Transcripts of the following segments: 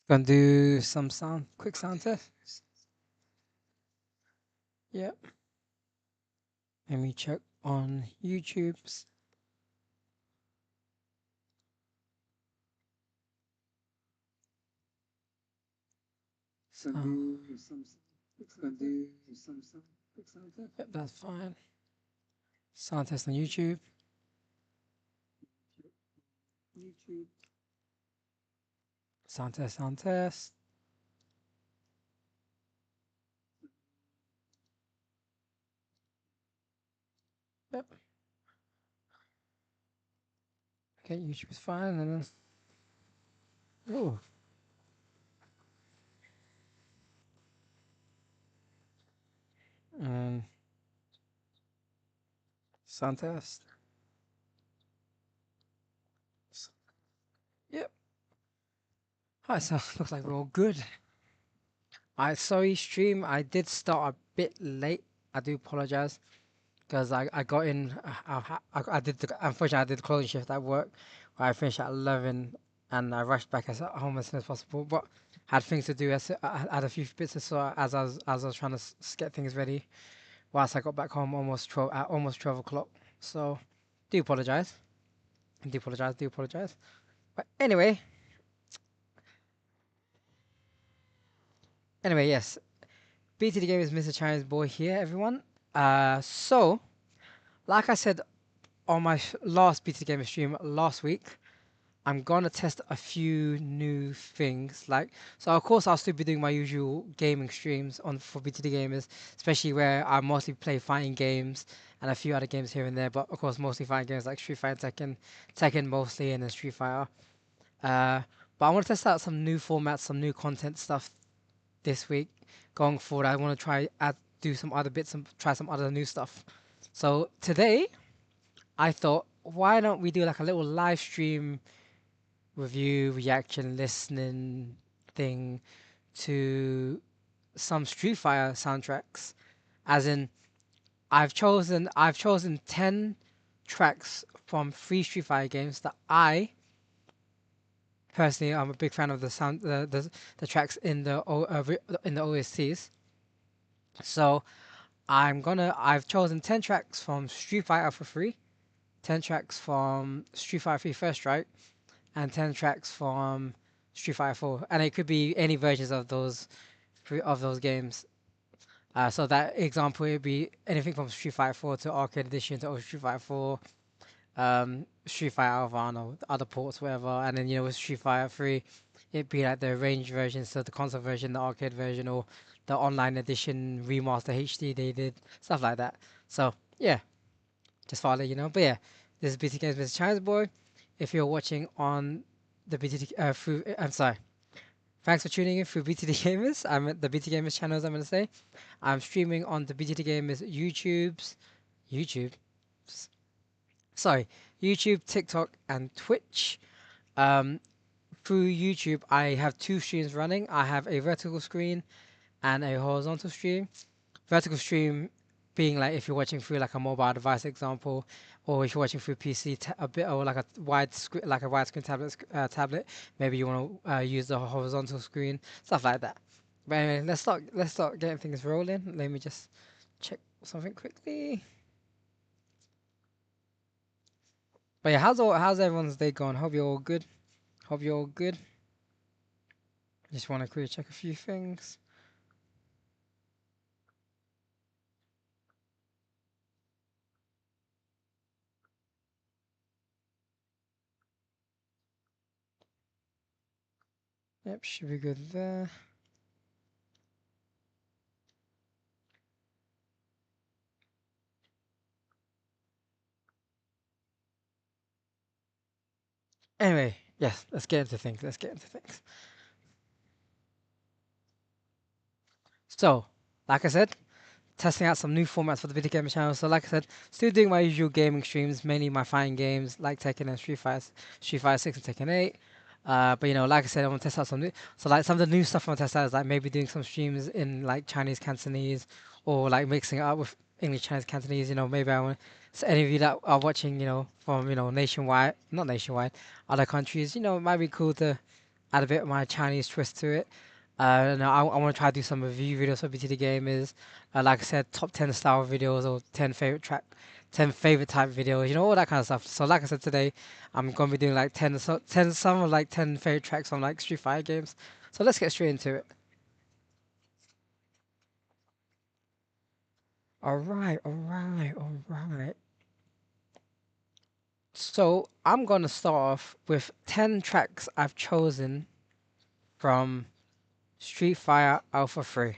Gonna do some quick sound test. Yep. Let me check on YouTube's. Yep, that's fine. Sound test on YouTube. Sound test, sound test. Yep. Okay, YouTube is fine, and then oh, and sound test. Yep. Alright, so looks like we're all good. Alright, sorry stream, I did start a bit late. I do apologize because I got in. I did unfortunately I did the closing shift at work, where I finished at 11, and I rushed back as home as soon as possible. But had things to do. I had a few bits to sort as I was trying to get things ready. Whilst I got back home almost 12 at almost 12 o'clock. So do apologize. Do apologize. Do apologize. But anyway, yes. BTD Gamers, Mr. Chinese Boy here, everyone. So like I said on my last BTD Gamer stream last week, I'm gonna test a few new things. Like, so of course I'll still be doing my usual gaming streams on for BTD Gamers, especially where I mostly play fighting games and a few other games here and there. But of course, mostly fighting games like Street Fighter, Tekken mostly, and then Street Fighter. Uh, but I want to test out some new formats, some new content stuff this week. Going forward, I want to do some other bits and try some other new stuff. So today, I thought, why don't we do like a little live stream review, reaction, listening thing to some Street Fighter soundtracks. As in, I've chosen 10 tracks from 3 Street Fighter games that I personally am a big fan of the tracks in the OSTs. So I've chosen 10 tracks from Street Fighter for free, 10 tracks from Street Fighter 3 First Strike, and 10 tracks from Street Fighter 4, and it could be any versions of those games. So that example would be anything from Street Fighter 4 to Arcade Edition to Street Fighter 4, Street Fighter Alpha, or other ports, whatever. And then with Street Fighter 3, it'd be like the range version, so the console version, the arcade version, or the online edition remaster HD they did, stuff like that. So yeah, just thought I'd let you know. But yeah, this is BT Games Mr. Chinese Boy. If you're watching on the BTD I'm sorry. Thanks for tuning in through BTD Gamers. I'm at the BTD Gamers channel, as I'm going to say. I'm streaming on the BTD Gamers YouTube, sorry, YouTube, TikTok, and Twitch. Um, through YouTube, I have 2 streams running. I have a vertical screen and a horizontal stream. Vertical stream being like if you're watching through like a mobile device example, or if you're watching through PC, a bit or like a wide screen, like a widescreen tablet, maybe you want to use the horizontal screen, stuff like that. But anyway, let's start getting things rolling. Let me just check something quickly. But yeah, how's everyone's day going? Hope you're all good. Hope you're all good. Just want to quickly check a few things. Yep, should be good there. Anyway, yes, let's get into things. Let's get into things. So, like I said, testing out some new formats for the BTD Gamers channel. So, like I said, still doing my usual gaming streams, mainly my fighting games like Tekken and Street Fighter 6 and Tekken 8. But like I said, I want to test out some new. So, like some of the new stuff I want to test out is like maybe doing some streams in like Chinese Cantonese, or like mixing it up with English Chinese Cantonese. Maybe I want. So any of you that are watching, from nationwide, not nationwide, other countries, it might be cool to add a bit of my Chinese twist to it. No, I want to try to do some review videos for BTD Gamers. Like I said, top 10 style videos or 10 favorite track, 10 favorite type videos, all that kind of stuff. So like I said today, I'm going to be doing like 10, so 10, some of like 10 favorite tracks on like Street Fighter games. So let's get straight into it. All right, all right, all right. So I'm going to start off with 10 tracks I've chosen from Street Fighter Alpha 3.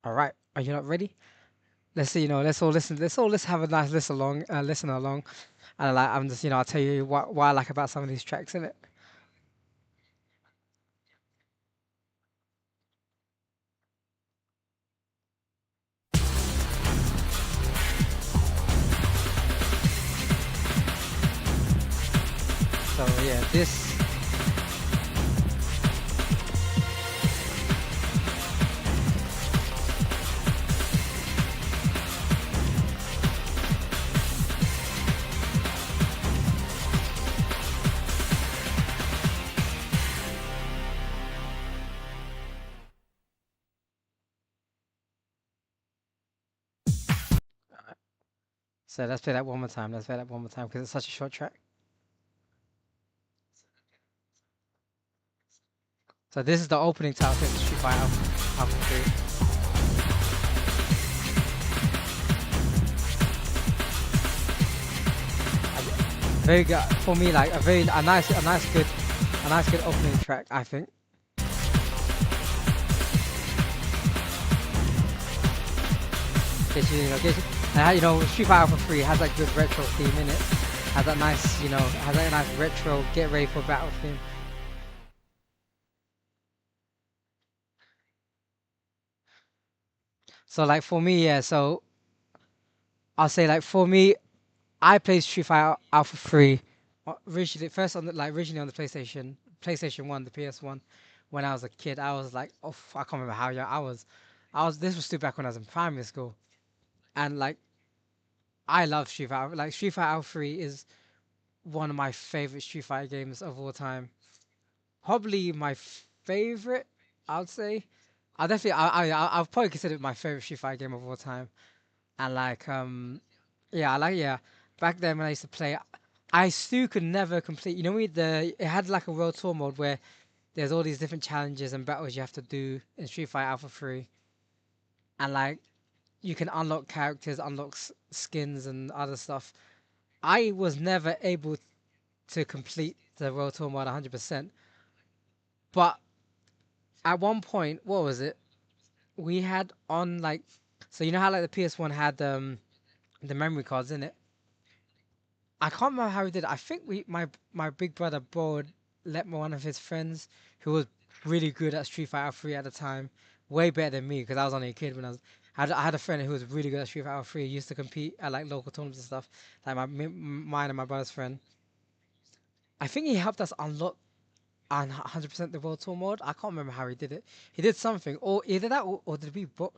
All right, are you not ready? Let's see, let's all listen. Let's have a nice listen along, and I'm just, I'll tell you what I like about some of these tracks in it. So yeah, this. So let's play that one more time. Let's play that one more time because it's such a short track. So this is the opening title to Street Fighter Alpha 3. Very good for me, like a nice good opening track, I think. Street Fighter Alpha 3 has that good retro theme in it. Has that nice retro get ready for battle theme. So like for me, yeah. So I'll say like for me, I played Street Fighter Alpha 3 originally first originally on the PlayStation 1, the PS1. When I was a kid, I was like, oh, I can't remember how young I was. This was still back when I was in primary school, and like I love Street Fighter. Like Street Fighter Alpha 3 is one of my favorite Street Fighter games of all time. Probably my favorite, I would say. I'll probably consider it my favorite Street Fighter game of all time. And yeah. Back then when I used to play, I still could never complete. It had like a world tour mode where there's all these different challenges and battles you have to do in Street Fighter Alpha 3, and like you can unlock characters, unlock skins and other stuff. I was never able to complete the world tour mode 100%, but at one point, what was it? We had on like, so you know how like the PS1 had the memory cards in it. I can't remember how we did it. I think my big brother borrowed let one of his friends who was really good at Street Fighter 3 at the time, way better than me because I was only a kid when I had a friend who was really good at Street Fighter 3. He used to compete at like local tournaments and stuff. Like mine and my brother's friend. I think he helped us unlock on 100% the World Tour mode. I can't remember how he did it. He did something, or either that, or did we borrow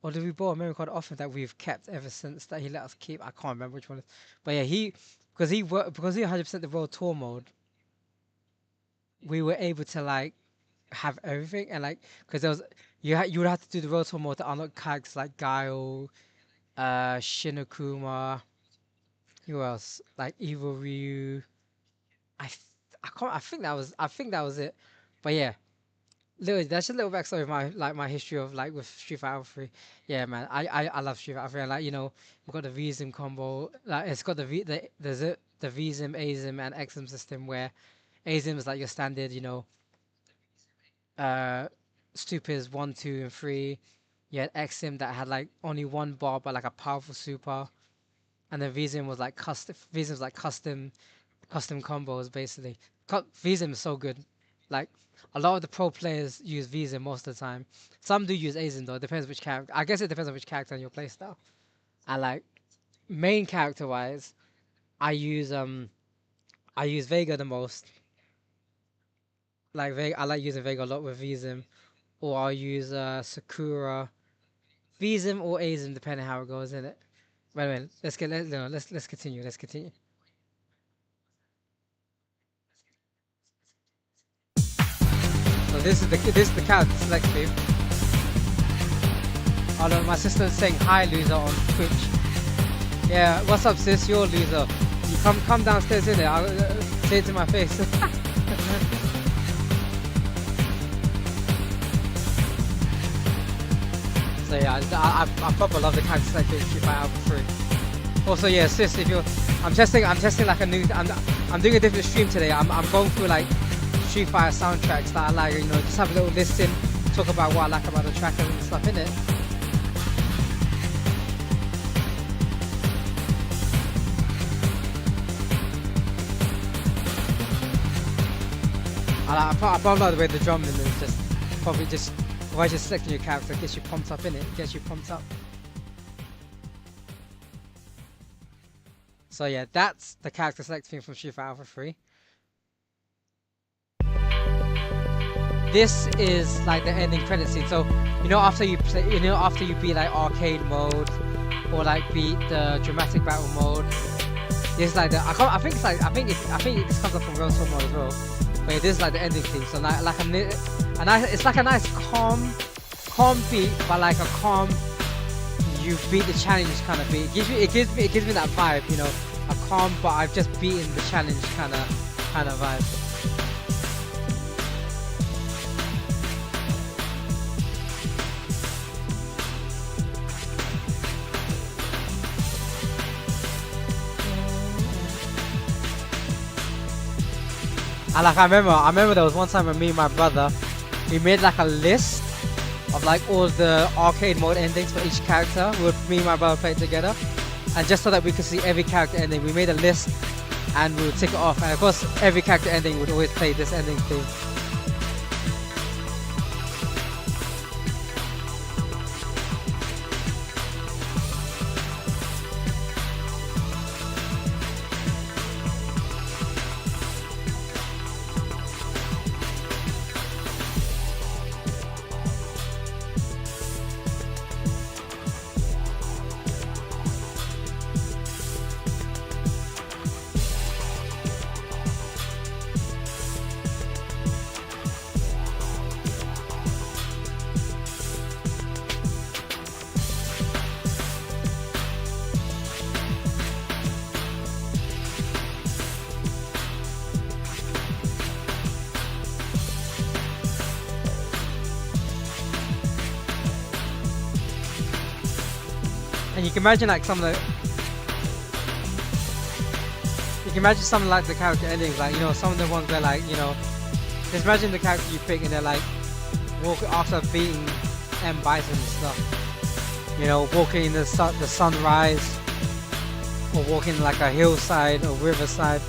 a memory card off him that we've kept ever since that he let us keep. I can't remember which one. But yeah, because he 100% the World Tour mode, we were able to like have everything and like because there was you would have to do the World Tour mode to unlock characters like Guile, Shinokuma, who else? Like Evil Ryu. I th- I can't. I think that was it. But yeah, literally, that's just a little backstory of my history of like with Street Fighter 3. Yeah, man, I love Street Fighter 3. And, like we've got the V-Zim combo. Like it's got the V-Zim, A-Zim, and X-Zim system where A-Zim is like your standard, uh, stupid 1, 2, and 3. You had X-Zim that had like only one bar but like a powerful super, and then V-Zim was like custom. V-Zim was like custom combos basically. VZim is so good. Like a lot of the pro players use VZim most of the time. Some do use AZIM though. It depends which character. I guess it depends on which character and your playstyle. And like main character wise, I use I use Vega the most. Like Vega, I like using Vega a lot with VZim, or I'll use Sakura, VZim or AZIM depending how it goes in it. Wait a minute. Let's continue. Let's continue. So this is the character select view. Oh no, my sister's saying hi, loser, on Twitch. Yeah, what's up, sis? You're a loser. You come downstairs in there. I'll say it to my face. So yeah, I probably love the character select view Street Fighter Alpha 3. Also, yeah, sis, if you're, I'm testing like a new. I'm doing a different stream today. I'm going through like Street Fighter soundtracks that I like, just have a little listen, talk about what I like about the track and stuff in it. I probably like the way the drumming is just why just selecting your character gets you pumped up in it, gets you pumped up. So yeah, that's the character select thing from Street Fighter Alpha 3. This is like the ending credit scene. So after you play, after you beat like arcade mode or like beat the dramatic battle mode, there's like I think it just comes up from World Tour mode as well. But this is like the ending theme. So it's like a nice calm beat, but like a calm you beat the challenge kind of beat. It gives me that vibe, a calm but I've just beaten the challenge kind of vibe. And like I remember there was one time when me and my brother, we made like a list of like all the arcade mode endings for each character. Me and my brother played together, and just so that we could see every character ending, we made a list and we would tick it off. And of course, every character ending would always play this ending theme. And you can imagine like some of the character endings, like some of the ones where like just imagine the character you pick and they're like walk after beating M Bison and stuff, walking in the sunrise, or walking like a hillside or riverside.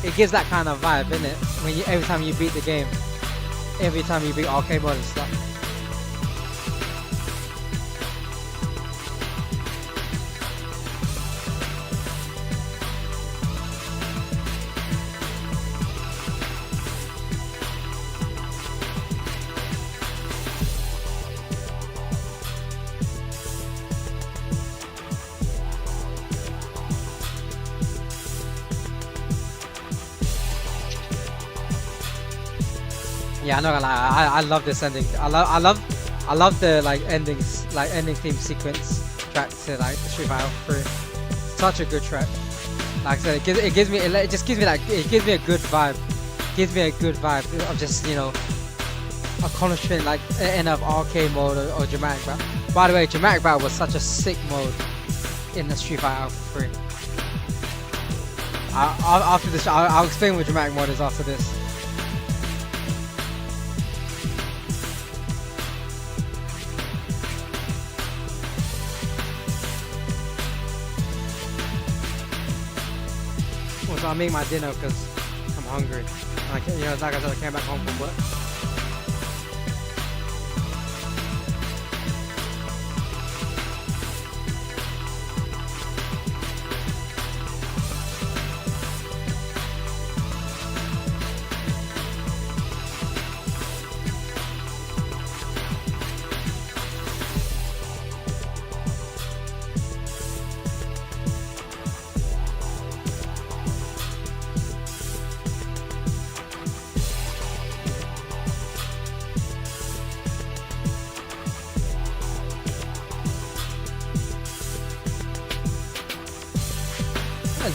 It gives that kind of vibe, innit? Every time you beat the game. every time you beat arcade mode and stuff. Yeah, I'm not gonna lie. I love this ending. I love the like endings, like ending theme sequence track to like Street Fighter 3. Such a good track. Like I said, it just gives me like it gives me a good vibe. Gives me a good vibe of just accomplishment like end of arcade mode or dramatic battle. By the way, dramatic battle was such a sick mode in the Street Fighter Alpha 3. After this, I'll explain what dramatic mode is after this. So I made my dinner because I'm hungry. Like I said, I came back home from work.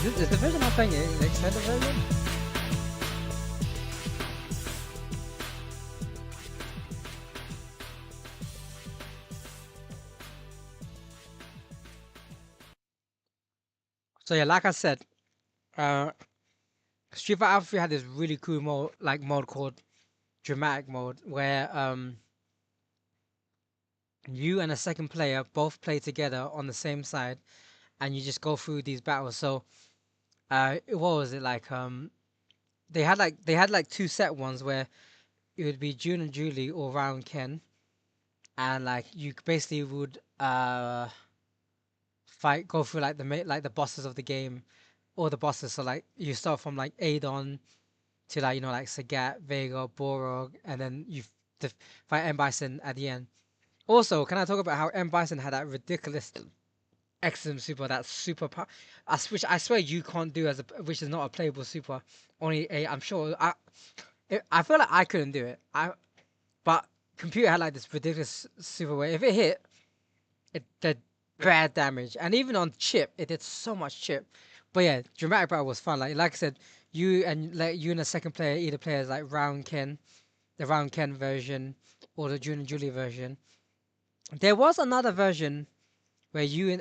Is the version I'm playing the extended version? So yeah, like I said, Street Fighter Alpha 3 had this really cool mode called dramatic mode, where you and a second player both play together on the same side, and you just go through these battles. So what was it like? They had like two set ones where it would be June and Julie or Round Ken, and like you basically would go through like the bosses of the game, or the bosses. So like you start from like Adon to like like Sagat, Vega, Borog, and then fight M Bison at the end. Also, can I talk about how M Bison had that ridiculous excellent super, that super power, which I swear you can't do which is not a playable super. Only I'm sure I feel like I couldn't do it. But computer had like this ridiculous super where if it hit, it did bad damage, and even on chip, it did so much chip. But yeah, dramatic battle was fun. Like I said, you and the second player either play as like the Round Ken version, or the June and Julie version. There was another version where you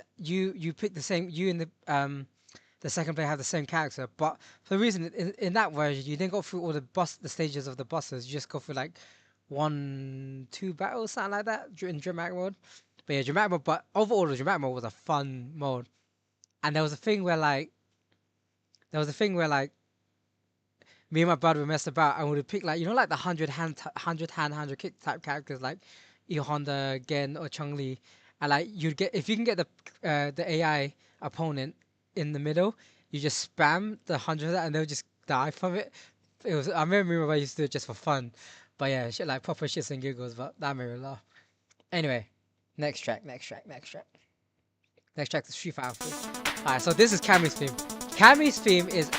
pick you and the second player have the same character, but for the reason in that version you didn't go through all the stages of the bosses. You just go through like 1-2 battles, something like that in dramatic mode. But yeah, dramatic mode. But overall, the dramatic mode was a fun mode, and there was a thing where me and my brother would mess about and would pick like like the 100 kick type characters like E Honda, Gen, or Chun Li, and like you'd get if you can get the AI opponent in the middle, you just spam the 100 and they'll just die from it. I remember I used to do it just for fun, but yeah, shit like proper shits and giggles. But that made me laugh. Anyway, next track is Street Fighter 3. Alright, so this is Cammy's theme. Cammy's theme is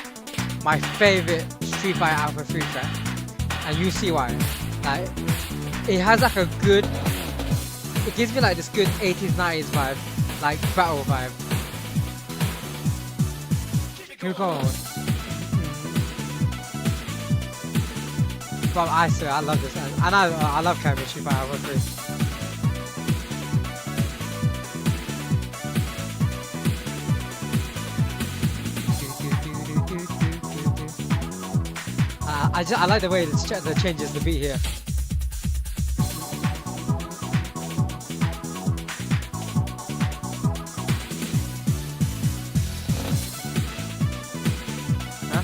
my favorite Street Fighter Alpha 3 track, and you see why. Like, it has like a good, it gives me like this good 80s 90s vibe, like battle vibe. Here we go. But I swear, I love this, and I love Cammy Street Fighter Alpha 3. I like the way that changes the beat here. Huh?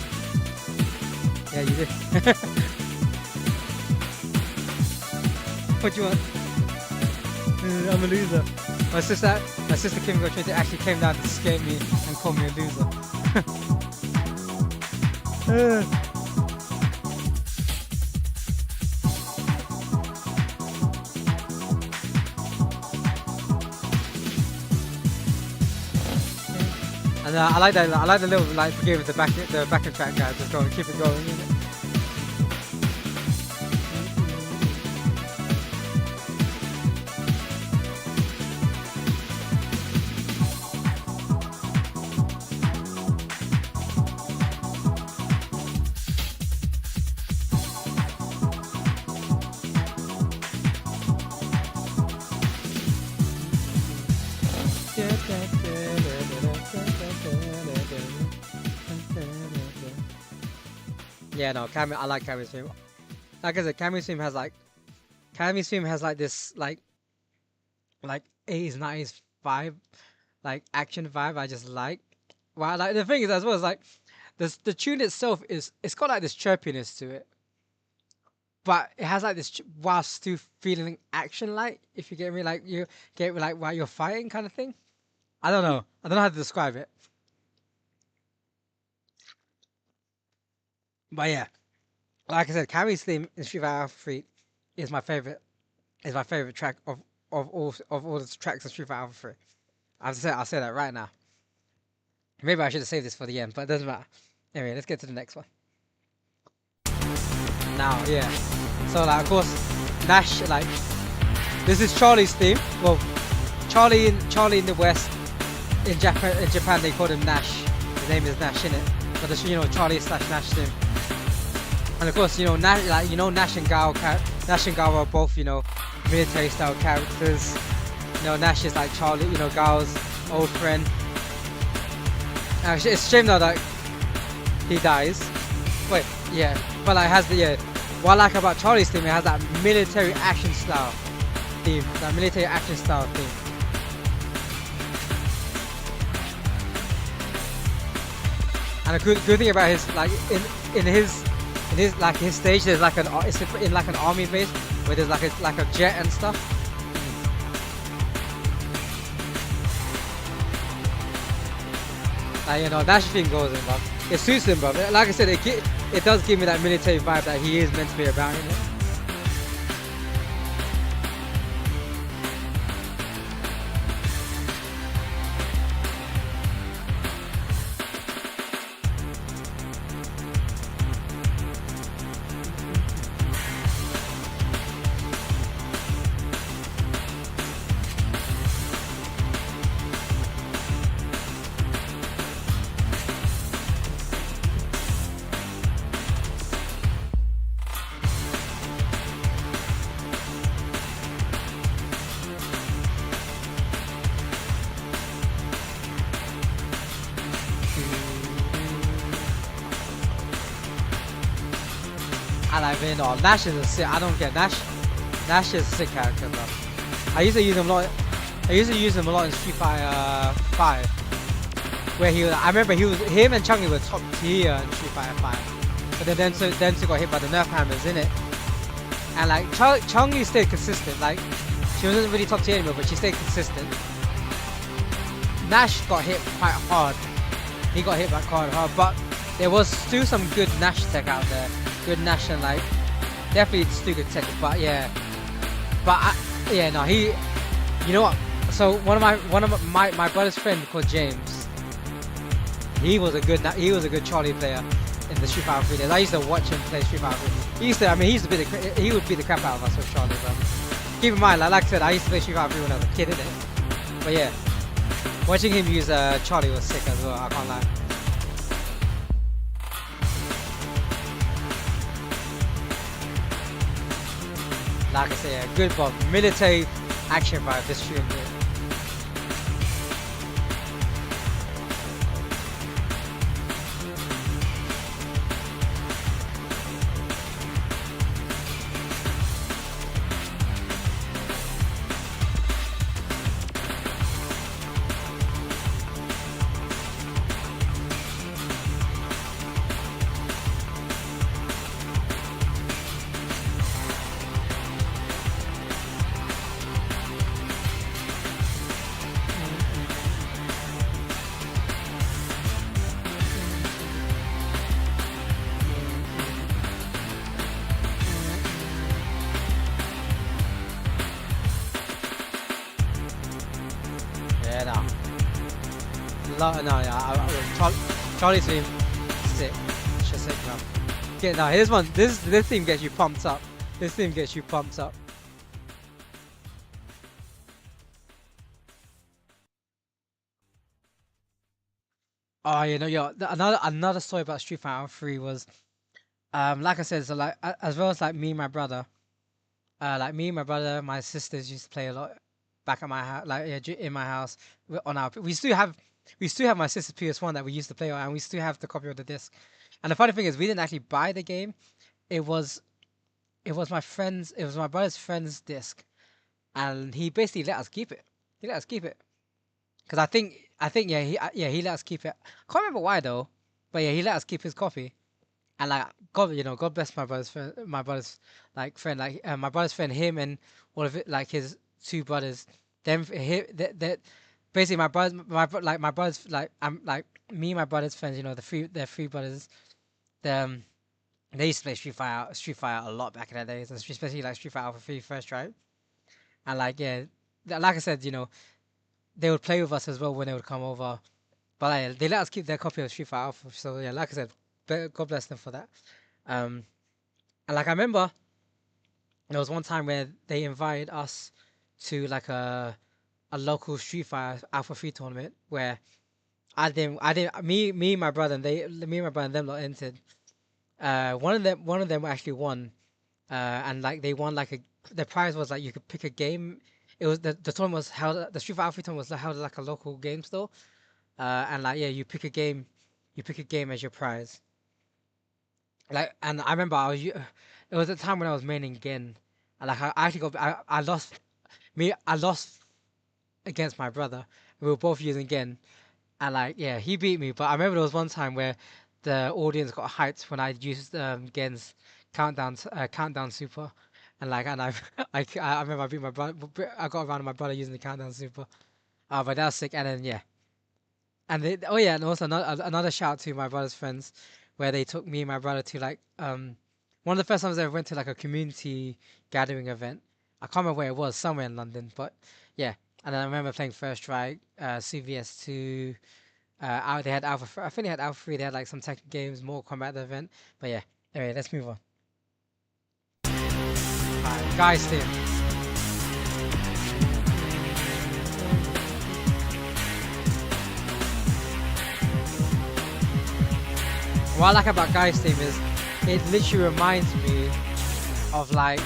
Yeah, you did. What do you want? I'm a loser. My sister, my sister Kim Trinity actually came down to scare me and call me a loser. And I like that. I like the little like game with the back and track guys. Just going, keep it going. You know? Yeah, no, I like Cammy Stream. Like I said, Cammy Stream has like this like 80s 90s vibe, like action vibe. I just like. Well, like the thing is as well is like the tune itself it's got like this chirpiness to it, but it has like this while still feeling action like. If you get me, like you get me, like while you're fighting kind of thing. I don't know. I don't know how to describe it. But yeah, like I said, Cammy's theme in Street Fighter 3 is my favorite. Is my favorite track of all the tracks in Street Fighter 3. I'll say that right now. Maybe I should have saved this for the end, but it doesn't matter. Anyway, let's get to the next one. Now, yeah. So like, of course, Nash like this is Charlie's theme. Well, Charlie in the West. In Japan they call him Nash. His name is Nash in it. But the Charlie / Nash theme. And of course, Nash, like Nash and Gao are both military style characters. Nash is like Charlie, Gao's old friend. Actually, it's a shame though that he dies. Wait, yeah, but like what I like about Charlie's theme, it has that military action style theme. And a good thing about his in his stage, there's like it's in like an army base where there's like a jet and stuff. That thing goes in, bro. It suits him, bro. Like I said, it does give me that military vibe that he is meant to be about, Nash is a sick. I don't get Nash. Nash is a sick character, bro. I used to use him a lot in Street Fighter 5. Where I remember him and Chun-Li were top tier in Street Fighter 5. But then Dempsey got hit by the Nerf hammers in it. And like Chun-Li stayed consistent. Like she wasn't really top tier anymore, but she stayed consistent. Nash got hit quite hard. He got hit back quite hard, but there was still some good Nash tech out there. Good Nash and like definitely still good tech, but yeah, he, you know what? So one of my brother's friend called James, he was a good Charlie player in the Street Fighter 3 days. I used to watch him play Street Fighter 3. He would beat the crap out of us with Charlie, bro. Keep in mind, like I said, I used to play Street Fighter 3 when I was a kid, innit? But yeah, watching him use Charlie was sick as well. I can't lie. Like I say, yeah, good Bob. Military action vibe this stream here. Yeah, no. No, yeah. Charlie's team, sick. Just sick, man. Okay, now here's one. This team gets you pumped up. This team gets you pumped up. Oh, another story about Street Fighter 3 was, like I said, so like as well as like me and my brother, like me and my brother, my sisters used to play a lot back at my house, like yeah, in my house on our. We still have my sister's PS1 that we used to play on, and we still have the copy of the disc. And the funny thing is, we didn't actually buy the game. It was it was my brother's friend's disc, and he basically let us keep it. He let us keep it because I think he let us keep it. I can't remember why though, but yeah, he let us keep his copy. And like God bless my brother's friend, like friend, like my brother's friend, him and all of it, like his two brothers, them, that basically my brothers, like I'm like me, and my brother's friends, their three brothers, them, they used to play Street Fighter a lot back in the days, and especially like Street Fighter Alpha 3 first, right? And like yeah, like I said, they would play with us as well when they would come over, but like, they let us keep their copy of Street Fighter Alpha, so yeah, like I said, God bless them for that. Um, and like I remember there was one time where they invited us to like a local Street Fighter Alpha 3 tournament where me, my brother, and me, my brother, and them lot entered. One of them actually won. And like they won like the prize was like you could pick a game. It was the tournament was held, the Street Fighter Alpha tournament was held at like a local game store. And like yeah, you pick a game as your prize. Like, and I remember it was a time when I was maining Gen, and like I actually I lost against my brother. We were both using Gen, and like yeah, he beat me. But I remember there was one time where the audience got hyped when I used Gen's countdown super, and like and I I remember I beat my brother. I got around my brother using the countdown super. But that was sick. And then yeah, oh yeah, and also another shout out to my brother's friends, where they took me and my brother to like one of the first times I ever went to like a community gathering event. I can't remember where it was, somewhere in London, but yeah. And I remember playing First Strike, CVS 2. They had I think they had Alpha 3. They had like some tech games, more combat at the event. But yeah. Anyway, let's move on. Alright, guys team. What I like about Guy's team is it literally reminds me of like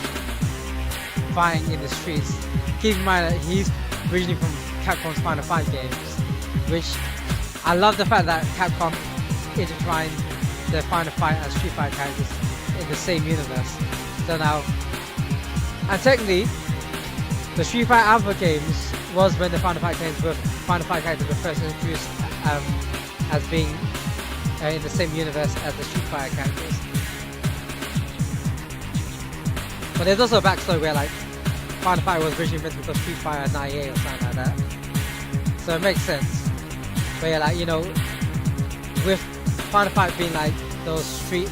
fighting in the streets. Keep in mind that he's originally from Capcom's Final Fight games, which I love the fact that Capcom intertwined the Final Fight and Street Fighter characters in the same universe. So now, and technically, the Street Fighter Alpha games was when the Final Fight characters were first introduced as being in the same universe as the Street Fighter characters. But there's also a backstory where like Final Fight was originally meant to be called Street Fighter 98 or something like that. So it makes sense. But yeah, like with Final Fight being like the street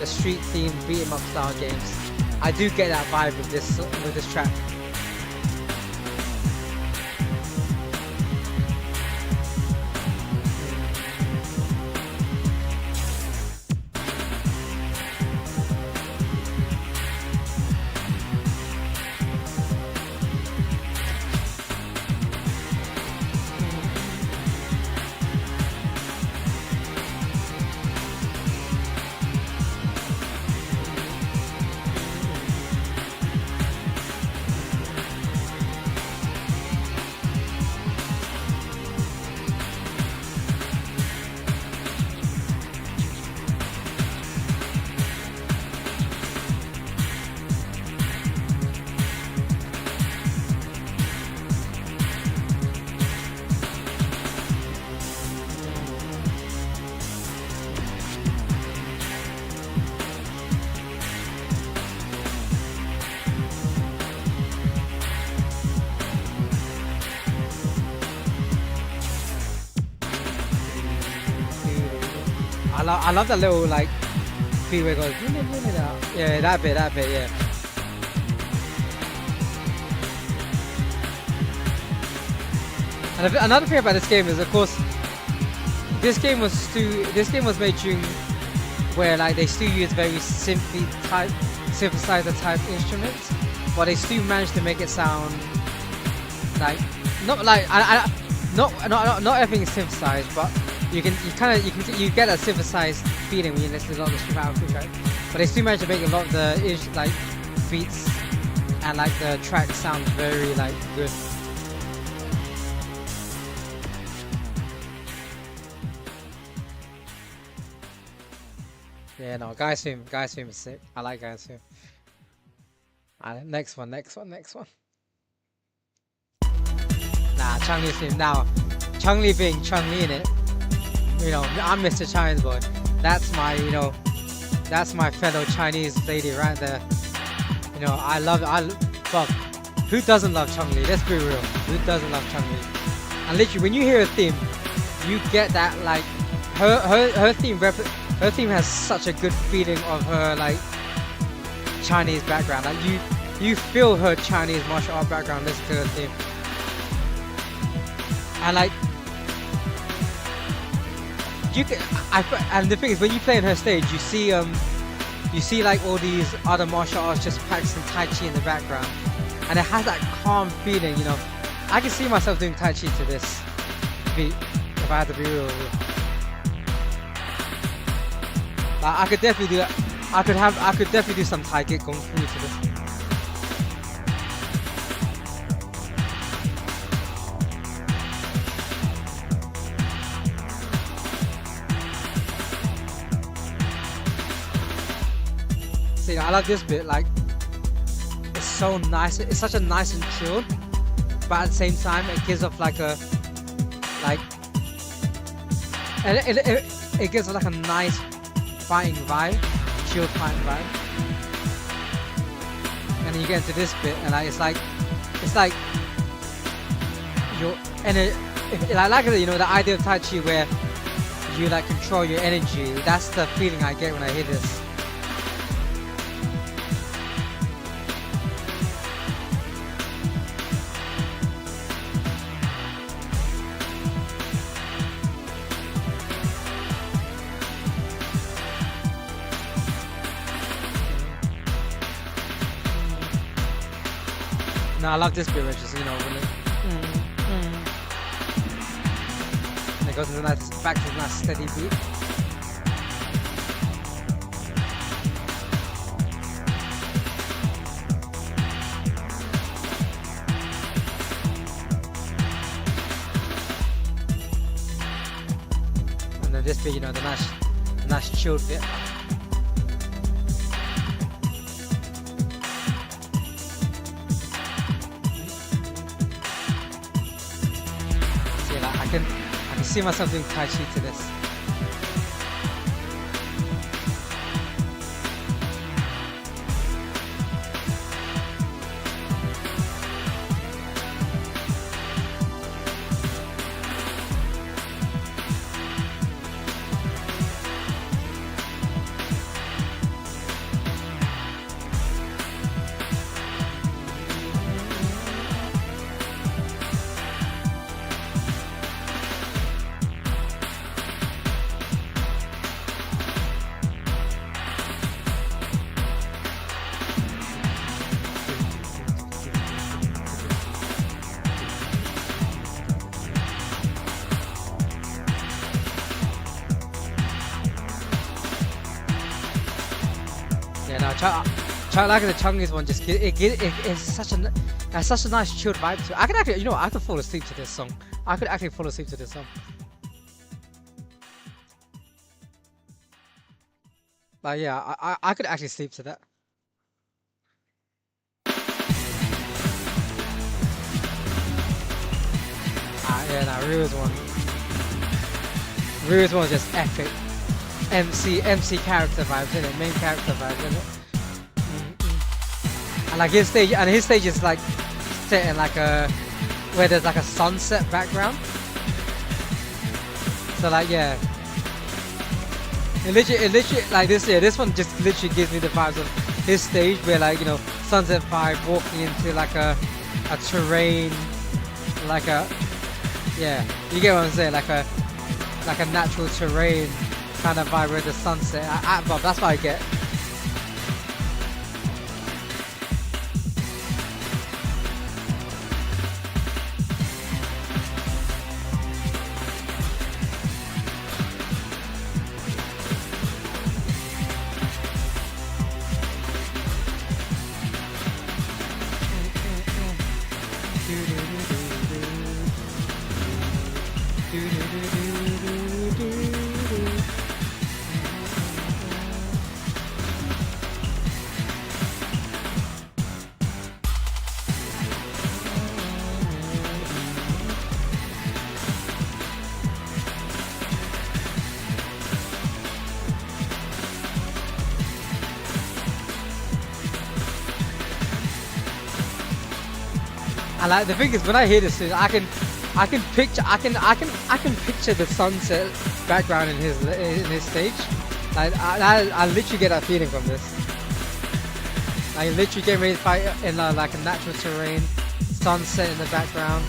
themed beat 'em up style games, I do get that vibe with this track. I love that little like beat where it goes. Yeah, that bit, yeah. And another thing about this game is, of course, this game was made during where like they still use very synthesizer type instruments, but they still managed to make it sound like not like not everything is synthesized, but you get a synthesized feeling when you listen to a lot of the Street Fighter, right? But they still managed to make a lot of the like beats and like the tracks sound very like good. Yeah, no, Guy's theme is sick. I like Guy's theme. Alright, next one. Nah, Chun-Li's theme. Now, Chun-Li being Chun-Li in it, you know, I'm Mr. Chinese boy. That's my, you know, that's my fellow Chinese lady right there. You know, fuck, who doesn't love Chun-Li? Let's be real. Who doesn't love Chun-Li? And literally, when you hear a theme, you get that, like, her theme has such a good feeling of her like Chinese background. Like you feel her Chinese martial art background. Listen to her theme, and like and the thing is, when you play on her stage, you see like all these other martial arts just practicing Tai Chi in the background, and it has that calm feeling. You know, I can see myself doing Tai Chi to this beat if I had to be real with you. I could definitely do that. I could definitely do some Tai Chi Kung Fu to this. See, I like this bit. Like, it's so nice. It's such a nice and chilled, but at the same time, it gives off like a and it gives off like a nice fighting vibe, chilled fighting vibe. And then you get into this bit, and like it's like your energy. I like it, you know, the idea of Tai Chi where you like control your energy. That's the feeling I get when I hear this. No, I love this bit, which is, you know, when and it goes into that back to the nice steady beat. And then this bit, you know, the nice chilled bit. I can see myself doing Tai Chi to this. I like the Chun-Li's one. Just it's such a nice chilled vibe to it. I could actually, you know, I could fall asleep to this song. I could actually fall asleep to this song. Like, yeah, I could actually sleep to that. Yeah, nah, Ryu's one is just epic. MC character vibes, innit? Main character vibes, innit? And like his stage is like set in like a where there's like a sunset background. So like, yeah, it literally like this one just literally gives me the vibes of his stage where, like, you know, Sunset 5 walking into like a terrain, like a Yeah, you get what I'm saying, like a natural terrain kind of vibe with the sunset. But that's what I get. And like the thing is, when I hear this, I can picture the sunset background in his stage. Like I literally get that feeling from this. Like literally getting ready to fight in like a natural terrain, sunset in the background.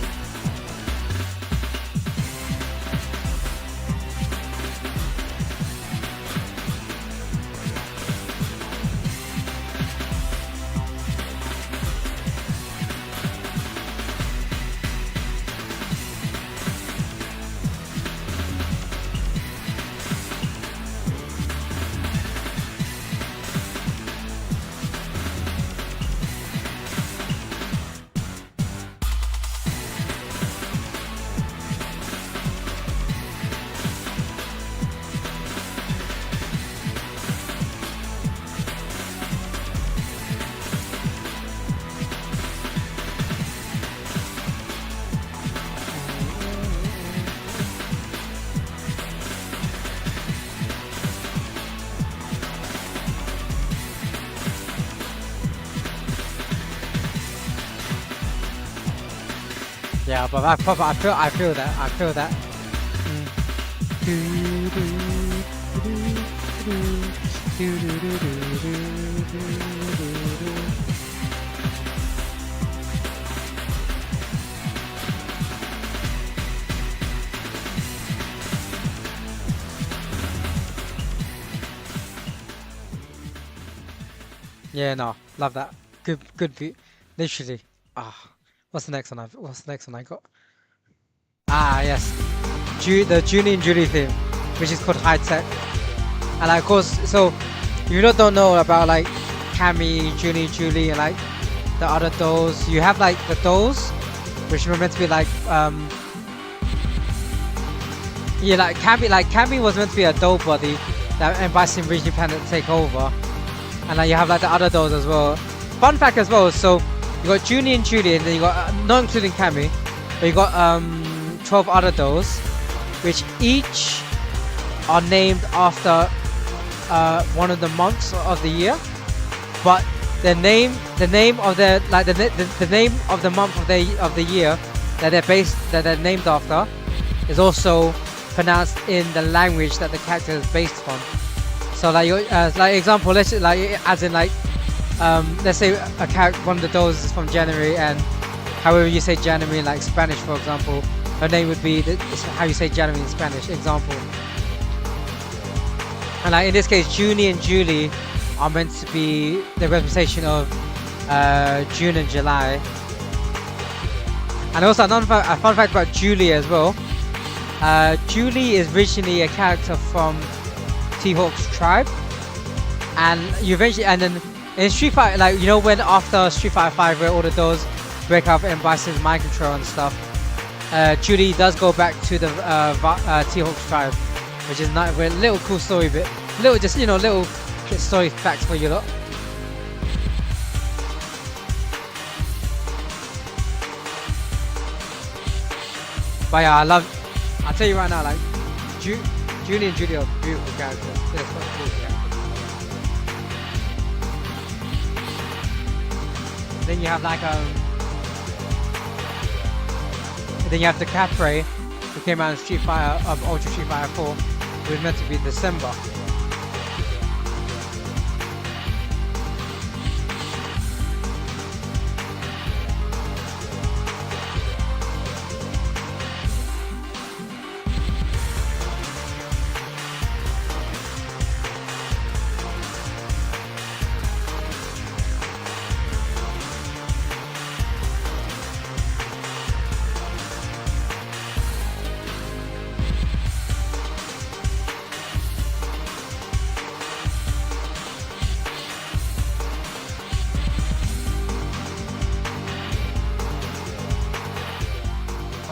Yeah, but I feel that. Yeah, no, love that. Good beat. Literally. Ah, what's the next one I got? Ah, yes. The Junie and Julie theme, which is called High Tech. And like, of course, so you don't know about like Cammy, Junie, Julie, and like the other dolls. You have like the dolls, which were meant to be like yeah, like Cammy was meant to be a doll body that Embassy and Region Planet take over. And like you have like the other dolls as well. Fun fact as well, so you got Junie and Julie, and then you got not including Cammy, but you got 12 other dolls, which each are named after one of the months of the year, but the name of the like the name of the month of the year that they're named after is also pronounced in the language that the character is based on. So like example, let's like as in like let's say a character, one of the dolls is from January, and however you say January in like Spanish, for example, her name would be how you say January in Spanish, example. And like in this case, Junie and Julie are meant to be the representation of June and July. And also a fun fact about Julie as well. Julie is originally a character from T-Hawk's tribe, and then in Street Fighter, like you know when after Street Fighter 5 where all the doors break up and Bison's mind control and stuff, Julie does go back to the T-Hawk's tribe, which is not a little cool story bit, little just little story facts for you lot. But yeah, I'll tell you right now, like Julie and Julie are beautiful characters. They're such beautiful characters. Then you have like then you have the Capre, who came out in Street Fighter of Ultra Street Fighter 4, who was meant to be December.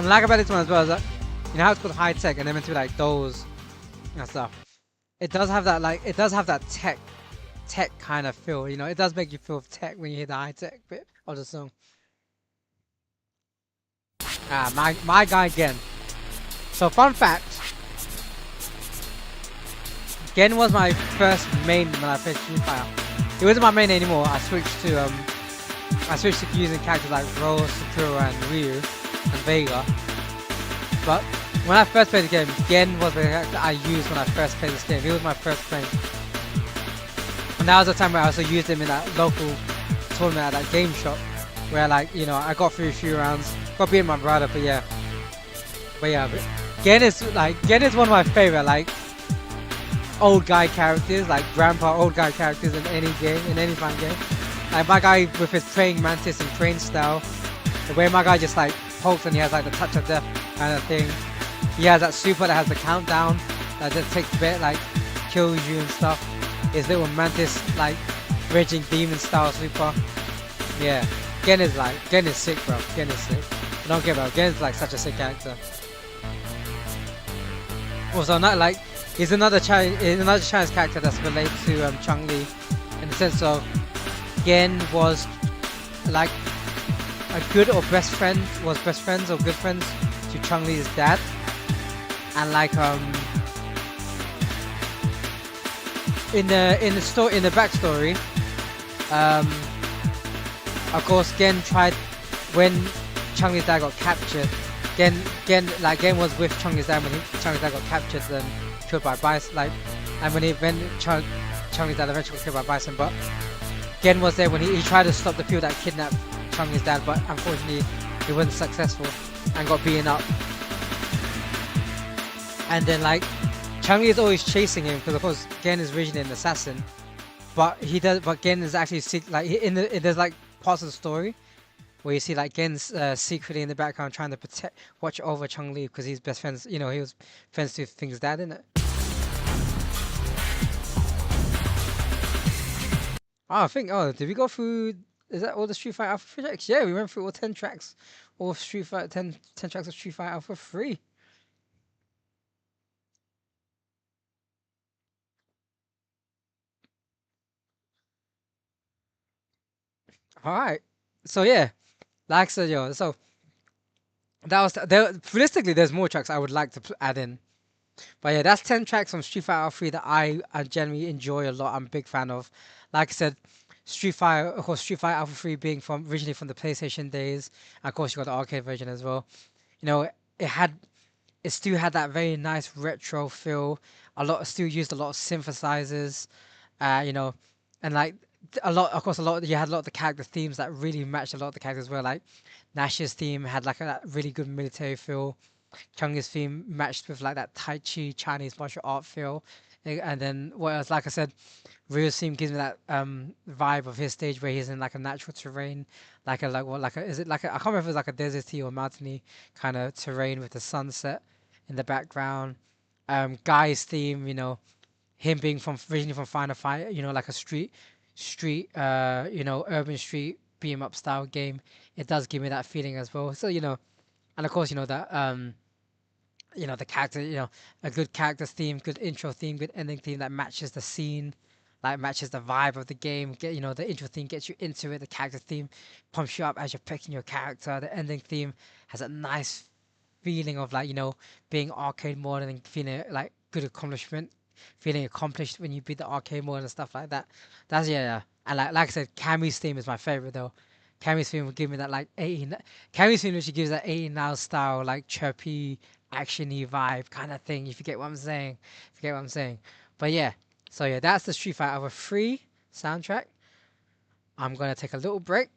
And I like about this one as well is that you know how it's called high tech and they're meant to be like dolls and stuff. It does have that like it does have that tech kind of feel. You know, it does make you feel tech when you hear the high tech bit of the song. Ah, my guy Gen. So fun fact, Gen was my first main when I played Street Fighter. It wasn't my main anymore. I switched to using characters like Rose, Sakura, and Ryu, and Vega. But when I first played the game, Gen was the character I used when I first played this game. He was my first plane. And that was the time where I also used him in that local tournament at that game shop, where like you know I got through a few rounds, got beat my brother, but yeah. But Gen is one of my favorite like old guy characters, like grandpa old guy characters in any game, in any fan game. Like my guy with his praying mantis and crane style, the way my guy just like pokes and he has like the touch of death kind of thing. He has that super that has the countdown that just takes a bit like kills you and stuff. His little mantis like raging demon style super. Yeah, Gen is sick, bro. Gen is sick. I don't care about Gen is like such a sick character. Also, not like he's another Chinese character that's related to Chun-Li in the sense of Gen was like a good or best friend, was best friends or good friends to Chun-Li's dad, and like in the backstory, of course Gen tried when Chun-Li's dad got captured. Gen was with Chun-Li's dad when Chun-Li's dad got captured and killed by Bison. Like, and when Chun-Li's dad eventually got killed by Bison, but Gen was there when he tried to stop the people that kidnapped Chun-Li's dad, but unfortunately he wasn't successful and got beaten up. And then like Chun-Li is always chasing him because of course Gen is originally an assassin, but Gen is actually there's like parts of the story where you see like Gen's secretly in the background trying to watch over Chun-Li because he's best friends. You know, he was friends to Thing's dad, isn't it? Oh, I think. Oh, did we go through? Is that all the Street Fighter Alpha 3 tracks? Yeah, we went through all 10 tracks, all Street Fighter 10 tracks of Street Fighter Alpha 3. All right. So yeah, like I said, yo. So that was there. Realistically, there's more tracks I would like to add in. But yeah, that's 10 tracks from Street Fighter 3 that I generally enjoy a lot. I'm a big fan of. Like I said, Street Fighter, of course, Street Fighter Alpha 3 being from originally from the PlayStation days. And of course, you got the arcade version as well. You know, it had it still had that very nice retro feel. Still used a lot of synthesizers, you know, and like a lot. You had a lot of the character themes that really matched a lot of the characters. Where like Nash's theme had like that really good military feel. Chungi's theme matched with like that Tai Chi Chinese martial art feel. And then what else? Like I said, Ryu's theme gives me that vibe of his stage where he's in like a natural terrain, is it like I can't remember if it's like a deserty or mountainy kind of terrain with the sunset in the background. Guy's theme, you know, him being from originally from Final Fight, you know, like a you know, urban street beat 'em up style game. It does give me that feeling as well. So you know, and of course you know that you know the character, you know, a good character theme, good intro theme, good ending theme that matches the scene, like matches the vibe of the game. Get, you know, the intro theme gets you into it, the character theme pumps you up as you're picking your character, the ending theme has a nice feeling of like, you know, being arcade mode and feeling like good accomplishment, feeling accomplished when you beat the arcade mode and stuff like that. That's yeah. And like I said, Cammy's theme is my favorite though. Cammy's theme will give me that like 18. Cammy's theme literally gives that 18 now style like chirpy actiony vibe kind of thing. If you get what I'm saying, if you get what I'm saying. But yeah, so yeah, that's the Street Fighter 3 soundtrack. I'm gonna take a little break.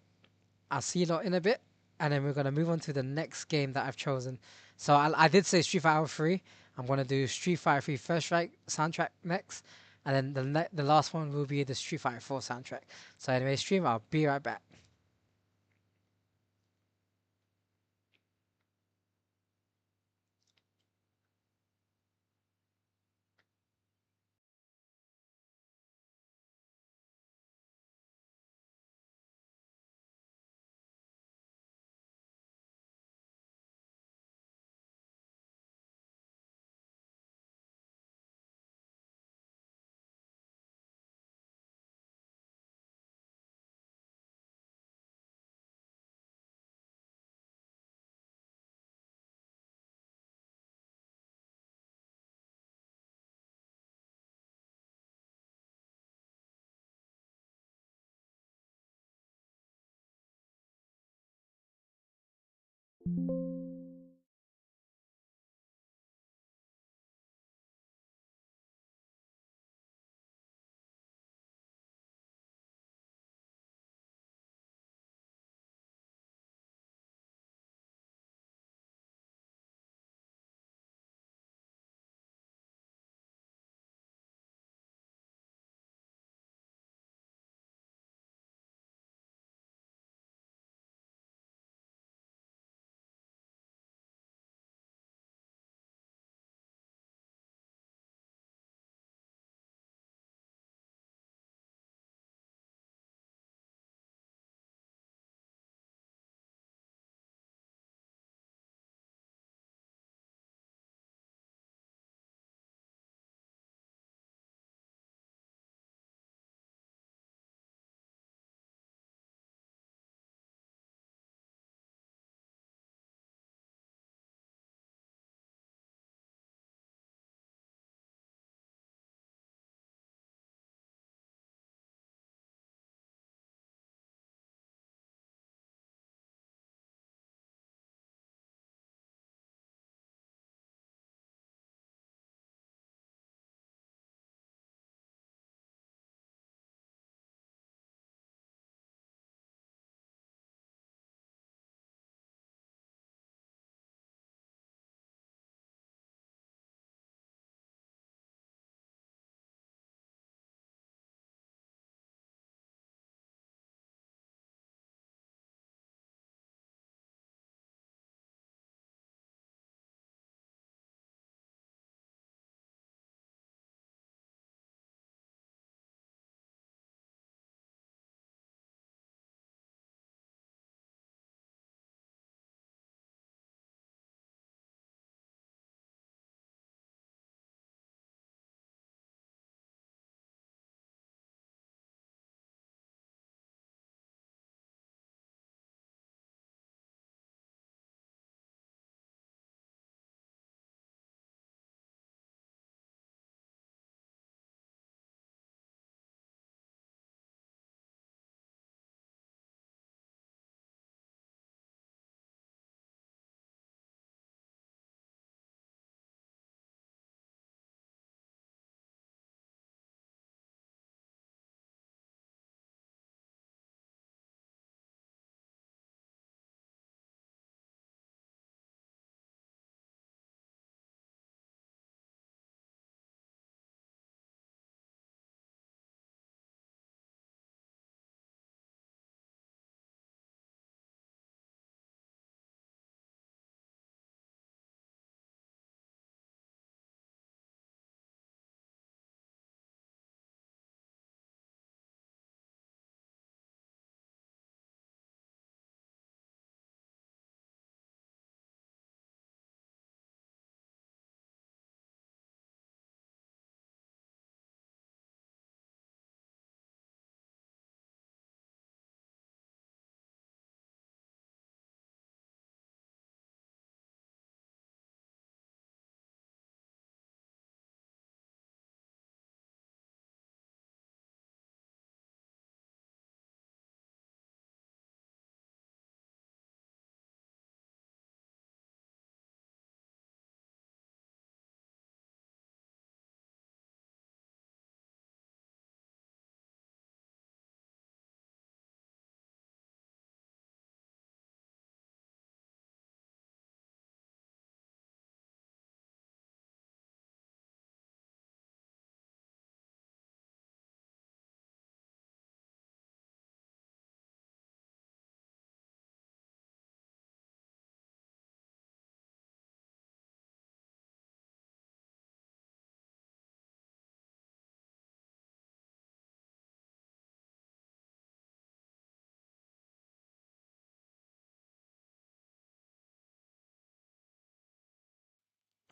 I'll see you lot in a bit, and then we're gonna move on to the next game that I've chosen. So I did say Street Fighter 3. I'm gonna do Street Fighter 3 First Strike soundtrack next, and then the last one will be the Street Fighter 4 soundtrack. So anyway, stream. I'll be right back.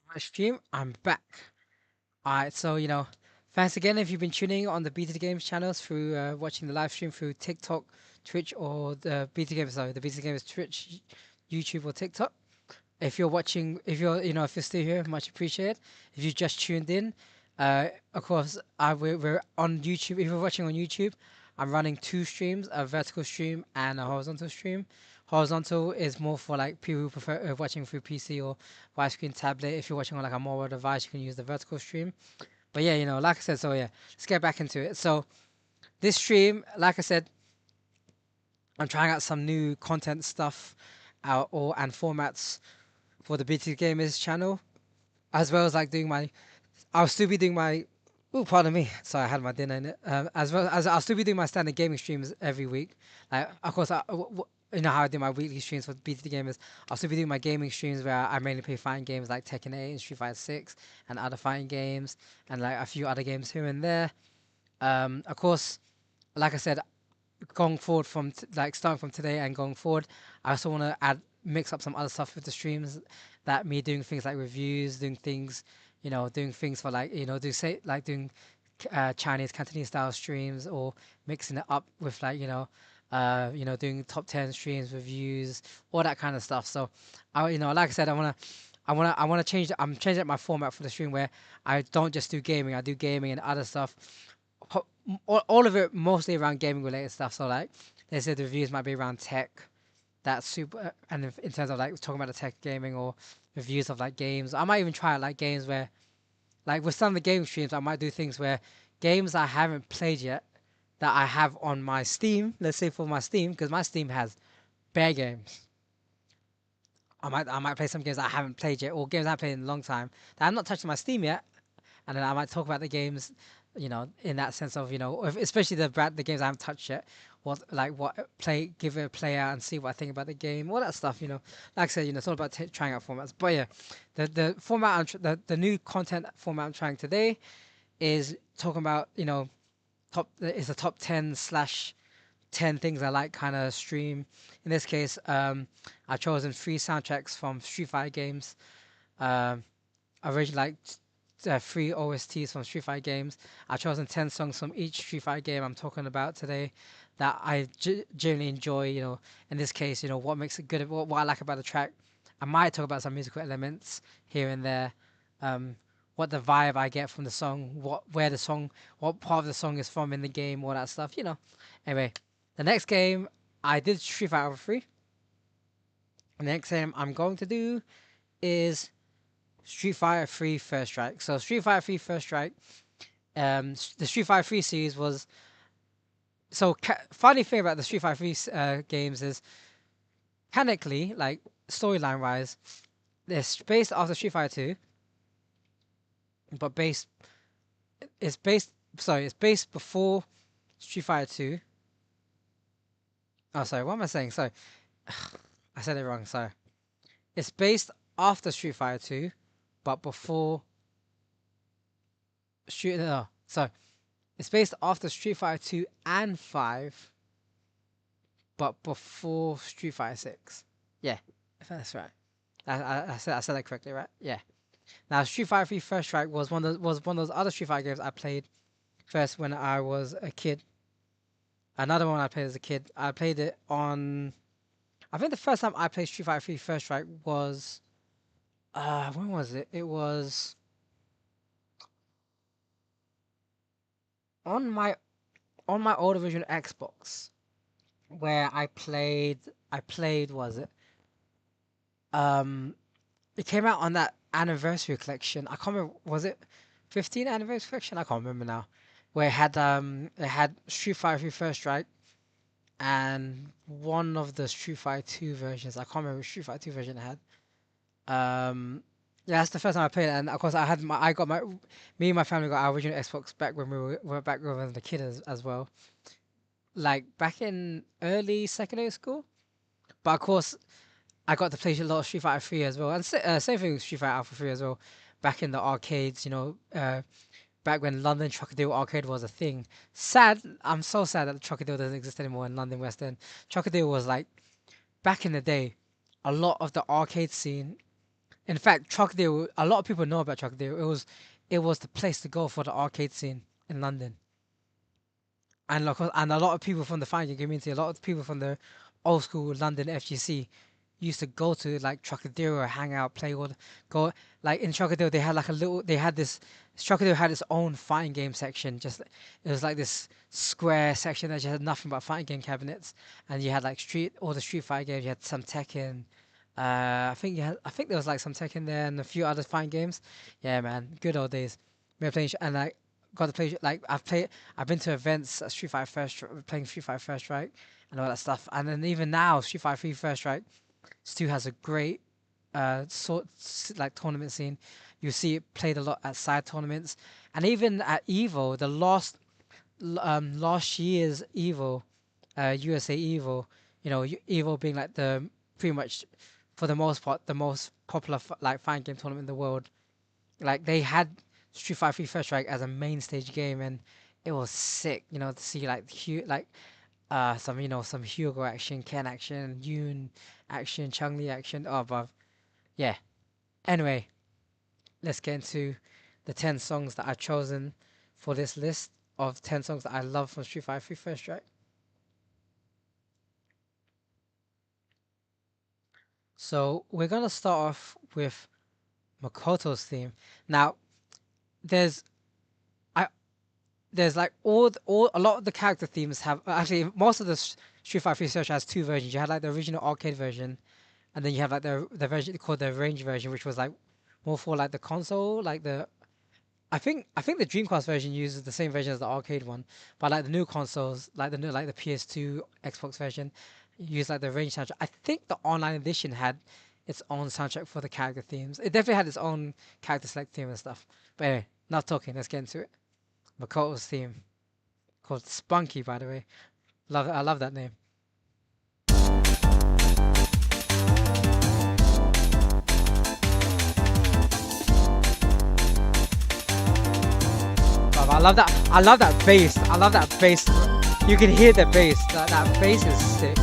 My stream, I'm back. Alright, so thanks again if you've been tuning on the BTD Games channels through watching the live stream through TikTok, Twitch, or the BTD Games. Sorry, the BTD Games Twitch, YouTube, or TikTok. If you're watching, if you're still here, much appreciated. If you just tuned in, of course, we're on YouTube. If you're watching on YouTube, I'm running two streams: a vertical stream and a horizontal stream. Horizontal is more for like people who prefer watching through PC or widescreen tablet. If you're watching on like a mobile device, you can use the vertical stream. But yeah, like I said, so yeah, let's get back into it. So this stream, like I said, I'm trying out some new content stuff out or and formats for the BTD Gamers channel, as well as like doing my. I'll still be doing my. Oh, pardon me. Sorry, I had my dinner in it. As well as I'll still be doing my standard gaming streams every week. Like, of course, you know how I do my weekly streams for BTD Gamers. I'll still be doing my gaming streams where I mainly play fighting games like Tekken 8 and Street Fighter 6 and other fighting games and like a few other games here and there. Of course, like I said, going forward from like starting from today and going forward, I also want to add mix up some other stuff with the streams. That me doing things like reviews, doing things, doing things for like do say like doing Chinese Cantonese style streams or mixing it up with like doing top 10 streams, reviews, all that kind of stuff. So like I said, I wanna change. I'm changing up my format for the stream where I don't just do gaming. I do gaming and other stuff all of it mostly around gaming related stuff. So like they said the reviews might be around tech. That's super. And in terms of like talking about the tech gaming or reviews of like games, I might even try like games where like with some of the gaming streams, I might do things where games I haven't played yet that I have on my Steam. Let's say for my Steam because my Steam has bare games. I might play some games that I haven't played yet or games I haven't played in a long time that I'm not touching my Steam yet and then I might talk about the games, in that sense of especially the games I haven't touched yet. What play, give it a play out and see what I think about the game, all that stuff. Like I said, it's all about trying out formats. But yeah, the format the new content format I'm trying today is talking about top is a top 10/10 things I like kind of stream. In this case, I've chosen three soundtracks from Street Fighter games. Um, I really like three OSTs from Street Fighter games. I've chosen 10 songs from each Street Fighter game I'm talking about today that I genuinely enjoy. In this case, what makes it good, what I like about the track. I might talk about some musical elements here and there. Um, what the vibe I get from the song, what part of the song is from in the game, all that stuff. Anyway, the next game I did Street Fighter over 3. The next game I'm going to do is Street Fighter 3 First Strike. So Street Fighter 3 First Strike, the Street Fighter 3 series was so funny thing about the Street Fighter 3 games is mechanically, like storyline wise, it's based off the Street Fighter 2, but it's based before Street Fighter 2. Oh, sorry, what am I saying? Sorry, I said it wrong. Sorry, it's based after Street Fighter 2, but before Street. No, sorry. It's based after Street Fighter 2 and 5, but before Street Fighter 6. Yeah, if that's right. I said that correctly, right? Yeah. Now, Street Fighter 3 First Strike was one of those other Street Fighter games I played first when I was a kid. Another one I played as a kid. I played it on. I think the first time I played Street Fighter 3 First Strike was. When was it? It was on my old original Xbox where I played was it um it came out on that anniversary collection. I can't remember, was it 15th anniversary collection? I can't remember now. Where it had Street Fighter 3 First Strike and one of the Street Fighter 2 versions. I can't remember which Street Fighter 2 version it had. Um yeah, that's the first time I played it, and of course I got my me and my family got our original Xbox back when we were back when we were the kid as well, like back in early secondary school. But of course, I got to play a lot of Street Fighter 3 as well, and same thing with Street Fighter Alpha 3 as well. Back in the arcades, back when London Trocadero Arcade was a thing. Sad, I'm so sad that the Trocadero doesn't exist anymore in London West End. Trocadero was like back in the day, a lot of the arcade scene. In fact, Trocadero, a lot of people know about Trocadero. It was the place to go for the arcade scene in London. And a lot of people from the fighting community, a lot of people from the old school London FGC used to go to like Trocadero, hang out, play all the, go like in Trocadero they had like a little they had this Trocadero had its own fighting game section. Just it was like this square section that just had nothing but fighting game cabinets, and you had like all the Street Fighter games. You had some Tekken. I think there was like some Tekken there and a few other fighting games. Yeah, man, good old days. We were playing and like got to play like I've been to events at Street Fighter playing Street Fighter First Strike and all that stuff. And then even now Street Fighter 3 First Strike still has a great like tournament scene. You see it played a lot at side tournaments, and even at Evo, last year's Evo, USA Evo. You know, Evo being like the pretty much for the most part the most popular like fighting game tournament in the world. Like they had Street Fighter 3 First Strike as a main stage game, and it was sick. You know, to see like some some Hugo action, Ken action, Yoon action, Chung Li action. Oh, above. Yeah. Anyway, let's get into the 10 songs that I've chosen for this list of 10 songs that I love from Street Fighter 3 First Strike. So we're gonna start off with Makoto's theme. Now, there's I there's like all a lot of the character themes have actually most of the Street Fighter 3 First Strike has two versions. You had like the original arcade version, and then you have like the version called the range version, which was like more for like the console, like the I think the Dreamcast version uses the same version as the arcade one, but like the new consoles, like the PS2, Xbox version, use like the range soundtrack. I think the online edition had its own soundtrack for the character themes. It definitely had its own character select theme and stuff. But anyway, not talking. Let's get into it. Makoto's theme, called Spunky, by the way. Love it. I love that name. I love that. I love that bass. I love that bass. You can hear the bass. That bass is sick.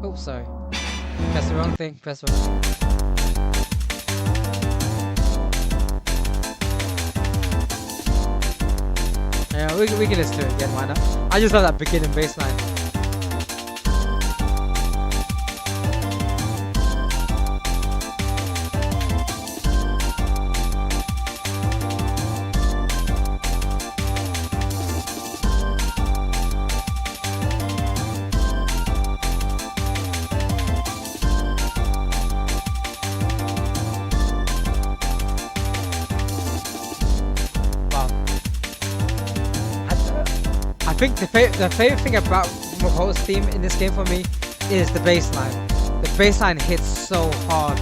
Oh, sorry. Press the wrong thing. Press the wrong. Yeah, we can just do it again. Why not? I just love that beginning bass line. I think the favorite thing about Makoto's theme in this game for me is the bass line. The bass line hits so hard.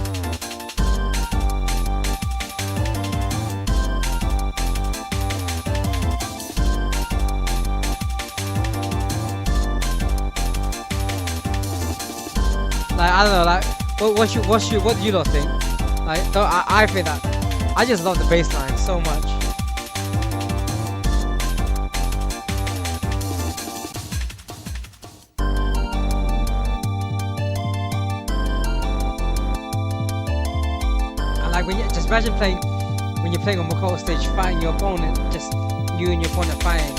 Like I don't know, like what do you lot think? Like I think that I just love the bass line so much. Just imagine when you're playing on Makoto stage, fighting your opponent, just you and your opponent fighting.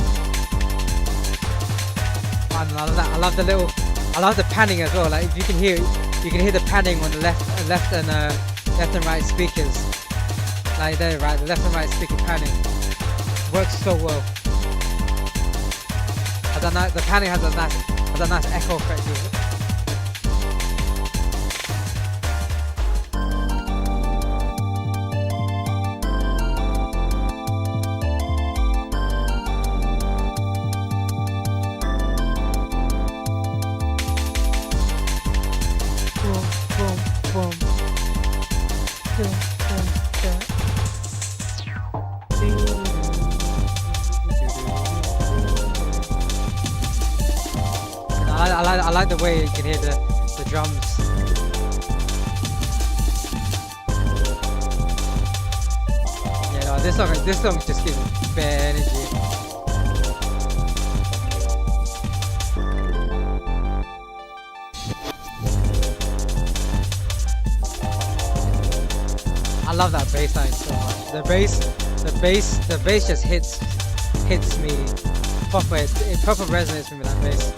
I love that. I love the panning as well. Like if you can hear the panning on the left and right speakers. Like there, right, the left and right speaker panning works so well. The panning has a nice echo effect to it. I like the way you can hear the drums. this song just gives me bare energy. I love that bass line so much. The bass just hits me proper. It proper resonates with me, that bass.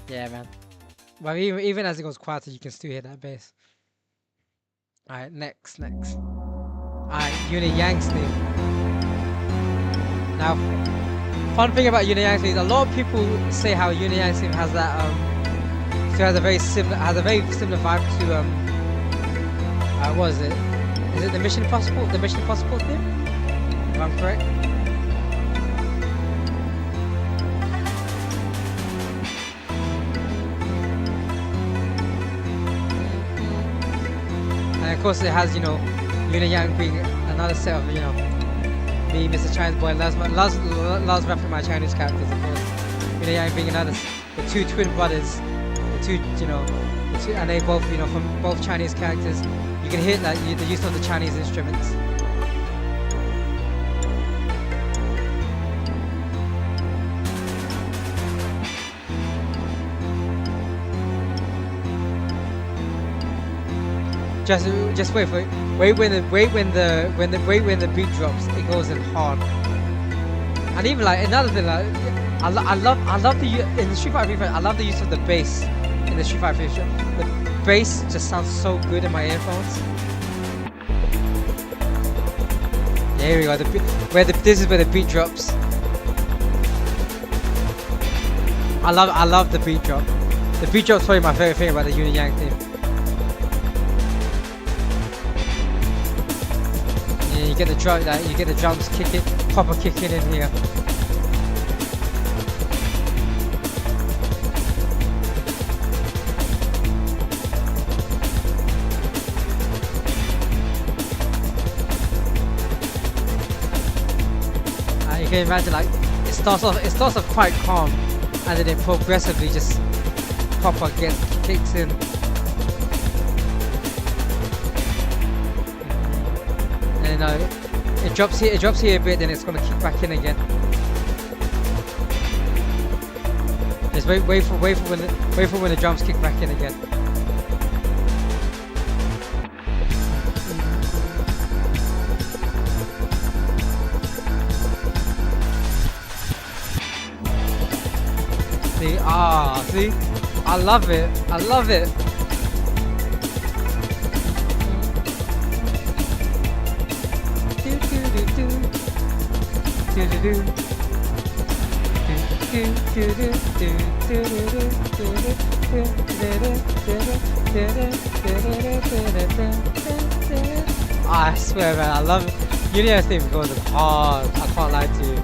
Yeah, man. But even as it goes quieter, you can still hear that bass. Alright, next. Alright, Uni Yang's theme. Now, fun thing about Uni Yang's theme is a lot of people say how Uni Yang's theme has that still has a very similar vibe to what is it? Is it the Mission Impossible? The Mission Impossible theme? If I'm correct. And of course it has, Yin and Yang being another set of, me, Mr. Chinese boy, loves rapping my Chinese characters, of course. Yin and Yang being the two twin brothers, and they both, from both Chinese characters. You can hear that the use of the Chinese instruments. Just wait for it. Wait when the beat drops, it goes in hard. And even like another thing, like I love the in the Street Fighter V, I love the use of the bass in the Street Fighter V. The bass just sounds so good in my earphones. Yeah, here we go. This is where the beat drops. I love the beat drop. The beat drop's probably my favorite thing about the Yin and Yang theme. Yeah, you get the drums proper kicking in here. You can imagine, like, it starts off quite calm, and then it progressively just proper kicks in. And it drops here a bit, then it's gonna kick back in again. Just wait for when the drums kick back in again. See, I love it. I swear, man, I love it. Union's theme goes hard. I can't lie to you.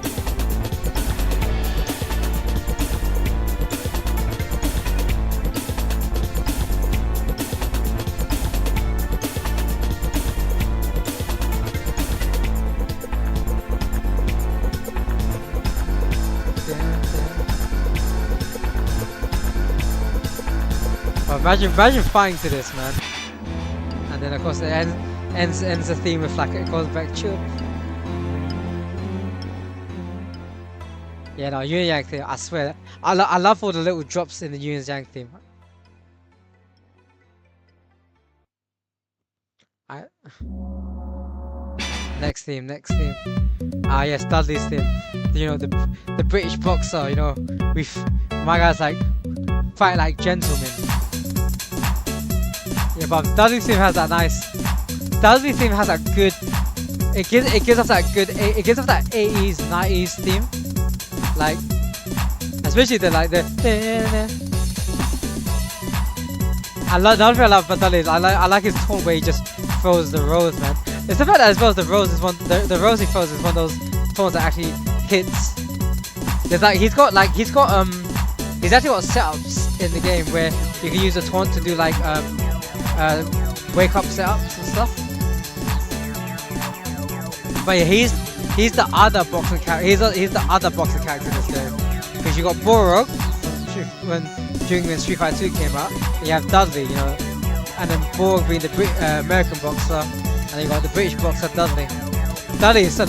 Imagine fighting to this, man. And then of course it ends the theme with, like, it goes back chill. Yeah, no, Yin and Yang theme, I swear. I love all the little drops in the Yin and Yang theme. Next theme. Ah, yes, Dudley's theme. The British boxer, my guys like fight like gentlemen. Yeah, but Dudley's theme has that good It gives off that good it gives off that 80s 90s theme, like especially the I love another thing I love about Dudley is I like his tone where he just throws the rose, man. It's the fact that as well as the rose is the rose he throws is one of those tones that actually hits. There's like he's actually got setups in the game where you can use a taunt to do like wake up setups and stuff. But yeah, he's the other boxing character. He's the other boxing character in this game. Because you got Borog when Street Fighter 2 came out. And you have Dudley, you know, and then Borg being the American boxer, and then you got the British boxer Dudley. Dudley's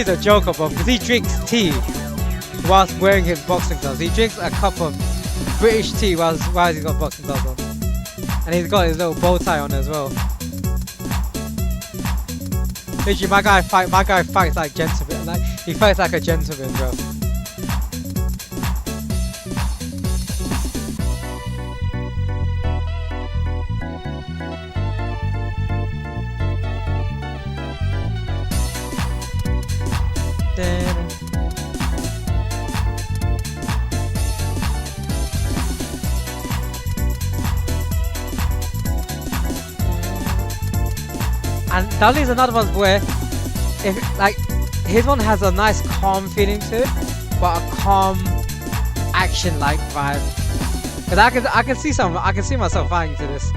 a joker, bro, because he drinks tea whilst wearing his boxing gloves. He drinks a cup of British tea whilst he's got boxing gloves on, and he's got his little bow tie on as well. Literally, my guy fights like gentleman. Like he fights like a gentleman, bro. And Dudley's another one where, if like, his one has a nice calm feeling to it, but a calm, action-like vibe. Cause I can see myself fighting to this,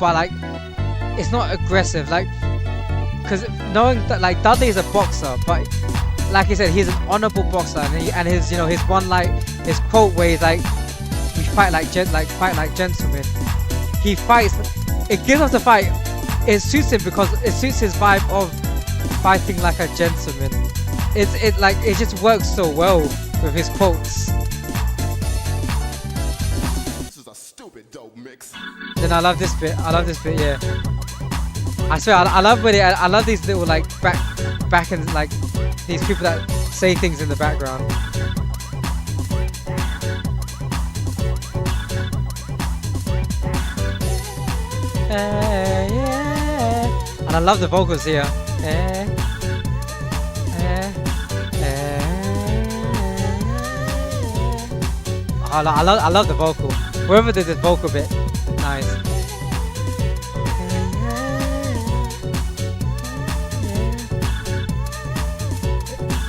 but like, it's not aggressive. Like, cause knowing that like Dudley is a boxer, but like he said, he's an honorable boxer, and his his one his quote where he's like, "We fight like gentlemen." He fights. It gives us the fight. It suits him because it suits his vibe of fighting like a gentleman. It just works so well with his quotes. This is a stupid dope mix. Then I love this bit. Yeah. I swear, I love these little like back and like these people that say things in the background. Yeah. And I love the vocals here. I love the vocal. Whoever did this vocal bit, nice.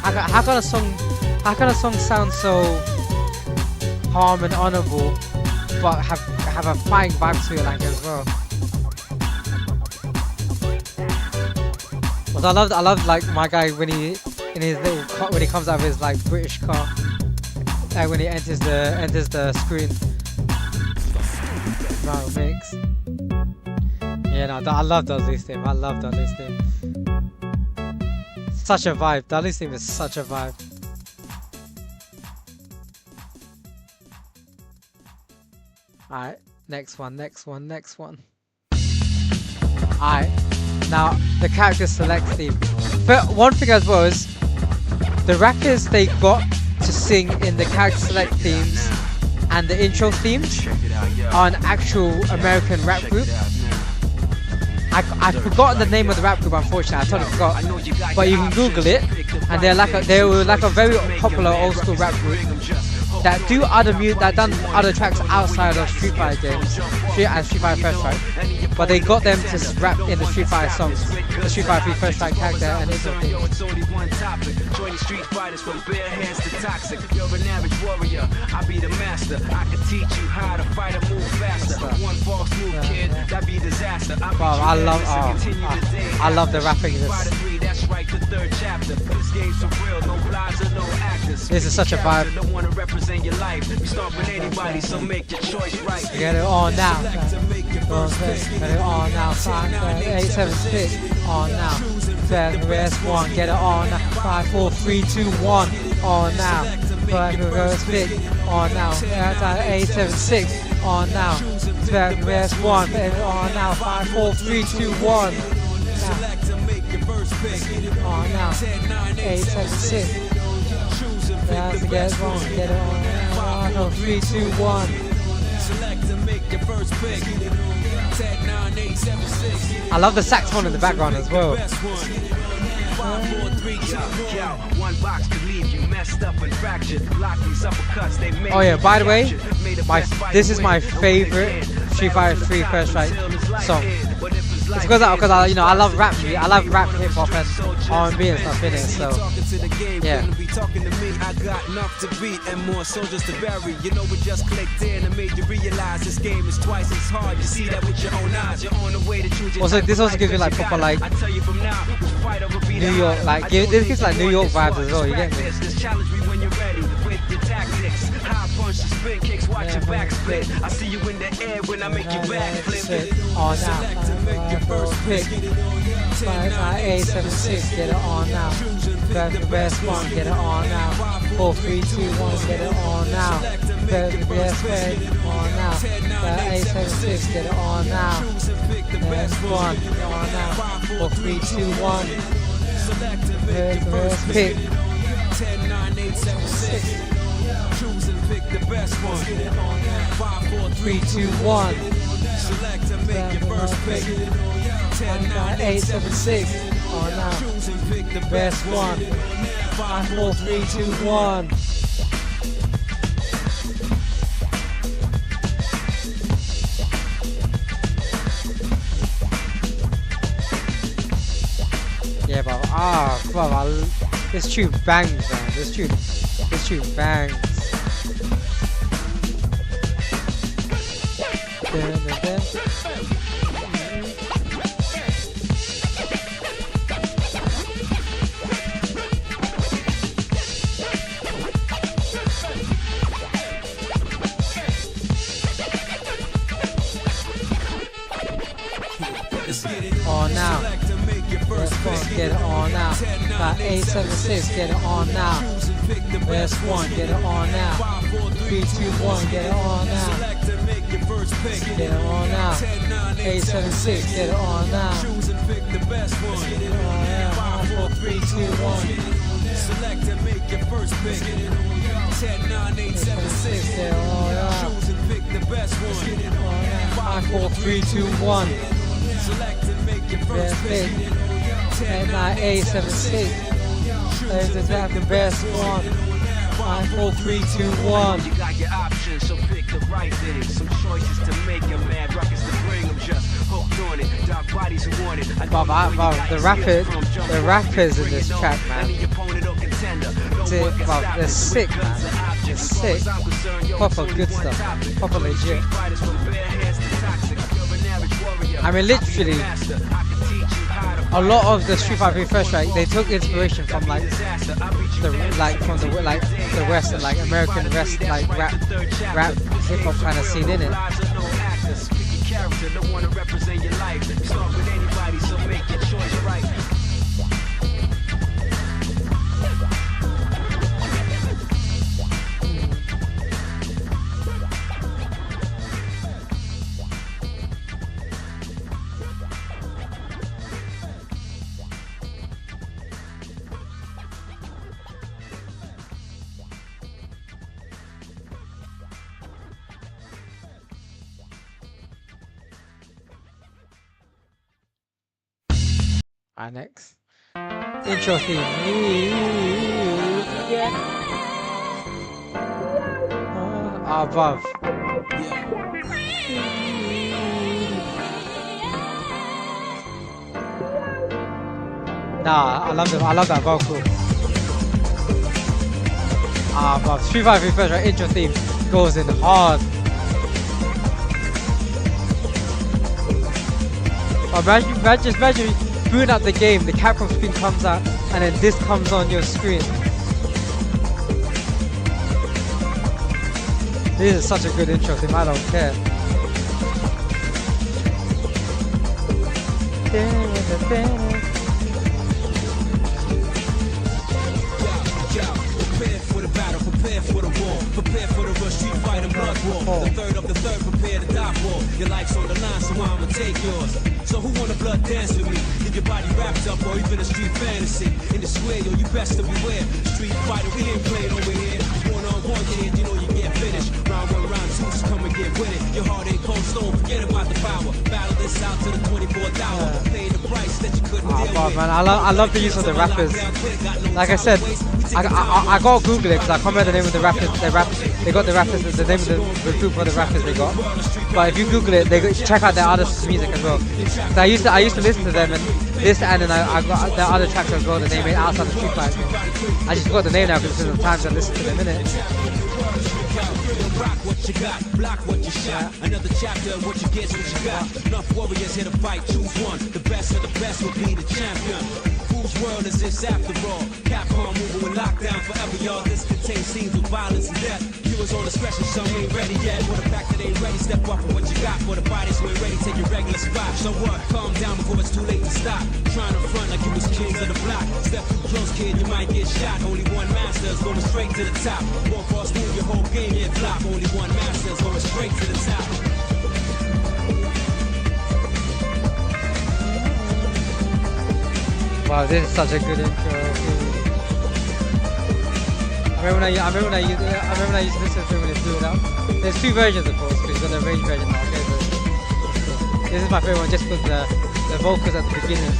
How can a song sound so calm and honorable, but have a fighting vibe to it like as well? But I love like my guy when he when he comes out of his like British car, like when he enters the screen. Wow, mix. Yeah, no, I love Dudley's theme. Such a vibe. Dudley's theme is such a vibe. Alright, next one. Alright, now the character select theme. But one thing as well is the rappers they got to sing in the character select themes and the intro themes are an actual American rap group. I've forgotten the name of the rap group, unfortunately. I totally forgot. But you can Google it, and they were like a very popular old school rap group that do done other tracks outside of Street Fighter games, Street Fighter First Strike. But they got them to rap in the Street Fighter songs, the Street Fighter 3 First Strike character and intro theme. It's only one topic. Joining street fighters from bare hands to toxic. You're an average warrior. I be the master. I can teach you how to fight and move faster. One false move, kid, that be disaster. I love the rapping in this. That's right, the third chapter. This game's for real, no lies or no actors. This is such a vibe. Don't want to represent your life. You start with anybody, so make your choice right. Get it on now. Get it on now. 876 on now. 7 rest 1. Get it on now. 5 4 3 2 1 on now. 5 reverse pick on now. 876 on now. 7 rest 1. Get it on now. 5 4 3 2 1 on now. 876. That's to get it wrong. Get it on now. 5 4 3 2 1. Select to make your first pick. 10, 9, 8, 7, 6. I love the saxophone in the background as well. 5, 4, 3, 2, 1. One box could leave you messed up and fractured. Lock these uppercuts, they made. Oh yeah, by the way, this is my favorite Street Fighter 3 First Strike song. It's because I love rap music. I love rap, hip hop, and R&B and stuff in it. So yeah. I got enough to beat and more soldiers to bury. You know, we just clicked in and made you realize this game is twice as hard. You see that with your own eyes. You're on the way to choose your. Also, this also gives me like proper like New York, like this gives like New York vibes as well. You get me? Just challenge me when you're ready with your tactics. High punch, spin kicks, watch your back split. I see you in the air when I make you back flip. On now. First pick. 5, 9, 8, 7, 6. Get it on now. Grab the best one. Get it on now. 4, 3, 2, 1. Get it on now. Grab the best one. On now. 5, 8, 7, 6. Get it on now. Best one. Get it on now. 4, 3, 2, 1. First pick. 10, 9, 8, 7, 6. Choose and pick the best one. 5, 4, 3, 2, 1. Select to make your first pick. 10, 9, 8, 7, 6. On now. Choose and pick the Best one. 5, 4, 3, 2, 1. Yeah, bro, this tune bangs, man. This tune bangs. Dun, dun, dun. On now. Best one, get it on now. 5, 8, 7, 6, get it on now. Best one, get it on now. 3, 2, 1, get it on now. Get it on now. 8, 7, 6, get it on now. Get it on now. 5, 4, 3, 2, 1. Select and make your first pick. 10, 9, 8, 7, 6. Get it on now. Choose and pick the best one. 5, 4, 3, 2, 1. Select and make your first Best pick. pick. 10, 9, 8, 7, 6. There's the best one. 5, 4, 3, 2, 1. You got your options, so pick the right thing. Some choices to make your mad rockets to bring them just hooked on it. Dark bodies who want it. The rappers in this track, man. They're sick, man. They're sick. Proper good stuff. Proper legit. I mean, literally, a lot of the Street Fighter First Strike, they took inspiration from like the West and like American West, like rap hip hop kind of scene in it. Alright, next. Intro theme. Above. Nah, I love that vocal. Above. Street Fighter First Strike intro theme goes in hard. Imagine booting up the game, the Capcom screen comes out, and then this comes on your screen. This is such a good intro theme, I don't care. Prepare for the battle, prepare for the war, prepare for the rush, Street Fighter blood war. The third of the third, prepare to die for. Your life's on the line, so I'ma take yours. So who wanna blood dance with me? Get your body wrapped up or even a street fantasy. In the square, yo, you best to beware. Street Fighter, we ain't playing over here. One-on-one, yeah, you know you get finished. Round one, round two, so come and get with it. man, I love the use of the rappers. Like I said, I gotta Google it because I can't remember the name of the rappers. They got the rappers, the name of the group of the rappers they got. But if you Google it, check out their other music as well. So I used to listen to them, and this, and then I got their other tracks as well that they made outside the Street Fighter games. I just forgot the name now because of the times I listened to them, innit? Rock what you got, block what you shot. Another chapter, what you get, what you got. Enough warriors here to fight, choose one. The best of the best will be the champion. Whose world is this after all? Capcom moving with lockdown forever, y'all. This contains scenes with violence and death. Viewers on discretion, some ain't ready yet. For the fact that they ain't ready, step up for what you got. For the bodies who ain't ready, take your regular spot. So what? Calm down before it's too late to stop. Trying to front like you was kings of the block. Step too close, kid, you might get shot. Only one master is going straight to the top. One false move, your whole game get flopped. Only one master is going straight to the top. Wow, this is such a good intro. I remember when I used to listen to it when it blew it up. There's two versions, of course, because you've got the range version now. Okay, but this is my favorite one, just because the vocals at the beginning.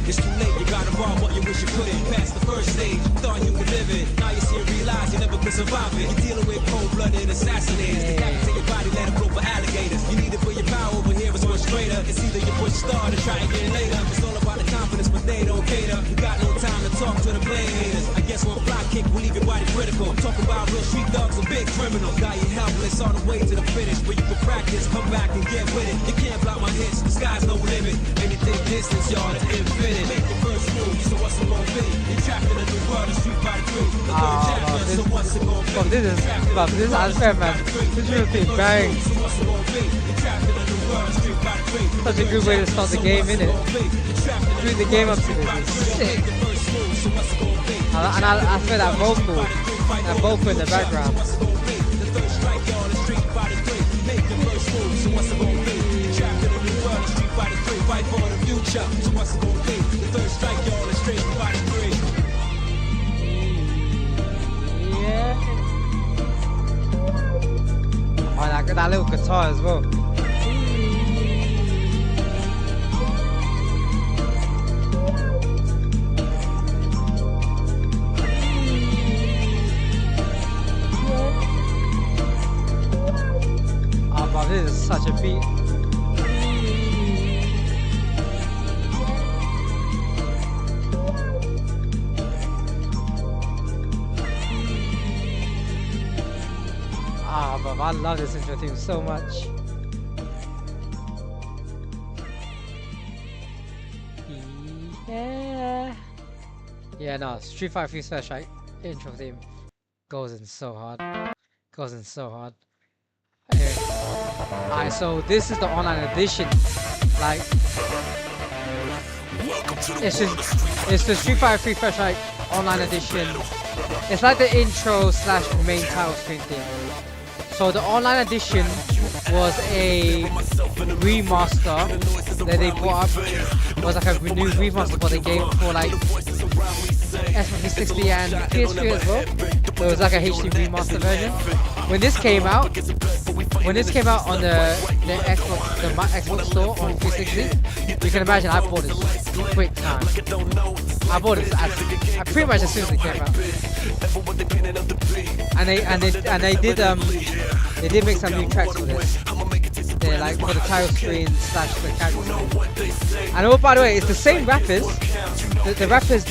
It's too late, you got involved, what you wish you couldn't. Past the first stage, thought you could live it. Now you see and realize you never could survive it. You're dealing with cold-blooded assassinators. Decapitate your body, let it grow for alligators. You need it for your power over here, it's much greater. It's either you push start or try again later. It's all about the confidence, but they don't cater. You got no time to talk to the blade haters. I guess one fly kick will leave your body critical. I'm talking about real street thugs and big criminals. Got you helpless on the way to the finish. But you can practice, come back and get with it. You can't block my hits, the sky's no limit. Anything distance, y'all, to infinite. Make the first move, so what's it gonna be? You're trapped in a new world, the Street Fighter 3. The third chapter, so what's it gonna be? This is unfair, man. This real thing, bang. Such a good way to start the game, innit? Doing the game up to this is sick. And I feel that vocal in the background. Fight for the future, so what's it gonna be? The third strike, y'all, is Street Fighter 3. Yeah. Oh, that little guitar as well. Oh, but this is such a beat. I love this intro theme so much. Yeah, no, Street Fighter 3 First Strike intro theme goes in so hard. Anyway. Alright, so this is the online edition. Like, it's the Street Fighter 3 First Strike online edition. It's like the intro / main title screen theme. So the online edition was a remaster that they brought up. It was like a new remaster for the game for like S360 and PS3 as well. So it was like a HD remaster version. When this came out on the Xbox store on 360, you can imagine I bought it quick time. I bought it pretty much as soon as it came out. And they did make some new tracks for this. They're like for the title screen / the casual screen. And oh, by the way, it's the same rappers. The rappers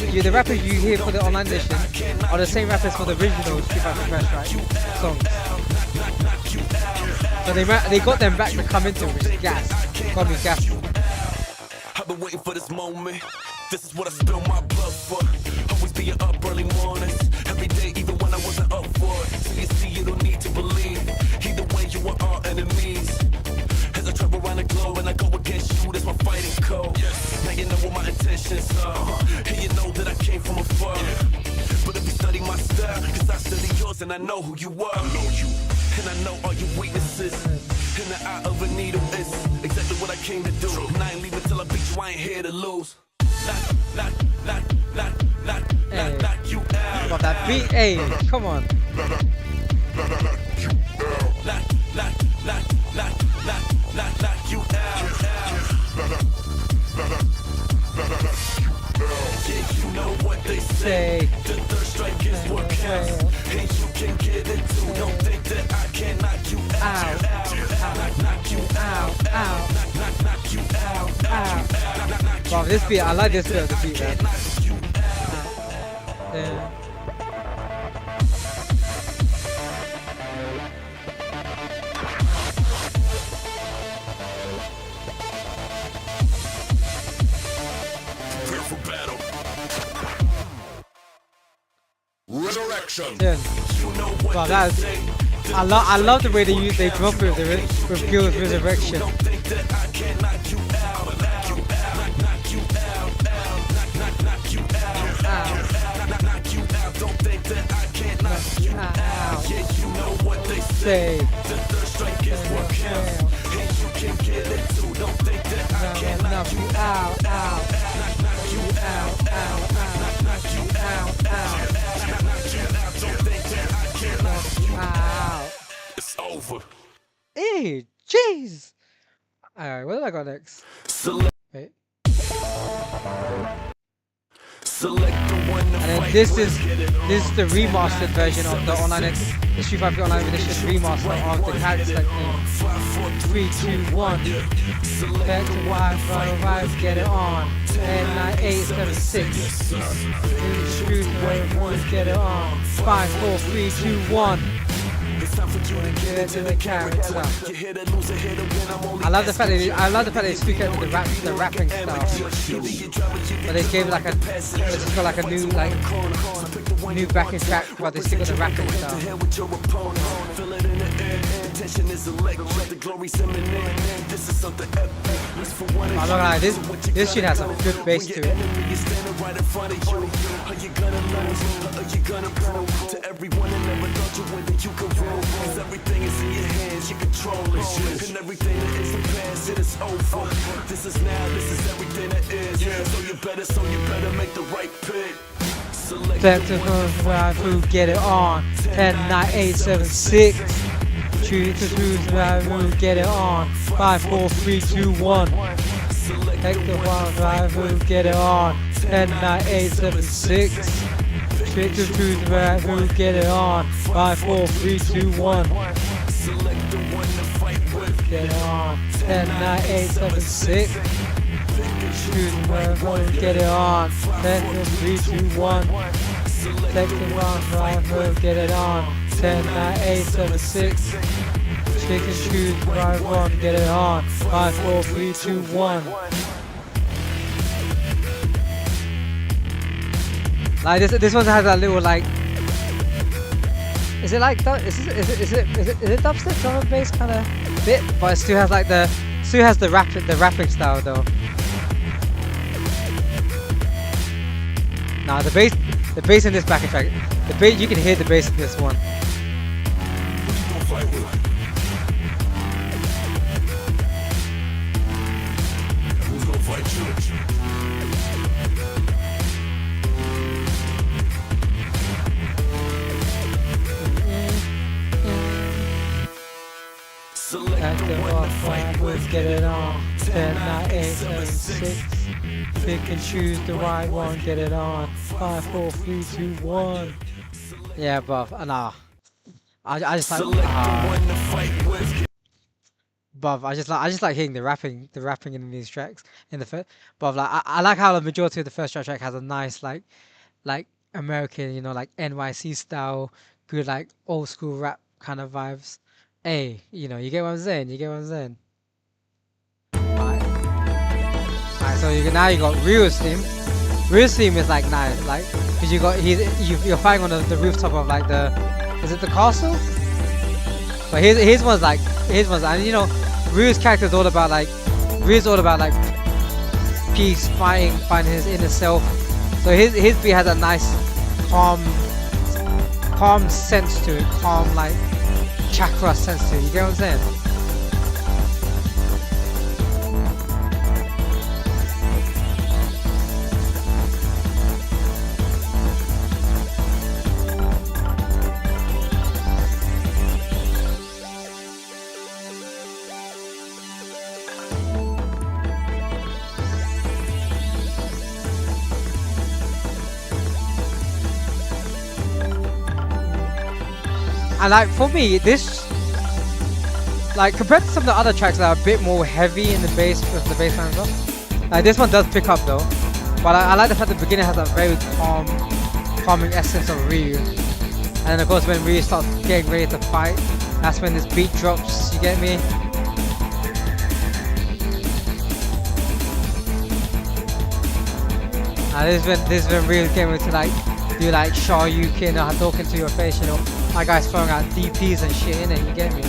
you hear for the online edition are the same rappers for the original Street Fighter First Strike songs. So they got them back to come into it, which is gas. Got me gas. I've been waiting for this moment. This is what I spill my blood for. Always being up early mornings. Every day, even when I wasn't up for it. So you see, you don't need to believe. Either way, you are our enemies. As I travel around the globe and I go against you, that's my fighting code. Now you know what my intentions are. And you know that I came from afar. But if you study my style, cause I study yours and I know who you are. I know you. And I know all your weaknesses. In the eye of a needle is exactly what I came to do. And I ain't leaving till I beat you, I ain't here to lose. that beat, hey, come on. Knock you out. Yeah, you know what they say. The third strike is what counts. And you can get it too. Don't think that I can knock you out. Knock you out. Knock you out. Wow, this beat, I like this bit of the beat, man. Yeah. Prepare for battle. Resurrection. Yeah. Wow, that's, I love the way they drop it with Gil's resurrection. Say. Knock you out, out. Knock you out, out, out. Knock you out, out. Wow. It's over. Hey, jeez. Alright, what did I got next? Wait. Select the one to And then fight this with. is the remastered version of the the Street Fighter Online Edition remaster of the character select name. 3, 2, 1. Back to Y5, get it on. 10, 9, 8, 7, 6. Shoot, get it on. 5, 4, 3, 2, 1. It's time for you to get into the character. You hit a loser, hit a win. I'm only I love the fact that they speak out the rapping style. But they gave like it's just got like a new backing track, but they still got the rapping style. with your opponent. Feel it in the air. Tension is electric. The glory's imminent. This is something epic. Reach for one. I'm not gonna lie, this shit has some good bass to it. Enemy is standing right in front of you. Are you gonna lose? Are you gonna prove to everyone that never thought you win that you can rule? 'Cause everything is in your hands, you control it. And everything that is the past, it is over. This is now, this is everything that is. So you better make the right pick. Select Back to five, who get it on. 10, 9, 8, 7, 6. Choose to choose, who get it on. 5, 4, 3, 2, 1. Back to five, who get it on. 10, 9, 8, 7, 6. Choose to choose, who get it on. 5, 4, 3, 2, 1. select the one to fight with. Get it on. 10, 9, 8, 7, 6. Choose who get it on. 10, 3, 2, 1. Second round, driver, get it on. 10, 9, 8, 7, 6. Chicken shoes, drive on, get it on. 5, 4, 3, 2, 1. Like this one has that little like. Is it like is it dubstep drum and bass kind of bit? But it still has like the rapping style though. Nah, the bass in this backing track, the bass you can hear the bass in this one. Who you gonna fight with? Who's gonna fight you? At the walk, 5, get it on. 10, 9, 8, 7, 6. Pick and choose the right one, get it on. 5, 4, 3, 2, 1. Yeah, buff. Nah. I just like. Buff. I just like hearing the rapping in these tracks in the first. Buff. Like I like how the majority of the first track has a nice like American, like NYC style, good like old school rap kind of vibes. Hey, you get what I'm saying? You get what I'm saying? Alright, so now you got Ryu's theme. Ryu's theme is like nice, like, because you're fighting on the rooftop of like is it the castle? But his one's and Ryu's character is all about like peace, finding his inner self. So his beat has a nice calm sense to it, calm like chakra sense to it, you get what I'm saying? And like for me, this like compared to some of the other tracks that are a bit more heavy in the bass with the bass line and stuff, like this one does pick up though. But I like the fact the beginning has that very calming essence of Ryu. And then of course when Ryu starts getting ready to fight, that's when this beat drops, you get me? This is when Ryu came to like do like Shoryuken or Hadouken to your face, you know. My guy's throwing out DPs and shit in it, you get me?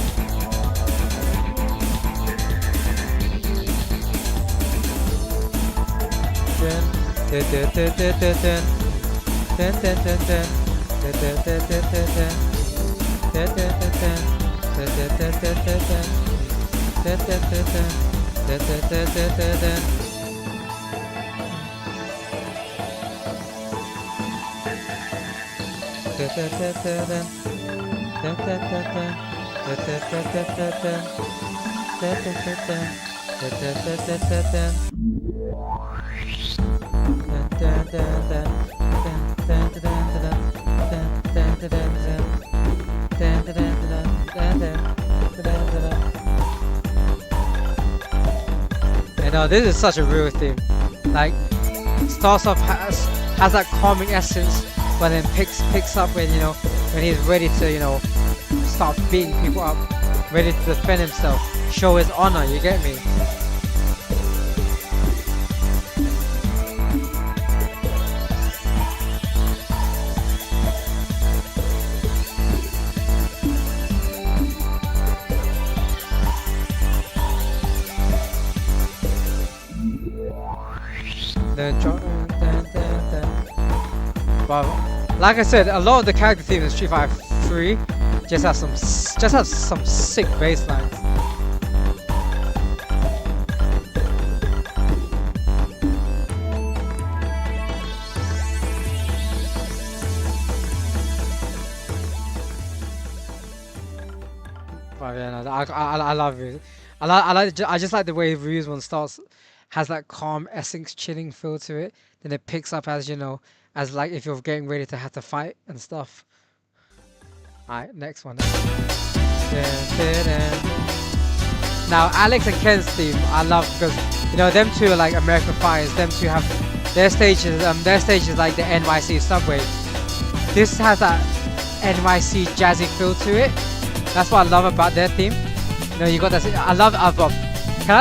You know, this is such a real theme. Like, starts off has that calming essence, but then picks up when, you know, when he's ready to, you know, start beating people up, ready to defend himself, show his honor, you get me? But like I said, a lot of the character themes in Street Fighter 3 just have some sick bass lines. But yeah, no, I love it. I just like the way Ryu's one starts, has that calm essence chilling feel to it. Then it picks up as, you know, as like if you're getting ready to have to fight and stuff. Alright, next one. Now Alex and Ken's theme I love because, you know, them two are like American fighters. Them two have their stages like the NYC subway. This has that NYC jazzy feel to it. That's what I love about their theme. You know, you got that. I love can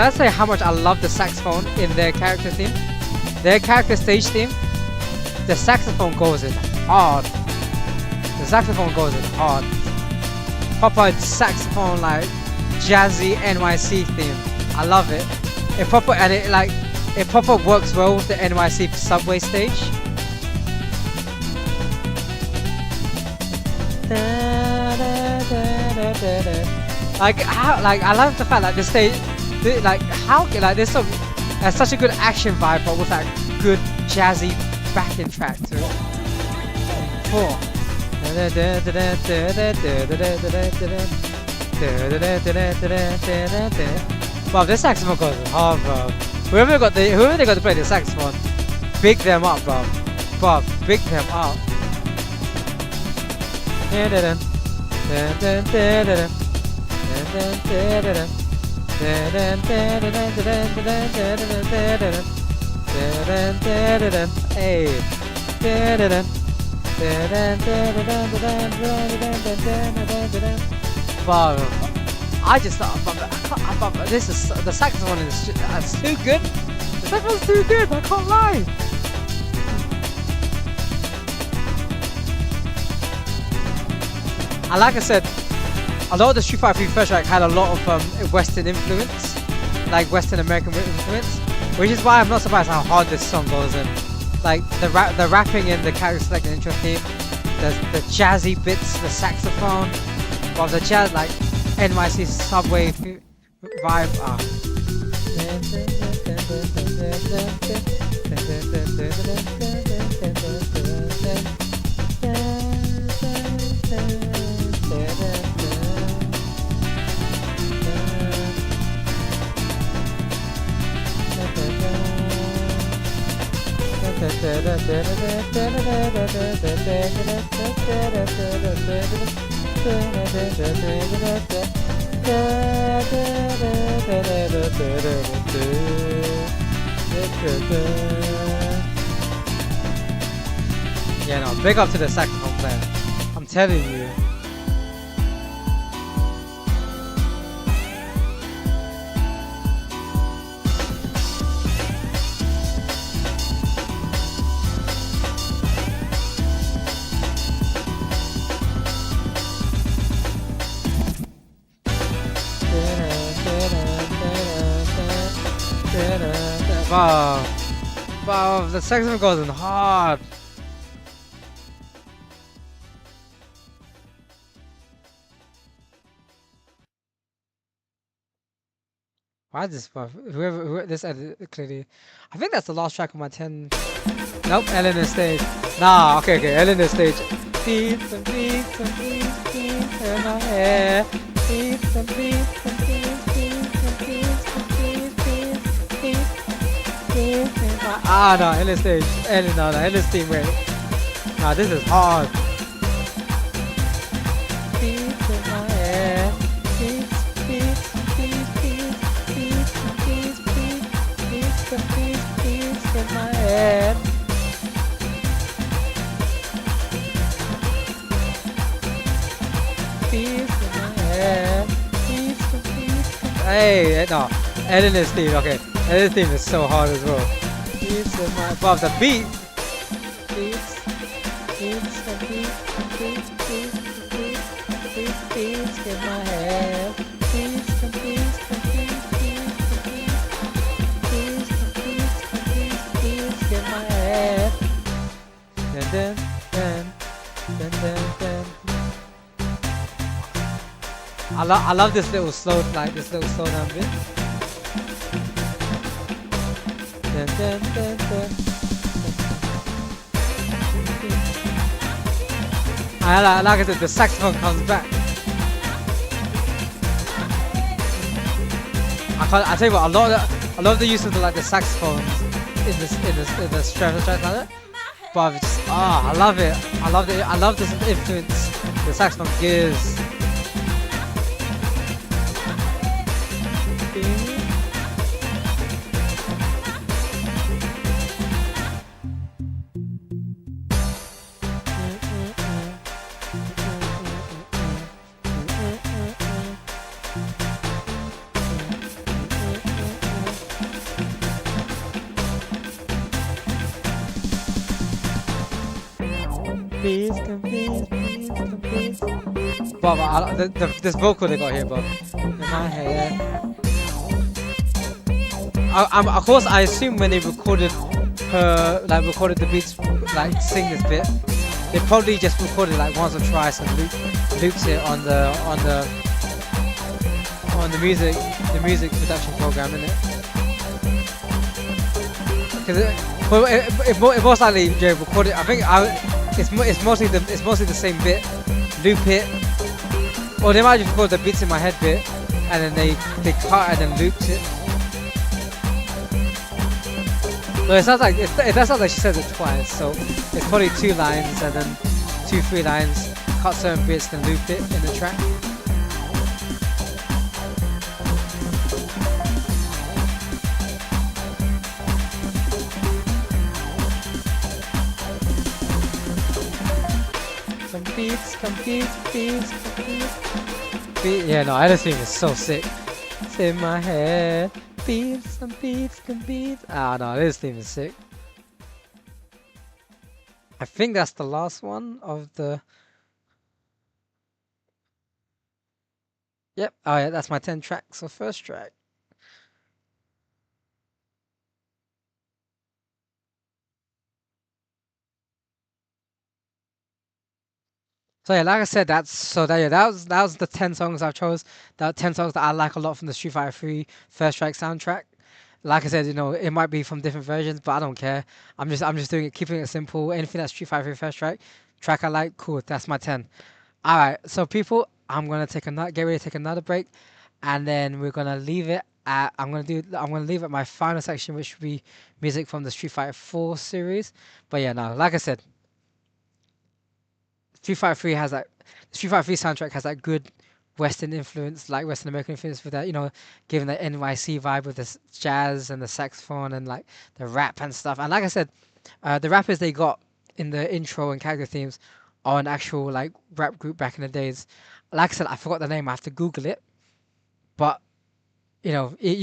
I say how much I love the saxophone in their character theme? Their character stage theme, the saxophone goes in hard. The saxophone goes in hard. Proper saxophone, like jazzy NYC theme. I love it. It proper works well with the NYC subway stage. I love the fact that the stage, this song has such a good action vibe, but with that good jazzy backing track to it. 4. Wow, this saxophone goes hard, bro. Whoever they got to play the saxophone, big them up, bro. Bro, big them up. Hey. Wow, I just thought this is the saxophone is too good. The saxophone's too good. I can't lie. And like I said, a lot of the Street Fighter 3 first track had a lot of Western influence, like Western American influence, which is why I'm not surprised how hard this song goes in. Like the rapping in the character select and intro theme, the jazzy bits, the saxophone, well, the jazz, like NYC subway vibe. Yeah, no, big up to the saxophone player. I'm telling you. Wow. Wow, the saxophone goes in hard. Why is this whoever this edit clearly? I think that's the last track of my 10. Nope, Ellen is stage. Nah, okay, Ellen is stage. Beats and beats and beats, beats in my hair. Beats and beats and beats, beats and beats and beats, beats, beats, beats in my. Ah, no, Ellen stage. Ellen, no, Ellen's team, wait. Nah, this is hard. Beats in my hair. Beats, beats, beats, beats, beats, beats, beats, beats, beats, beats in my head. Beats in my head. Beats, beats. Hey, no, Eleanor's theme. Okay, Eleanor's theme is so hard as well. Beats in my. Above the beat. Beats, beats, and beats, and beats, beats, and beats, beats, beats in my head. Beats and beats and beats, beats and beats, beats and beats and beats, beats in my head. Dun dun dun dun dun dun. I love this little slow this little slow down bit. Dun dun dun dun. Like I said, the saxophone comes back. I tell you what, I love the use of the saxophones in the strength track like that. But I love it. I love this influence the saxophone gives. But this vocal they got here, but in my head. Of course, I assume when they recorded recorded the beats, sing this bit, they probably just recorded once or twice and looped it on the music production program, innit? Because it most likely they recorded. I think it's mostly the same bit, loop it, or they might just record the beats in my head bit, and then they cut and then looped it. No, it sounds like she says it twice, so it's probably 2 lines and then 2-3 lines, cut certain bits, then loop it in the track. Beats. Yeah, no, Edison is so sick. It's in my head. Beats. Ah, no, this theme is sick. I think that's the last one of the. Yep. Oh yeah, that's my 10 tracks. So first track. So yeah, like I said, that was the 10 songs I chose. That 10 songs that I like a lot from the Street Fighter 3 first track soundtrack. Like I said, it might be from different versions, but I don't care. I'm just doing it, keeping it simple. Anything that's Street Fighter 3 first track I like, cool. That's my 10. All right, so people, I'm gonna get ready to take another break, and then we're gonna leave it at. I'm gonna leave at my final section, which will be music from the Street Fighter 4 series. But yeah, no, like I said, Street Fighter 3 has the Street Fighter 3 soundtrack has that good Western influence, like Western American influence, with that, giving the NYC vibe with the jazz and the saxophone and like the rap and stuff. And like I said, the rappers they got in the intro and character themes are an actual like rap group back in the days. Like I said, I forgot the name. I have to Google it, but you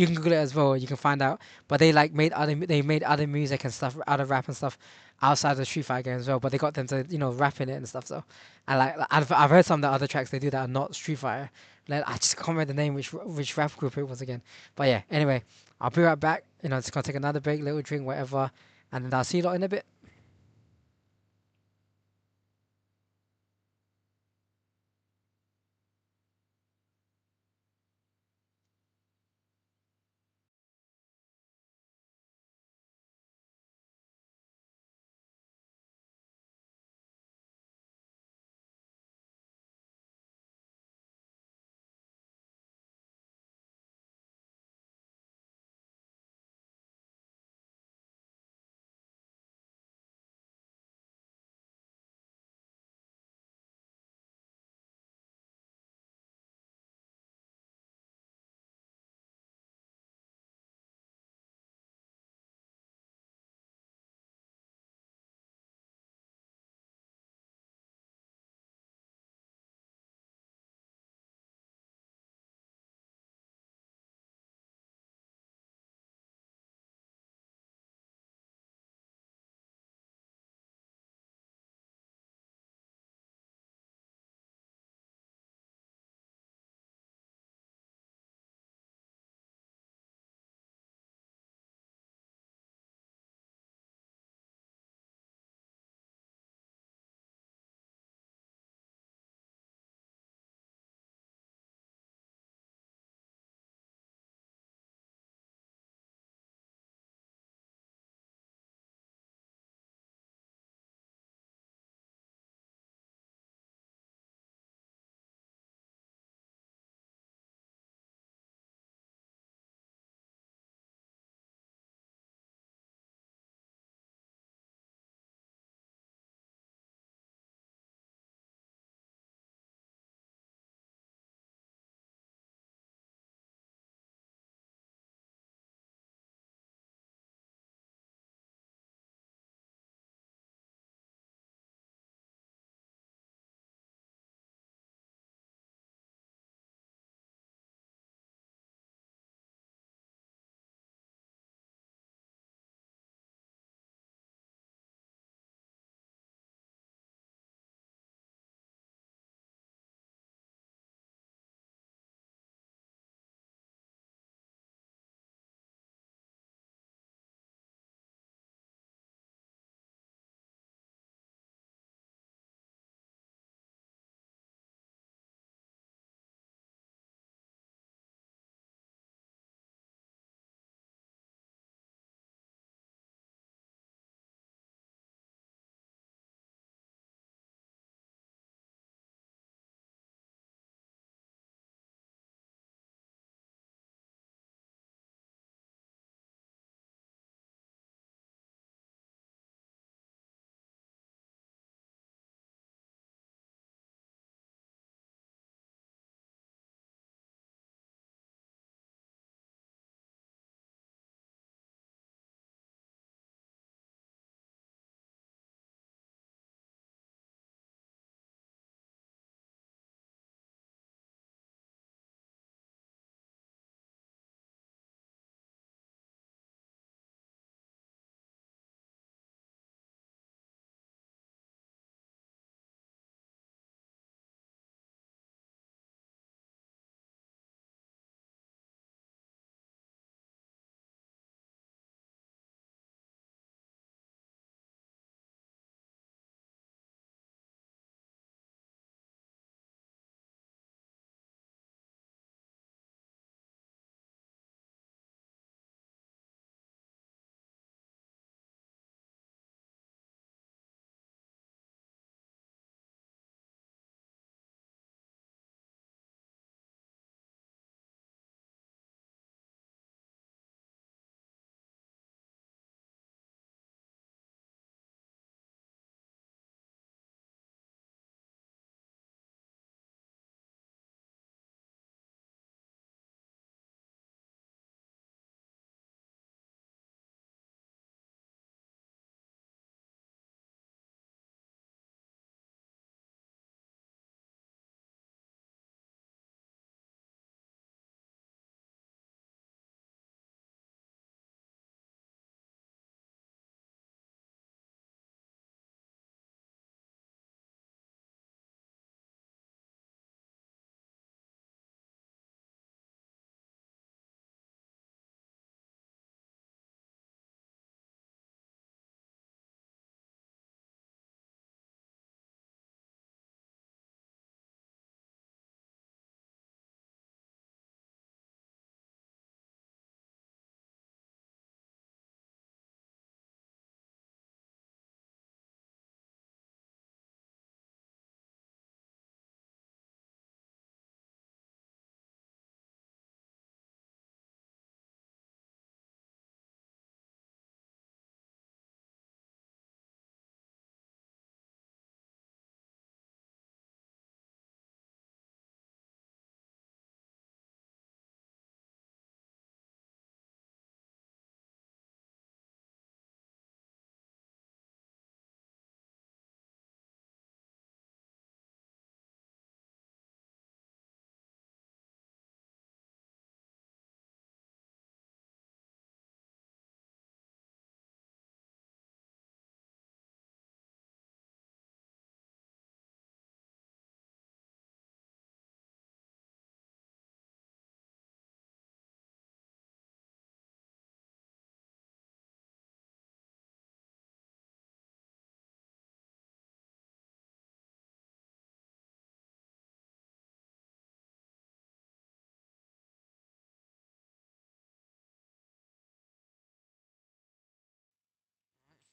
can Google it as well. You can find out. But they made other music and stuff, other rap and stuff outside the Street Fighter game as well. But they got them to rap in it and stuff. So, and like I've heard some of the other tracks they do that are not Street Fighter. Like, I just can't remember the name which rap group it was again. But yeah, anyway, I'll be right back. Just gonna take another break, little drink, whatever, and then I'll see you lot in a bit.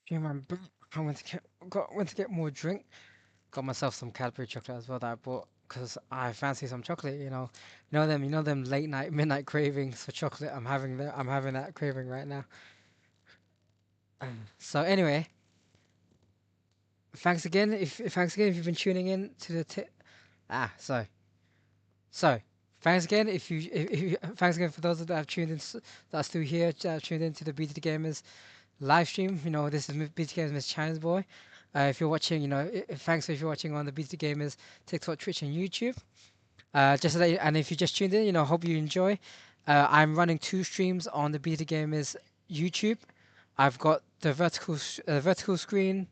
Stream I'm back. Went to get more drink. Got myself some Cadbury chocolate as well that I bought because I fancy some chocolate. You know them late night, midnight cravings for chocolate. I'm having that craving right now. So anyway, thanks again if you've been tuning in to the ah sorry so thanks again thanks again for those that have tuned in that are still here that have tuned in to the BTD Gamers live stream. This is BTD Gamers Miss China's boy. If you're watching, thanks if you're watching on the BTD Gamers TikTok, Twitch, and YouTube. Just so that and if you just tuned in, hope you enjoy. I'm running two streams on the BTD Gamers YouTube. I've got the vertical screen,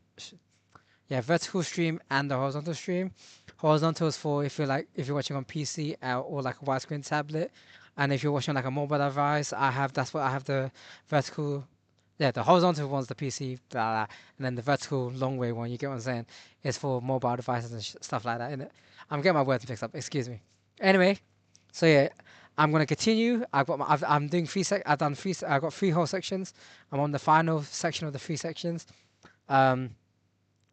yeah, vertical stream and the horizontal stream. Horizontal is for if you're watching on PC or like a widescreen tablet, and if you're watching like a mobile device, I have the vertical. Yeah, the horizontal one's the PC, blah, blah, and then the vertical long way one. You get what I'm saying? Is for mobile devices and stuff like that. In it, I'm getting my words mixed up. Excuse me. Anyway, so yeah, I'm gonna continue. I'm doing I've done I've got three whole sections. I'm on the final section of the three sections. Um,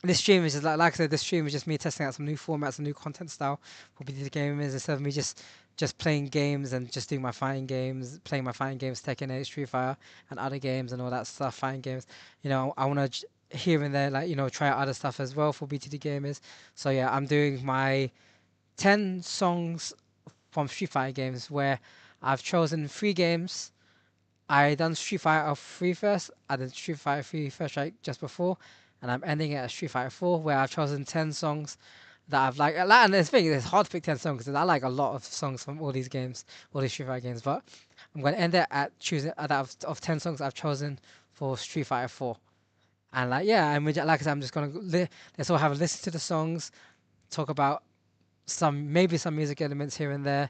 this stream is just like I said, this stream is just me testing out some new formats and new content style for BTD Gamers instead of me just playing games and just doing my fighting games, playing my fighting games, Tekken 8, Street Fighter, and other games and all that stuff, fighting games. I want to here and there, try out other stuff as well for BTD Gamers. So yeah, I'm doing my 10 songs from Street Fighter games where I've chosen three games. I done Street Fighter 3 first. I did Street Fighter 3 first right just before, and I'm ending it at Street Fighter 4, where I've chosen 10 songs that I've liked. And the thing is, it's hard to pick 10 songs because I like a lot of songs from all these games, all these Street Fighter games. But I'm going to end it at choosing out of 10 songs I've chosen for Street Fighter 4. And yeah, and like I said, I'm just going to let's all have a listen to the songs, talk about maybe some music elements here and there,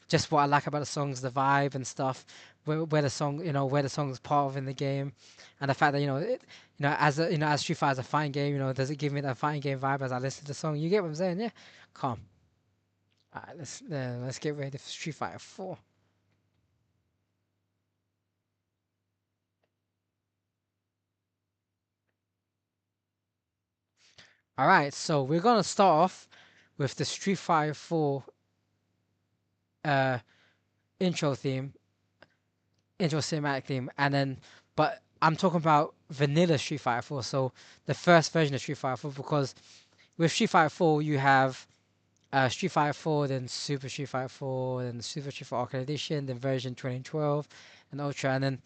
just what I like about the songs, the vibe and stuff, where the song, where the song's part of in the game, and the fact that as Street Fighter is a fighting game, does it give me that fighting game vibe as I listen to the song? You get what I'm saying? Yeah, calm. Alright, let's get ready for Street Fighter 4. Alright, so we're gonna start off with the Street Fighter 4 uh intro theme, intro cinematic theme, and then but I'm talking about vanilla Street Fighter 4, so the first version of Street Fighter 4, because with Street Fighter 4 you have Street Fighter 4, then Super Street Fighter 4, then Super Street Fighter Arcade Edition, then version 2012 and Ultra, and then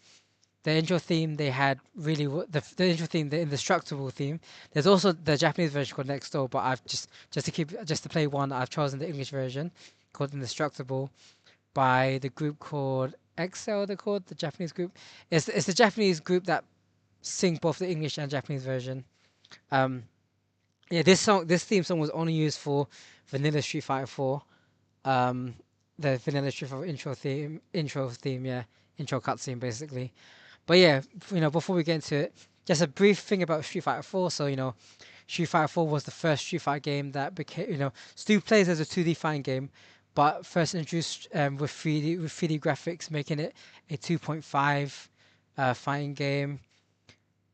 the intro theme they had really the intro theme, the indestructible theme. There's also the Japanese version called Next Door, but I've just to play one, I've chosen the English version called Indestructible by the group called Excel. They're called the Japanese group. It's the Japanese group that sing both the English and Japanese version. Um, yeah, this theme song was only used for Vanilla Street Fighter 4. Um, the Vanilla Street Fighter intro theme, yeah, intro cutscene basically. But yeah, before we get into it, just a brief thing about Street Fighter 4. So Street Fighter 4 was the first Street Fighter game that became, still plays as a 2D fighting game, but first introduced with 3D graphics, making it a 2.5 fighting game.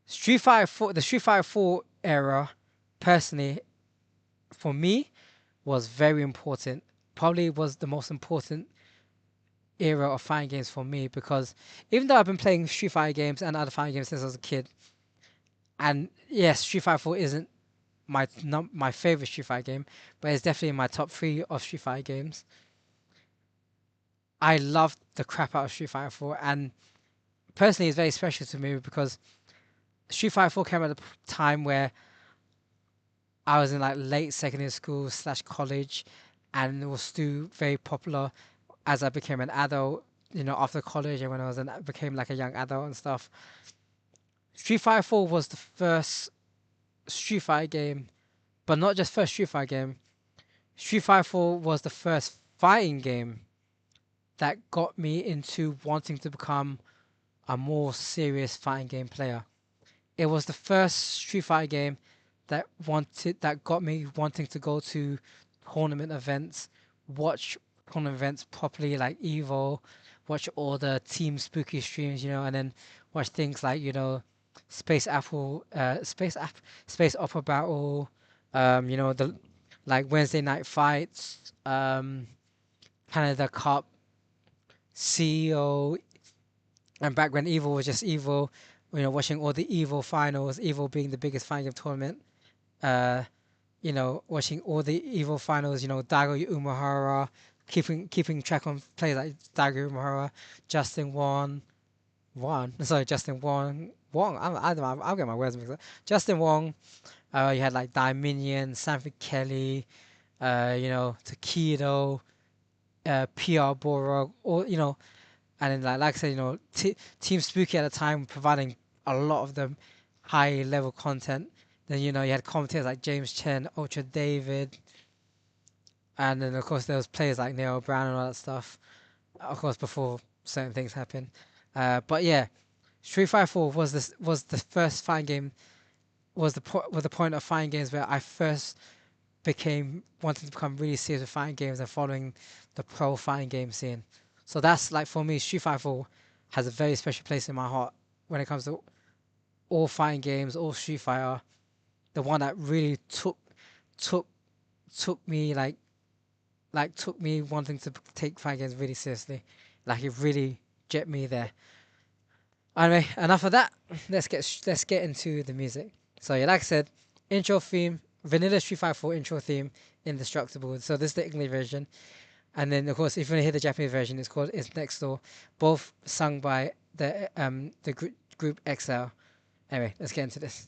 Street Fighter 4, the Street Fighter 4 era, personally, for me, was very important. Probably was the most important era of fighting games for me because even though I've been playing Street Fighter games and other fighting games since I was a kid, and yes, Street Fighter 4 isn't my favorite Street Fighter game, but it's definitely in my top three of Street Fighter games. I loved the crap out of Street Fighter 4, and personally, it's very special to me because Street Fighter 4 came at a time where I was in like late secondary school slash college, and it was still very popular as I became an adult. After college and when became like a young adult and stuff. Street Fighter 4 was the first Street Fighter game, but not just first Street Fighter game. Street Fighter 4 was the first fighting game that got me into wanting to become a more serious fighting game player. It was the first Street Fighter game that got me wanting to go to tournament events, watch tournament events properly like Evo, watch all the Team Spooky streams, and then watch things like Space Opera Battle, you know, the like Wednesday night fights, Canada Cup, CEO, and back when Evo was just Evo, you know, watching all the Evo finals, Evo being the biggest fighting game tournament, uh, you know, watching all the Evo finals, you know, Dago Umahara, keeping track on players like Dago Umahara, Justin Justin Wong. I don't know, I'll get my words mixed up. Justin Wong. You had like Dominion, Sanford Kelly, you know, Takedo, PR Borog, or you know, and then like I said, you know, Team Spooky at the time providing a lot of the high level content. Then you know you had commentators like James Chen, Ultra David, and then of course there was players like Neil Brown and all that stuff. Of course before certain things happened, but yeah, Street Fighter 4 was the first fighting game was the point of fighting games where I first became wanting to become really serious with fighting games and following the pro fighting game scene. So that's like for me, Street Fighter 4 has a very special place in my heart when it comes to all fighting games, all Street Fighter. The one that really took took me took me wanting to take fighting games really seriously. Like it really jet me there. Anyway, enough of that. Let's get into the music. So yeah, like I said, intro theme, vanilla Street Fighter 4 intro theme, Indestructible. So this is the English version, and then of course if you want to hear the Japanese version, it's Next Door, both sung by the group XL. Anyway, let's get into this.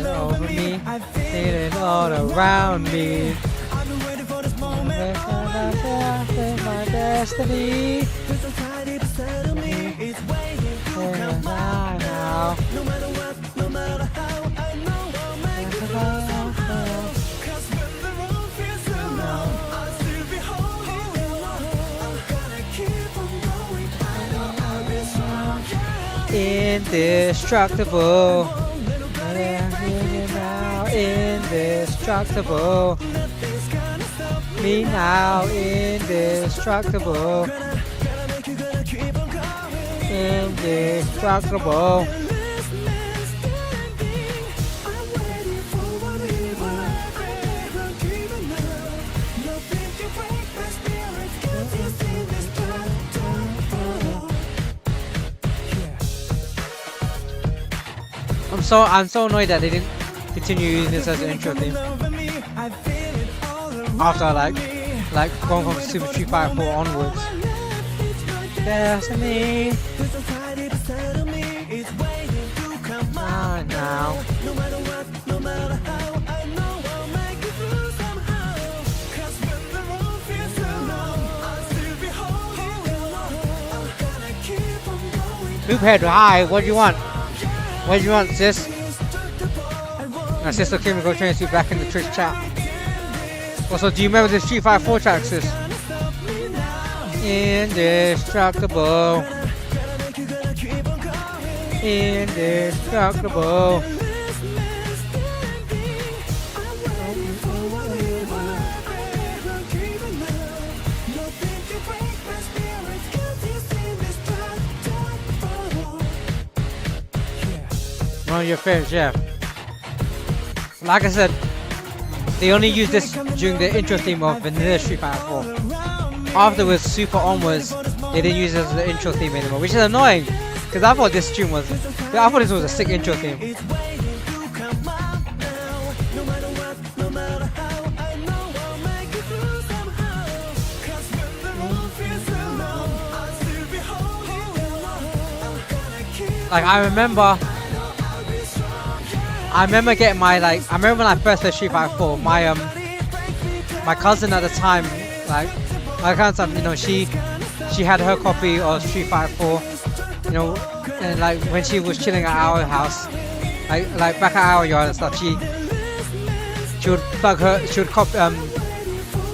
Over me, I feel it all around me. I've been waiting for this moment. My destiny. Crystal tide deep inside of me. It's waiting to come out now. No matter what, no matter how, I know I'll make it through somehow. 'Cause when the road feels so long, I'll still be holding on. I'm gonna keep on going. I know I'll be strong. Yeah. Indestructible. Indestructible. Nothing's gonna stop Me now, indestructible. Gonna make you gonna keep on going. Indestructible. I'm so annoyed that they didn't continue using this as an intro theme after like going from Super Street Fighter 4 onwards. Destiny. Now. No matter what, no matter how, I know I'll make it through somehow. 'Cause when the road feels so long, I'll still be holding on. I'm gonna keep on going. Loophead, hi, what do you want? What do you want, sis? My sister came and go train you back in the Twitch chat. Also, do you remember the Street Fighter 4 track, sis? Indestructible. Indestructible. One of your favorites, yeah. Like I said, they only used this during the intro theme of Vanilla Street Fighter 4. Afterwards, Super onwards, they didn't use it as the intro theme anymore, which is annoying, because I thought this was a sick intro theme. Like I remember getting my I remember when I first played Street Fighter 4, my cousin at the time, my cousin, you know, she had her copy of Street Fighter 4, you know, and when she was chilling at our house, back at our yard and stuff, she would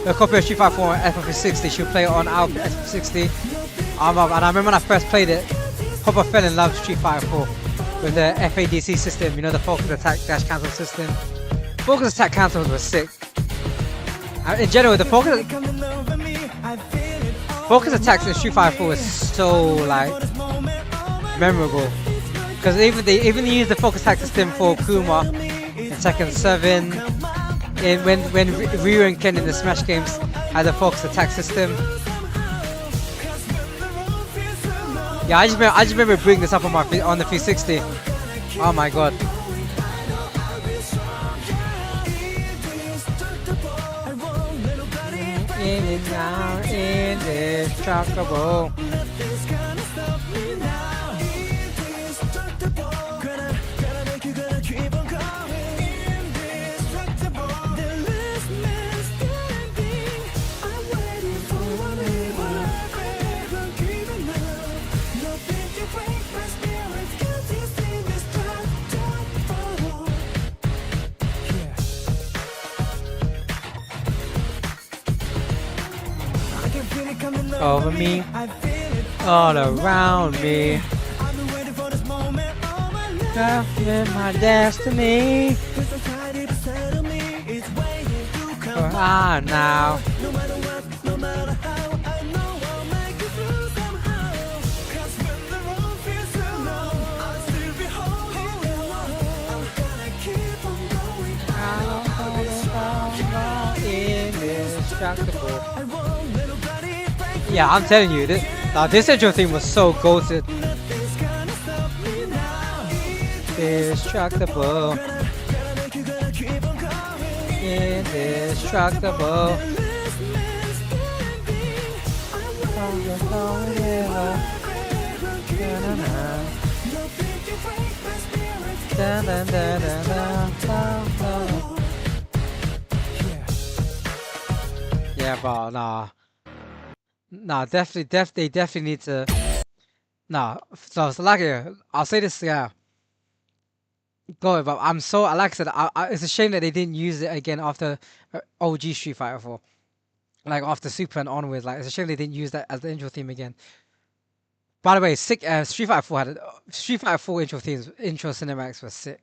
a copy of Street Fighter 4 on F360. She'll play it on our F360. And I remember when I first played it, Papa fell in love with Street Fighter 4 with the FADC system, you know, the focus attack dash cancel system. Focus attack cancels were sick. In general, the focus attacks in Street Fighter 4 was so like memorable, because even they used the focus attack system for Kuma in Tekken 7. When Ryu and Ken in the Smash games had the focus attack system. Yeah, I just remember bringing this up on the 360. Oh my god. Indestructible. Over me, all around me. In my destiny. For I now. Indestructible. Yeah, I'm telling you, this intro theme was so goated. Indestructible. Indestructible. Yeah, but nah, definitely need to. Nah, so like, I'll say this, yeah. Go ahead, but I like I said, it's a shame that they didn't use it again after OG Street Fighter 4. Like after Super and onwards, like it's a shame they didn't use that as the intro theme again. By the way, sick. Street Fighter 4 had Street Fighter 4 intro cinematics was sick.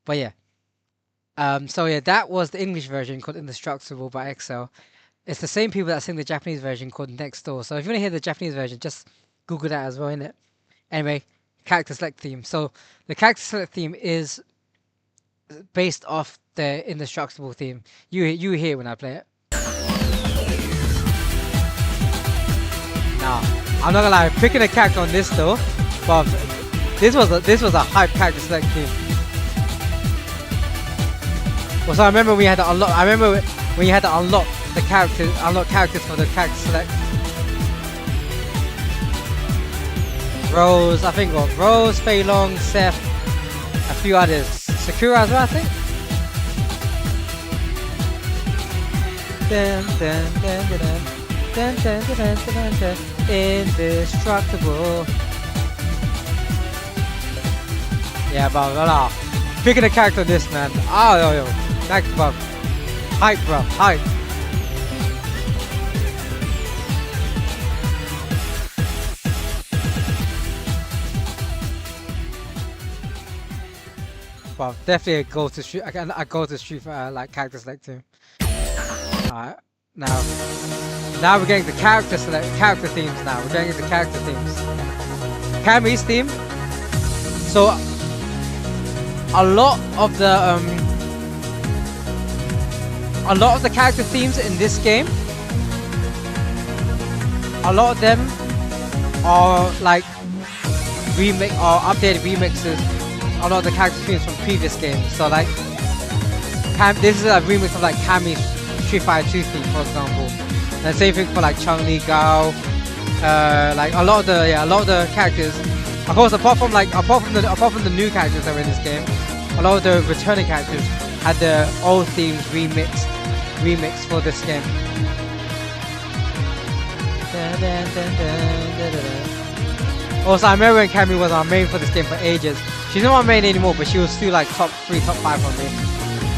But yeah. So yeah, that was the English version called Indestructible by Excel. It's the same people that sing the Japanese version called Next Door. So if you want to hear the Japanese version, just Google that as well, innit? Anyway, character select theme. So the character select theme is based off the Indestructible theme. You hear when I play it. Now, I'm not gonna lie, picking a character on this though, but this was a hype character select theme. Well, so I remember we had to unlock. I remember when you had to unlock the characters for the character select. Rose, I think what? Rose, Fei Long, Seth, a few others. Sakura as well, I think. Dun, dun, dun, dun, dun. Dun, dun, dun, dun, dun, dun. Indestructible. Yeah, but picking a character on this, man. Oh, yo. Back, bro. Hype, bro. Hype. Well, definitely a go to shoot. I go to shoot for like character select too. Alright, now we're getting the character themes. Now we're getting into character themes. Kami's theme. So a lot of the character themes in this game, a lot of them are like remake or updated remixes. A lot of the character themes from previous games. So like, this is a remix of like Kami's Street Fighter 2 theme, for example. And same thing for like Chun-Li, Gao. Like a lot of the characters. Of course, apart from the new characters that were in this game, a lot of the returning characters had their old themes remixed for this game. Dun, dun, dun, dun, dun, dun, dun. Also, I remember when Kami was our main for this game for ages. She's not my main anymore, but she was still like top 3, top 5 for me.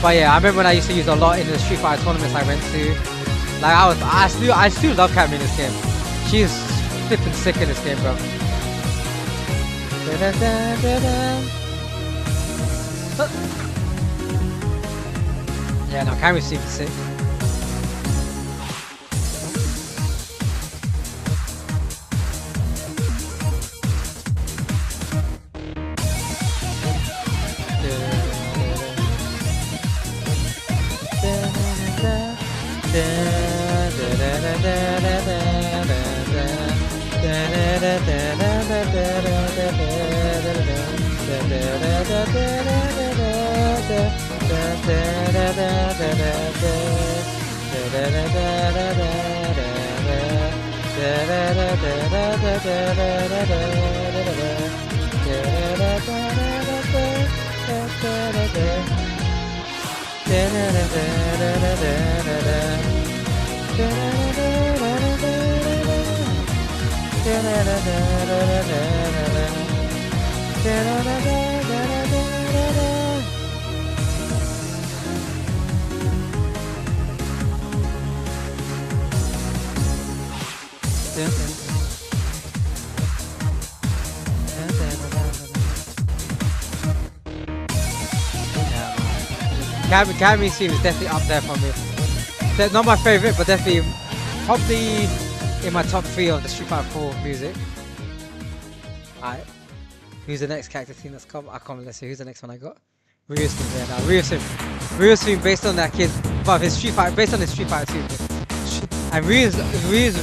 But yeah, I remember when I used to use a lot in the Street Fighter tournaments I went to. Like I still love Cammy in this game. She's flipping sick in this game, bro. Yeah, no, Cammy's super sick. Cammy Steve is definitely up there for me. They're not my favorite, but definitely probably in my top 3 of the Street Fighter 4 music. Alright. Who's the next character team that's come? I can't let's see who's the next one I got. Ryu's team there now. Ryu's team based on that kid, but his Street Fighter based on his Street Fighter 2. And Ryu's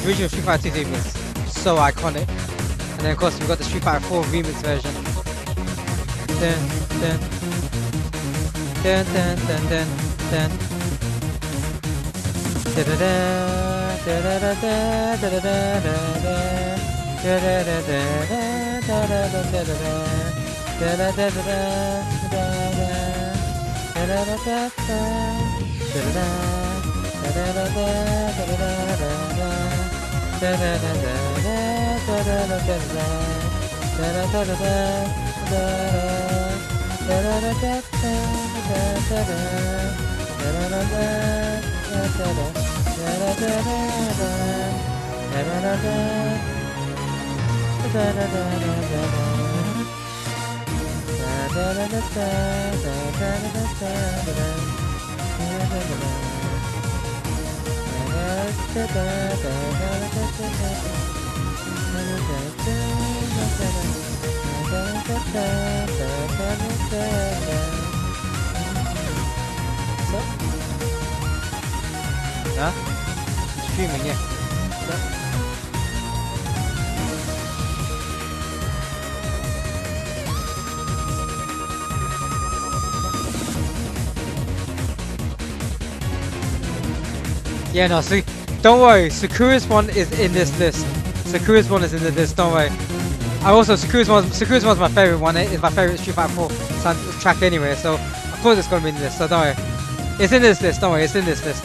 original Street Fighter 2 theme is so iconic. And then of course we got the Street Fighter 4 remix version. Huh? Streaming, yeah. Yeah, no, so don't worry, Sakura's one is in this list. Sakura's one is in the list, don't worry. I also, Sakura's one's my favorite one. It's my favorite Street Fighter 4 track anyway, so of course it's gonna be in this, so don't worry. It's in this list, don't worry, it's in this list.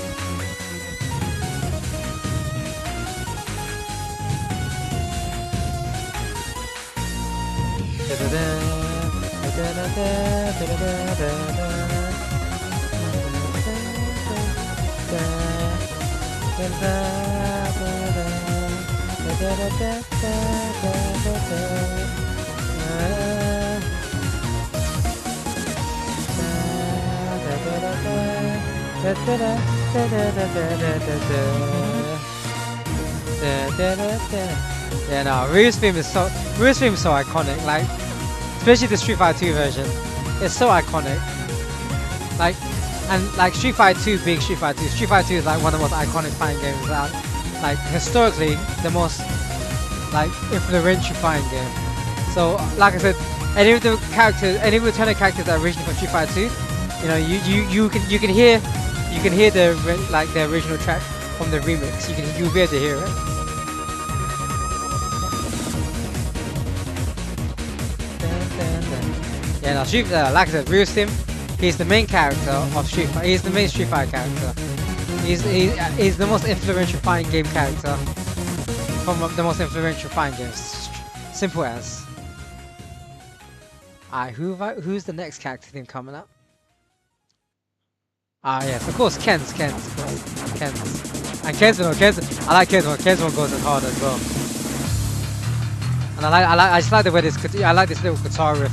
Yeah, no, Ryu's theme is so iconic. Like, especially the Street Fighter 2 version, it's so iconic. Like, and like Street Fighter 2 being Street Fighter 2, Street Fighter 2 is like one of the most iconic fighting games out. Like historically, the most like influential fighting game. So, like I said, any of the returning characters that are originally from Street Fighter 2, you know, you can hear the original track from the remix. You'll be able to hear it. Yeah, no, like I said, Ryu's team, he's the main character of Street Fighter. He's the main Street Fighter character. He's the most influential fighting game character from the most influential fighting games. Simple as. Alright, who's the next character team coming up? Ah, yes, of course, Ken's. And Kenzman, I like Kenzman. Kenzman goes as hard as well. And I just like the way I like this little guitar riff.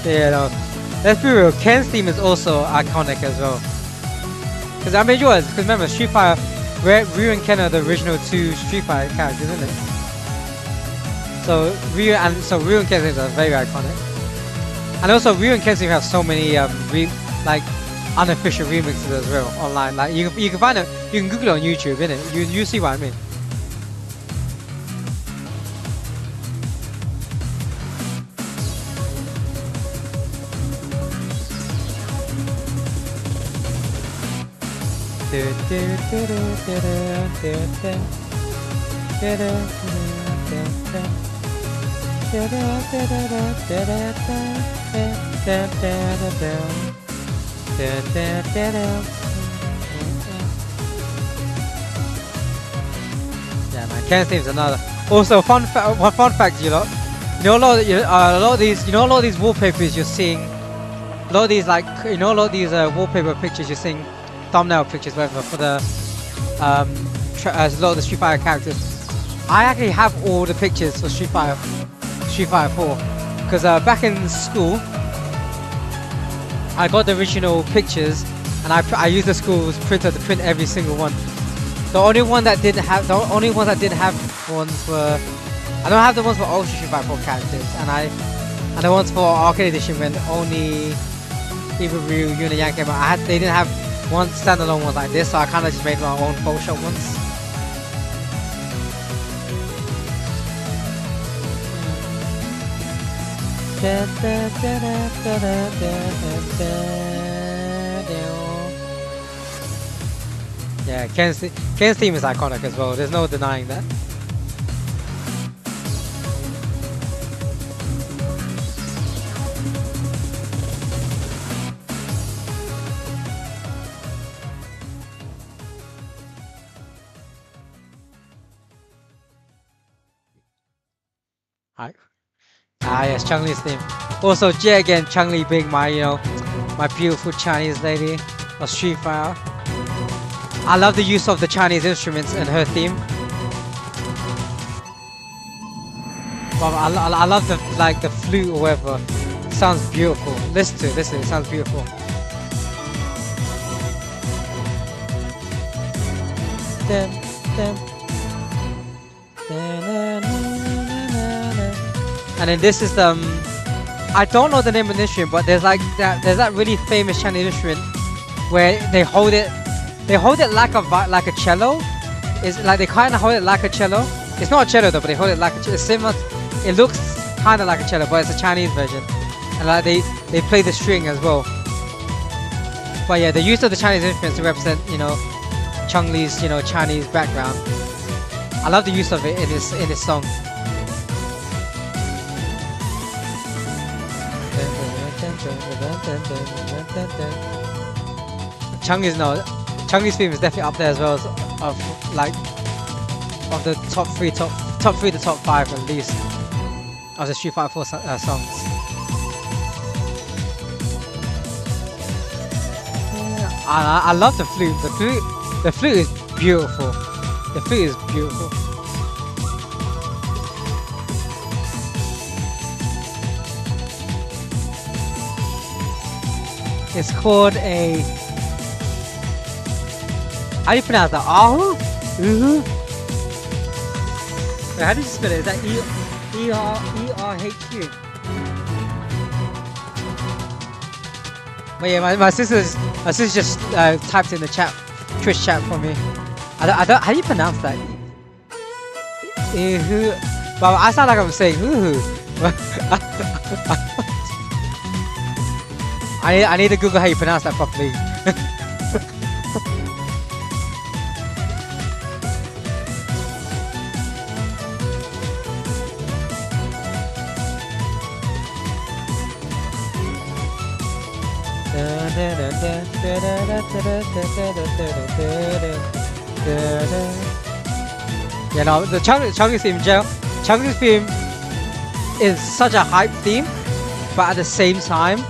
Yeah, no. Let's be real, Ken's theme is also iconic as well. Because I made yours, because remember, Street Fighter, Ryu and Ken are the original two Street Fighter characters, isn't it? So Ryu and Ken's themes are very iconic. And also Ryu and Ken's theme have so many like unofficial remixes as well online. Like you can find it, you can Google it on YouTube, innit? You see what I mean. Yeah, man, Ken's theme is another. Also, fun fact, you know, a lot of these wallpapers you're seeing, a lot of these wallpaper pictures you're seeing, thumbnail pictures, whatever, for the a lot of the Street Fighter characters. I actually have all the pictures for Street Fighter 4, because back in school, I got the original pictures, and I used the school's printer to print every single one. The only ones that didn't have ones were, I don't have the ones for Ultra Street Fighter 4 characters, and the ones for Arcade Edition when only either Ryu, Yuna, and Yang came out. They didn't have one standalone one like this, so I kind of just made my own Photoshop ones. Yeah, Ken's theme is iconic as well. There's no denying that. Yes, Chun-Li's theme. Also, yet again, Chun-Li being my beautiful Chinese lady of Street Fighter. I love the use of the Chinese instruments in her theme. Well, I love the flute or whatever. It sounds beautiful. Listen to it. It sounds beautiful. And then this is the I don't know the name of the instrument, but there's that really famous Chinese instrument where they hold it like a cello. It's like they kind of hold it like a cello. It's not a cello though, but they hold it like a cello. It's similar. It looks kind of like a cello, but it's a Chinese version, and like they play the string as well. But yeah, the use of the Chinese instruments to represent Chun-Li's Chinese background. I love the use of it in this song. Chun-Li's theme is definitely up there as well as of the top three to top 5 at least of the Street Fighter 4 songs. I love the flute. The flute is beautiful. The flute is beautiful. It's called a How do you pronounce that? Ahu? Uhu? Wait, how do you spell it? Is that E-R-H-U? But yeah, my sister just typed in the chat, Twitch chat for me. I don't, how do you pronounce that? Uhu. Well, I sound like I'm saying uhu. I need to Google how you pronounce that properly. You know, the Chunky theme, Chunky theme is such a hype theme, but at the same time,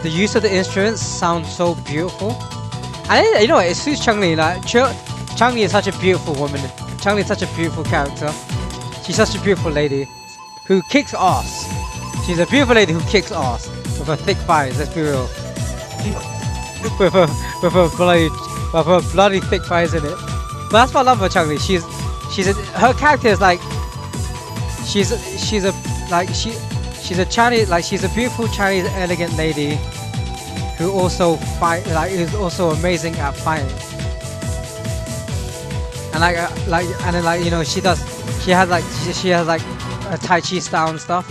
the use of the instruments sounds so beautiful. And you know what, it suits Chun-Li. Like, Chun-Li is such a beautiful woman. Chun-Li is such a beautiful character. She's such a beautiful lady who kicks ass. She's a beautiful lady who kicks ass with her thick thighs. Let's be real. with her bloody thick thighs in it. But that's what I love about Chun-Li. Her character is like she's a Chinese, like she's a beautiful Chinese elegant lady who also is also amazing at fighting. And then you know she has like a Tai Chi style and stuff.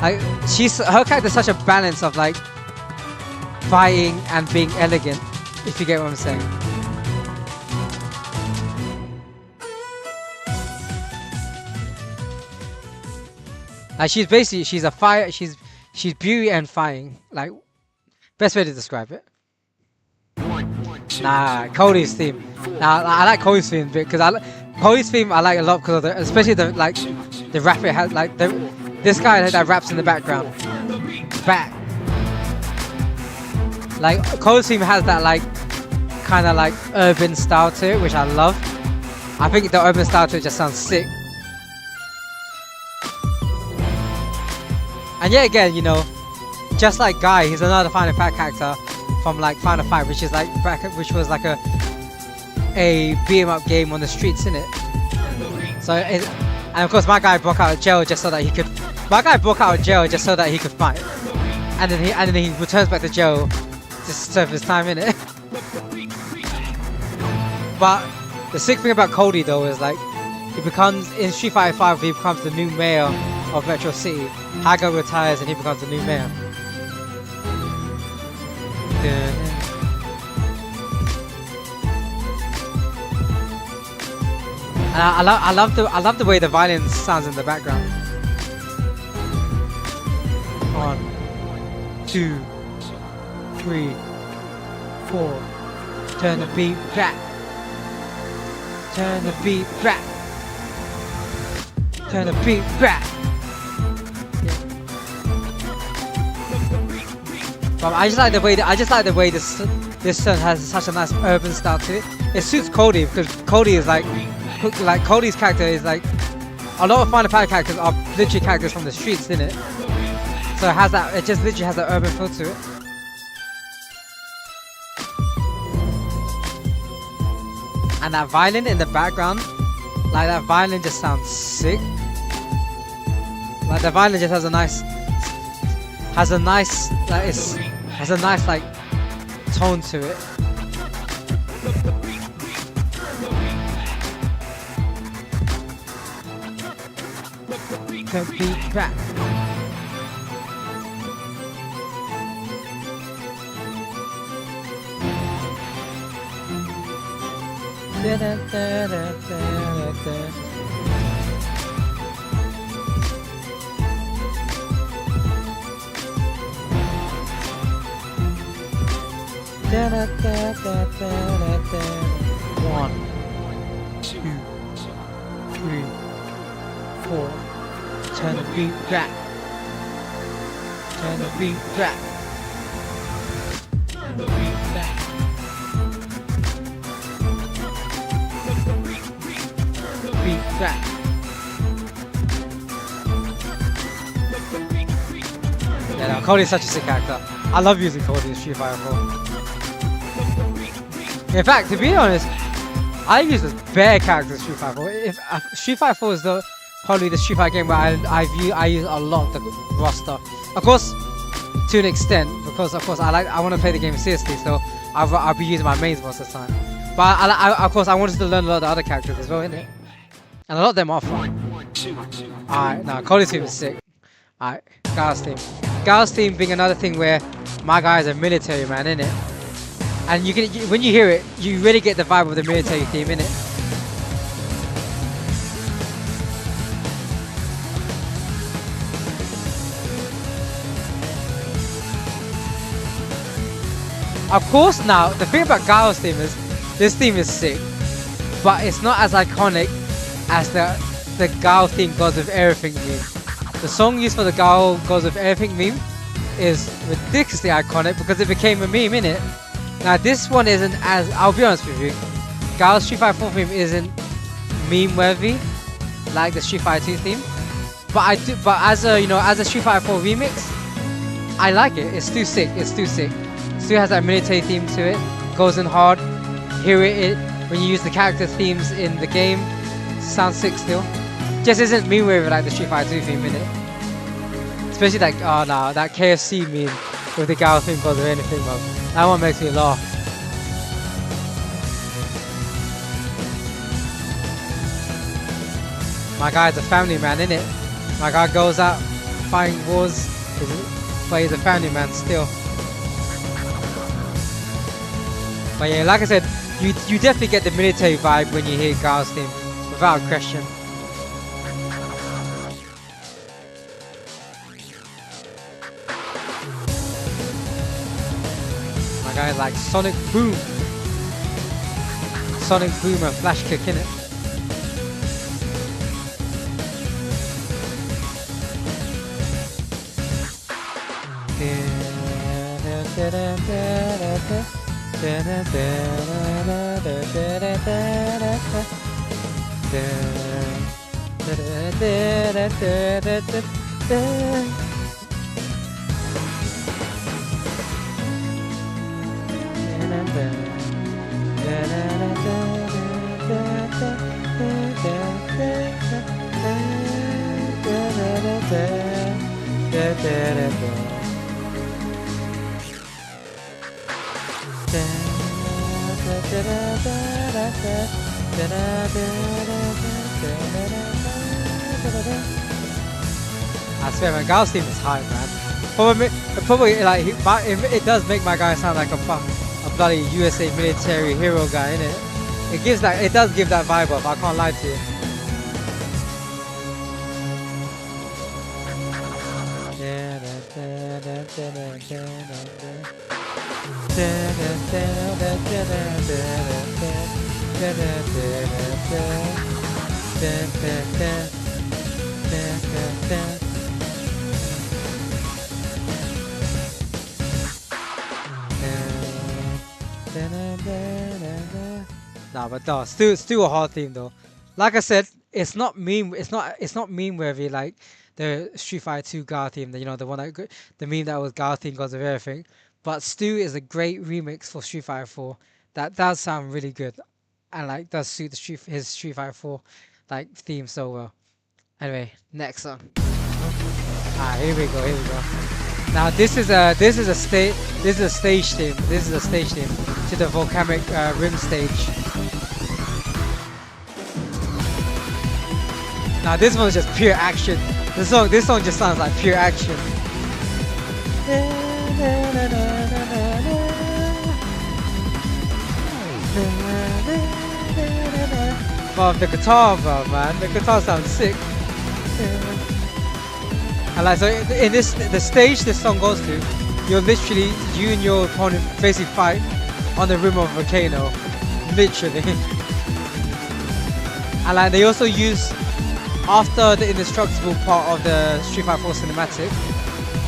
Like her character is such a balance of like fighting and being elegant, if you get what I'm saying. Like she's beauty and fighting. Like best way to describe it. Nah, Cody's theme. Nah, I like Cody's theme because Cody's theme I like a lot because of especially the rap it has, like this guy that raps in the background. Back. Like Cody's theme has that like kind of like urban style to it, which I love. I think the urban style to it just sounds sick. And yet again, you know, just like Guy, he's another Final Fight character from like Final Fight, which was like a beat 'em up game on the streets, innit? So, and of course, my guy broke out of jail just so that he could. My guy broke out of jail just so that he could fight, and then he returns back to jail to serve his time, innit? But the sick thing about Cody though is like he becomes in Street Fighter 5, he becomes the new mayor of Metro City. Haga retires and he becomes the new mayor. And I love the way the violin sounds in the background. 1, 2, 3, 4. Turn the beat back. Turn the beat back. Turn the beat back. But I just like the way this song has such a nice urban style to it. It suits Cody because Cody is like Cody's character is like a lot of Final Fight characters are literally characters from the streets, isn't it? So it just literally has that urban feel to it. And that violin in the background, like that violin just sounds sick. Like the violin just has a nice like tone to it. Could be back. Da da da da da da. Da da da da da da. 1, 2, 3, 4. Turn the beat back. Turn the beat back. Turn the beat back. Beat back. Yeah, no, Cody's such a sick character. I love using Cody in Street Fighter 4. In fact, to be honest, I use this bare characters in Street Fighter 4. If Street Fighter 4 is probably the Street Fighter game where I use a lot the roster. Of course, to an extent, because of course I want to play the game seriously, so I'll be using my mains most of the time. But of course I wanted to learn a lot of the other characters as well, innit? And a lot of them are fun. Alright, now Cody's team is sick. Alright, Gal's team. Gal's team being another thing where my guys are military, man, innit? And when you hear it, you really get the vibe of the military theme, innit? Of course, now the thing about Gal's theme is this theme is sick, but it's not as iconic as the Gal theme Gods of Everything meme. The song used for the Gal Gods of Everything meme is ridiculously iconic because it became a meme, innit? Now this one isn't as, I'll be honest with you, Gal's Street Fighter 4 theme isn't meme worthy like the Street Fighter 2 theme, but as a Street Fighter 4 remix, I like it. It's too sick. It's too sick. Still has that military theme to it, goes in hard. Hear it when you use the character themes in the game, sounds sick still. Just isn't meme worthy like the Street Fighter 2 theme, innit? Especially like, oh no, that KFC meme with the Gal theme Gods of Anything, bro. That one makes me laugh. My guy's a family man, innit? My guy goes out fighting wars, but he's a family man still. But yeah, like I said, you definitely get the military vibe when you hear Gal's theme, without question. My guy like Sonic Boom. Sonic Boom and Flash Kick, innit? I swear, man, Gal's theme is high, man. Probably like it does make my guy sound like a bloody USA military hero guy, innit? It does give that vibe off. I can't lie to you. Nah, but no, still a hard theme though. Like I said, it's not meme worthy like the Street Fighter 2 Gar theme, the meme that was Gar theme Gods of Everything. But Stu is a great remix for Street Fighter 4. That does sound really good, and like does suit his Street Fighter 4 like theme so well. Anyway, next song. Here we go. Now this is a stage theme. This is a stage theme to the volcanic rim stage. Now this one is just pure action. This song just sounds like pure action. But the guitar, bro, man, the guitar sounds sick. And like, so in the stage this song goes to, you and your opponent basically fight on the rim of a volcano, literally. And like they also use, after the indestructible part of the Street Fighter 4 cinematic,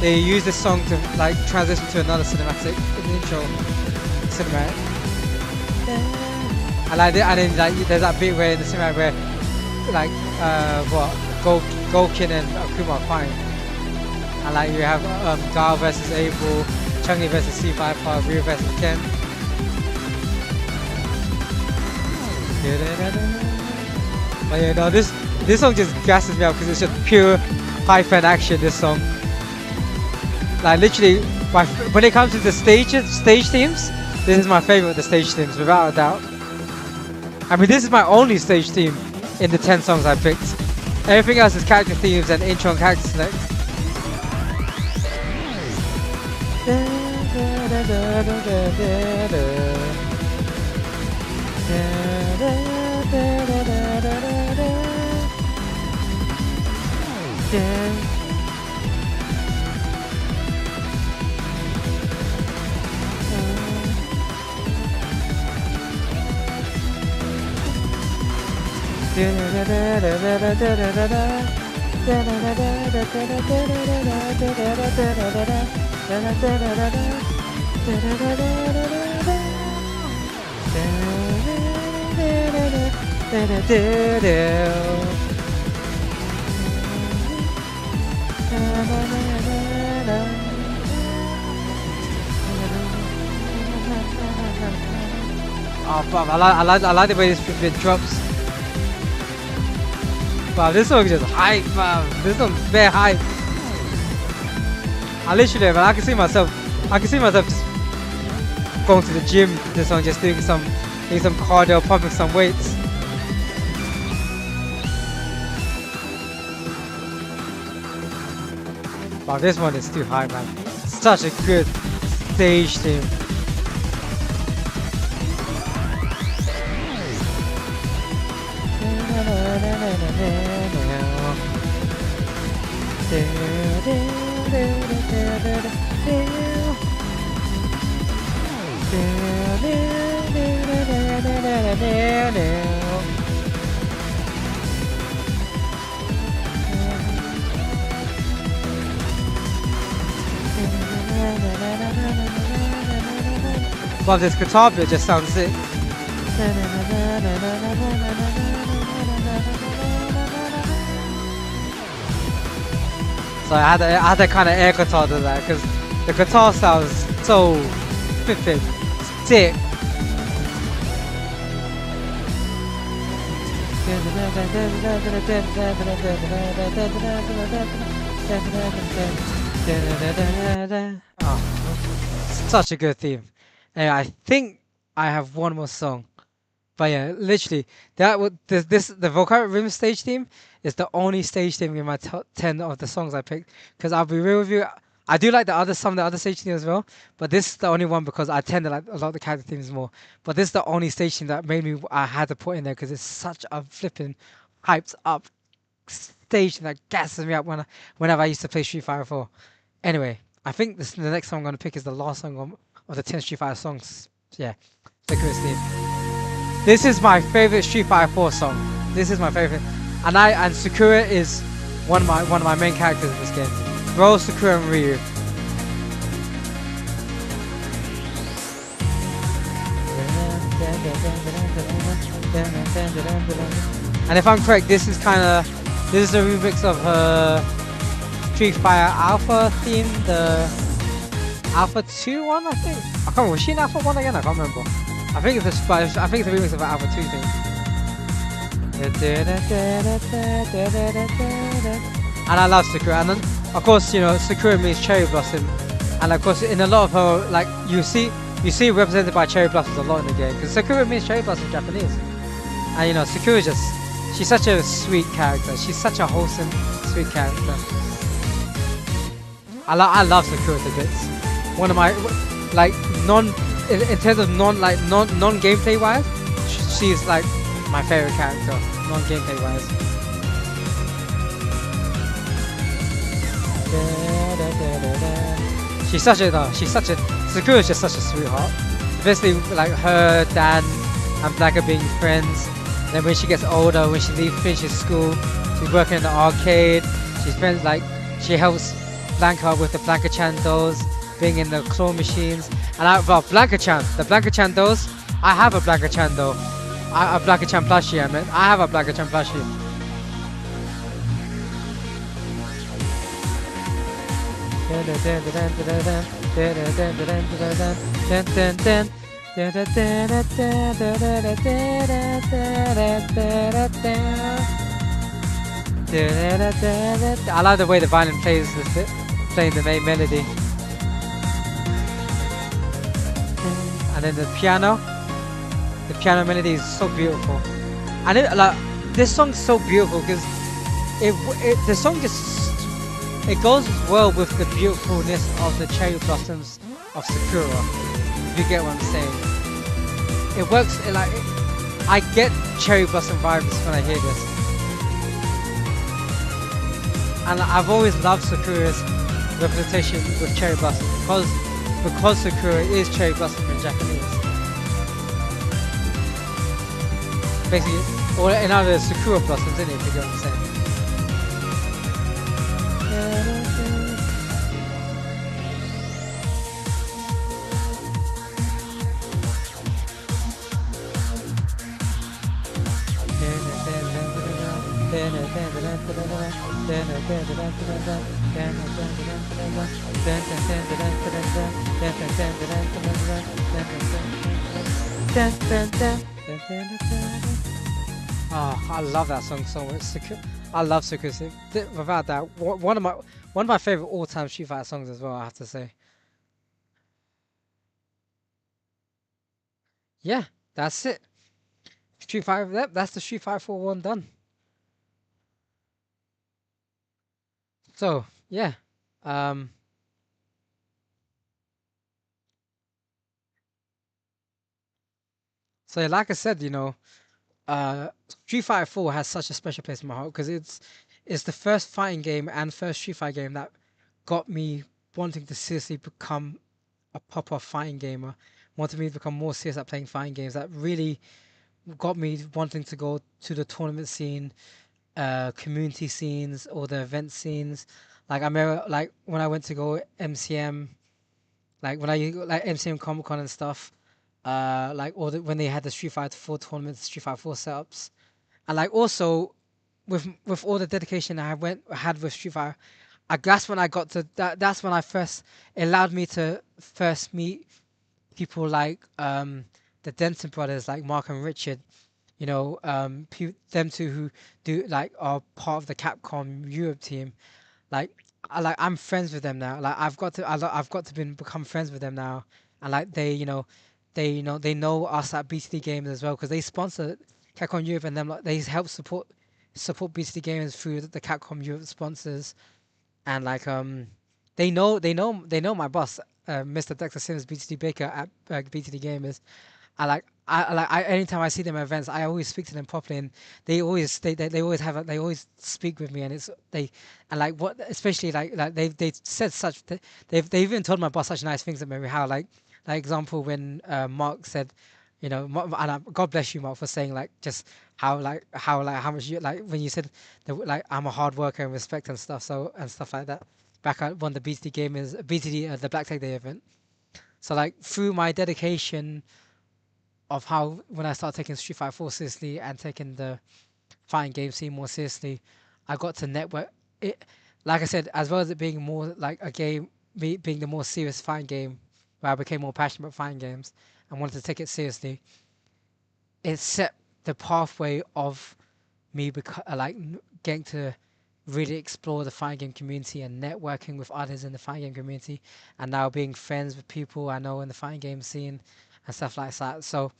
they use this song to like transition to another cinematic, in the intro cinematic. And like, and then like there's that bit where in the cinematic where like Golkin and Akuma are fighting. And like you have Gal versus Abel, Chun-Li versus C5, Ryu versus Ken. But yeah, no, this song just gasses me up because it's just pure hype and action. This song, like literally, when it comes to the stage themes, this is my favorite of the stage themes without a doubt. I mean, this is my only stage theme in the 10 songs I picked. Everything else is character themes and intro and character select. Oh, but I like the way this bit drops. Wow, this song is just hype, man. This song's very hype. I literally, man, I can see myself just going to the gym. This song, just doing some cardio, pumping some weights. Wow, this one is too high, man. Such a good stage theme. Well, this guitar bit just sounds sick. So I had to kind of air guitar to that because the guitar sounds so flipping sick. Oh, such a good theme. And I think I have one more song. But yeah, literally, the Volcanic Rim stage theme is the only stage theme in my top 10 of the songs I picked. Because I'll be real with you, I do like some of the other stage themes as well. But this is the only one because I tend to like a lot of the character themes more. But this is the only stage theme that made me, I had to put in there because it's such a flipping hyped up stage theme that gasses me up whenever I used to play Street Fighter 4. Anyway, I think the next song I'm going to pick is the last song of the 10 Street Fighter songs. Yeah, Sakura's theme. This is my favorite Street Fighter 4 song. This is my favorite, and Sakura is one of my main characters in this game. Bro, Sakura and Ryu. And if I'm correct, this is a remix of her Street Fighter Alpha theme, the Alpha 2 one, I think. I can't remember. Was she in Alpha 1 again? I can't remember. I think it's a remix of an Alpha 2 thing. And I love Sakura. And then, of course, you know, Sakura means cherry blossom. And of course, in a lot of her, like, you see represented by cherry blossoms a lot in the game. Because Sakura means cherry blossom in Japanese. And you know, Sakura she's such a sweet character. She's such a wholesome, sweet character. I love Sakura to bits. One of my, like, in terms of non gameplay wise, she's like my favorite character, non gameplay wise. Sakura is just such a sweetheart. Basically, like her, Dan, and Blanca being friends. And then when she gets older, when she finishes school, she's working in the arcade. She's friends, like, she helps Blanca with the Blanca-chan dolls, being in the claw machines. And Blanca-chan, the Blanca-chan dolls, I have a Blanca-chan doll. A Blanca-chan plushie, I have a Blanca-chan plushie. I like the way the violin plays playing the main melody. And then the piano melody is so beautiful. And like this song's so beautiful because the song just it goes well with the beautifulness of the cherry blossoms of Sakura. If you get what I'm saying, it works. I get cherry blossom vibes when I hear this, and I've always loved Sakura's representation with cherry blossom because Sakura is cherry blossom in Japanese. Basically, or in other Sakura blossoms, isn't it? If you get what I'm saying. Oh, I love that song so much. I love Sakura. Without that, one of my favorite all-time Street Fighter songs as well. I have to say. Yeah, that's it. Street Fighter. Yep, that's the Street Fighter 4 one done. So yeah, um, so like I said, Street Fighter 4 has such a special place in my heart because it's the first fighting game and first Street Fighter game that got me wanting to seriously become a proper fighting gamer, wanted me to become more serious at playing fighting games. That really got me wanting to go to the tournament scene, community scenes, or the event scenes. Like I remember, like when I went to go MCM, like when I like MCM Comic Con and stuff. Like when they had the Street Fighter 4 tournaments, Street Fighter 4 setups, and like also with all the dedication I had with Street Fighter, that's when I got to that's when I first it allowed me to first meet people like the Denton brothers, like Mark and Richard, them two who do like are part of the Capcom Europe team. Like I'm friends with them now. Like I've got to become friends with them now, and like they know us at BTD Gamers as well because they sponsor Capcom Europe, and them like they help support BTD Gamers through the Capcom Europe sponsors, and like they know my boss, Mr. Dexter Sims, BTD Baker at BTD Gamers. Anytime I see them at events, I always speak to them properly, and they always they always speak with me, and and like what especially like they said such they've even told my boss such nice things about me, how like example when Mark said, God bless you, Mark, for saying like just how much you like when you said that like I'm a hard worker and respect and stuff like that back at one of the BTD Gamers the Black Tech Day event. So like through my dedication of how when I started taking Street Fighter 4 seriously and taking the fighting game scene more seriously, I got to network it. Like I said, as well as it being more like a game, being the more serious fighting game, where I became more passionate about fighting games and wanted to take it seriously. It set the pathway of me getting to really explore the fighting game community and networking with others in the fighting game community, and now being friends with people I know in the fighting game scene and stuff like that. So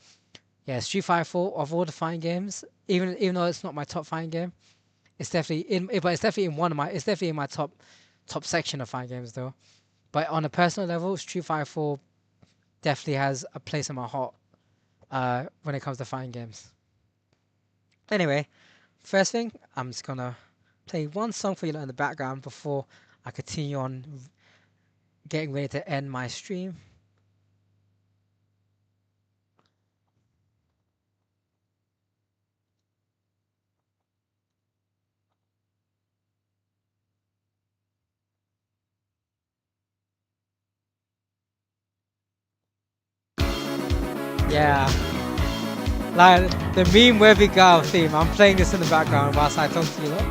yeah, Street Fighter 4 of all the fighting games, even though it's not my top fighting game, it's definitely it's definitely in my top section of fighting games though. But on a personal level, Street Fighter 4 definitely has a place in my heart when it comes to fighting games. Anyway, first thing, I'm just gonna play one song for you in the background before I continue on getting ready to end my stream. Yeah, like the meme worthy girl theme. I'm playing this in the background whilst I talk to you. Let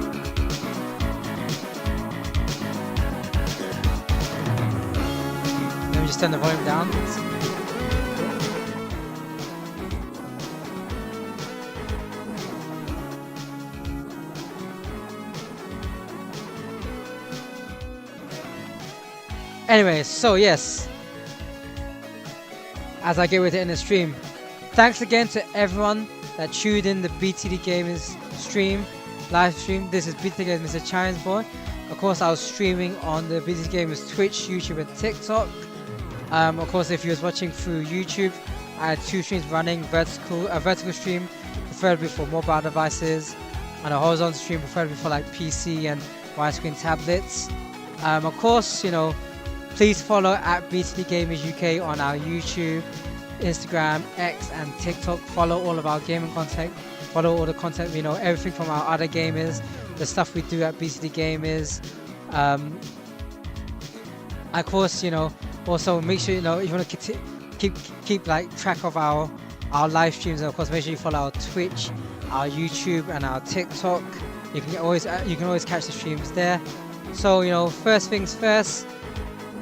me just turn the volume down. Anyway, so yes, as I get ready to end the stream, thanks again to everyone that tuned in the BTD Gamers stream, live stream. This is BTD Gamers, Mr. Challenge Boy. Of course, I was streaming on the BTD Gamers Twitch, YouTube, and TikTok. Of course, if you was watching through YouTube, I had 2 streams running: a vertical stream, preferably for mobile devices, and a horizontal stream, preferably for like PC and widescreen tablets. Of course, you know, please follow at BTD Gamers UK on our YouTube, Instagram, X, and TikTok. Follow all of our gaming content. Follow all the content, you know, everything from our other gamers, the stuff we do at BTD Gamers. Of course, you know, also make sure, you know, if you want to keep like track of our live streams, and of course make sure you follow our Twitch, our YouTube, and our TikTok. You can always catch the streams there. So, you know, first things first,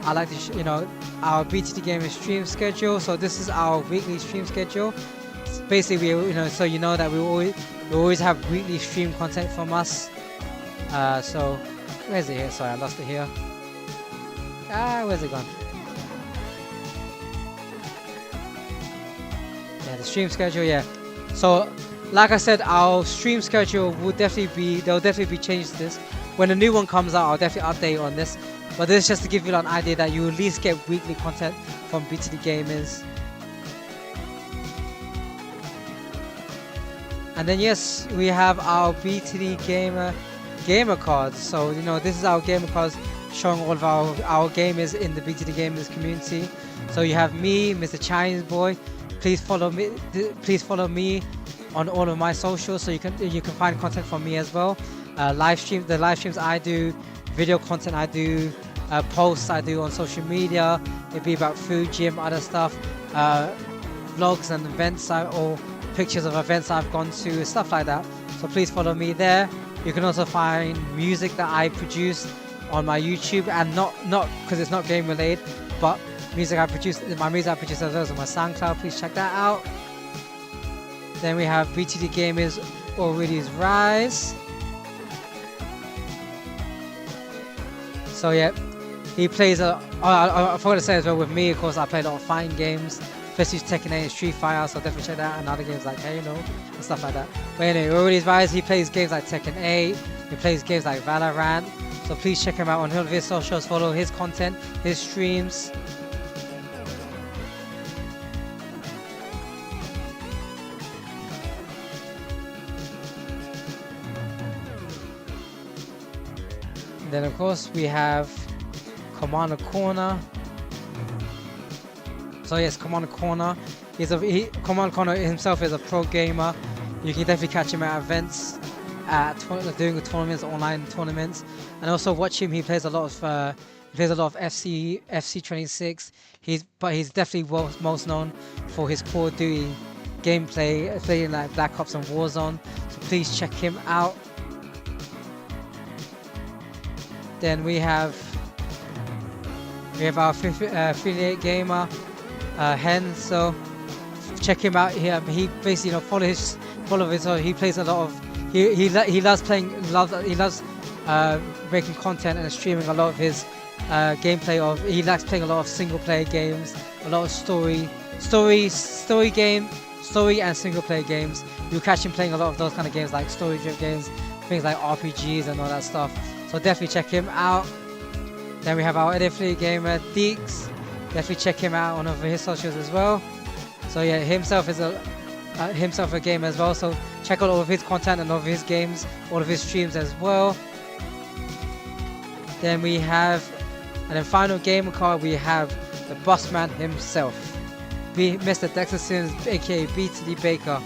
I like to you know, our BTD Gamers stream schedule. So this is our weekly stream schedule. Basically, we, you know, so you know that we always have weekly stream content from us. So where's it here? Sorry, I lost it here. Where's it gone? Yeah, the stream schedule. Yeah. So, like I said, our stream schedule will definitely be, there'll definitely be changes to this. When a new one comes out, I'll definitely update on this. But this is just to give you an idea that you at least get weekly content from BTD Gamers. And then yes, we have our BTD gamer cards. So, you know, this is our gamer cards showing all of our gamers in the BTD Gamers community. So you have me, Mr. Chinese Boy. Please follow me. Please follow me on all of my socials, so you can find content from me as well. The live streams I do, video content I do, posts I do on social media. It'd be about food, gym, other stuff, vlogs and events or pictures of events I've gone to, stuff like that. So please follow me there. You can also find music that I produce on my YouTube, and not because it's not game related, but music I produce as well as on my SoundCloud. Please check that out. Then we have BTD Gamers Already's Rise. So yeah, he plays I forgot to say as well, with me, of course, I play a lot of fighting games, especially Tekken 8 and Street Fighter, so definitely check that out, and other games like Halo and stuff like that. But anyway, Already's Rise, he plays games like Tekken 8, he plays games like Valorant, so please check him out on all of his socials, follow his content, his streams. And then of course we have Commander Corner. So yes, Commander Corner. Commander Corner himself is a pro gamer. You can definitely catch him at events, doing the tournaments, online tournaments, and also watch him. He plays a lot of FC 26. He's definitely most known for his Call of Duty gameplay, playing like Black Ops and Warzone. So please check him out. Then we have our affiliate gamer, Hen. So check him out here. He basically, you know, follow his. He plays a lot of. He loves playing. He loves making content and streaming a lot of his gameplay. He likes playing a lot of single player games, a lot of story and single player games. You'll catch him playing a lot of those kind of games, like story driven games, things like RPGs and all that stuff. So definitely check him out. Then we have our affiliate gamer, Deeks. Definitely check him out on over his socials as well. So yeah, himself a gamer as well. So check out all of his content and all of his games, all of his streams as well. Then we have, and then final gamer card, we have the boss man himself, Mr. Dexter Sims, aka BTD Baker.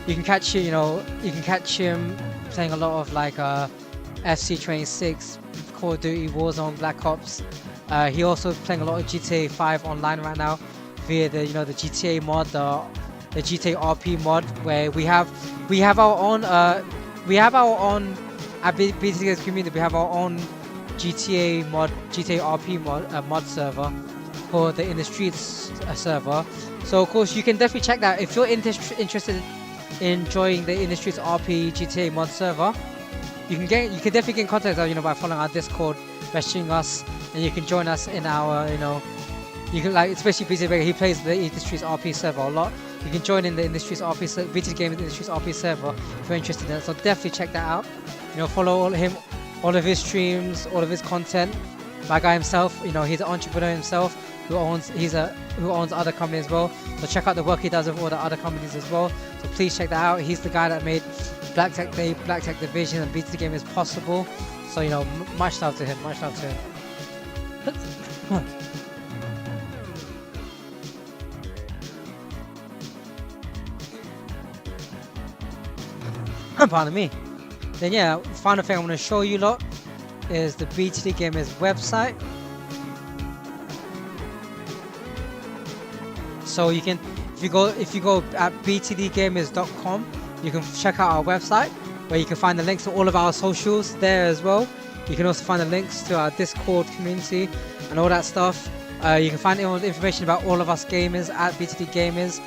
You can catch him playing a lot of like FC 26, Call of Duty, Warzone, Black Ops. He also playing a lot of GTA 5 online right now via the GTA mod, the GTA RP mod, where we have our own at BTD's community. We have our own GTA RP mod server for the In the Streets server. So of course you can definitely check that if you're interested in joining the In the Streets RP GTA mod server. you can definitely get in contact with us, by following our Discord, messaging us, and you can join us in our, you can like, especially BTD Gamers, he plays the Industries RP server a lot. You can join in the Industries RP BTD Gamers Industries RP server if you're interested in it. So definitely check that out. Follow all of his streams, all of his content. My guy himself, he's an entrepreneur himself who owns other companies as well. So check out the work he does with all the other companies as well. So please check that out. He's the guy that made Black Tech Day, Black Tech Division, and BTD Gamers possible. So much love to him. Much love to him. Pardon me. Then yeah, final thing I'm going to show you lot is the BTD Gamers website. So you can, if you go at btdgamers.com, you can check out our website where you can find the links to all of our socials there as well. You can also find the links to our Discord community and all that stuff. You can find all the information about all of us gamers at BTD Gamers.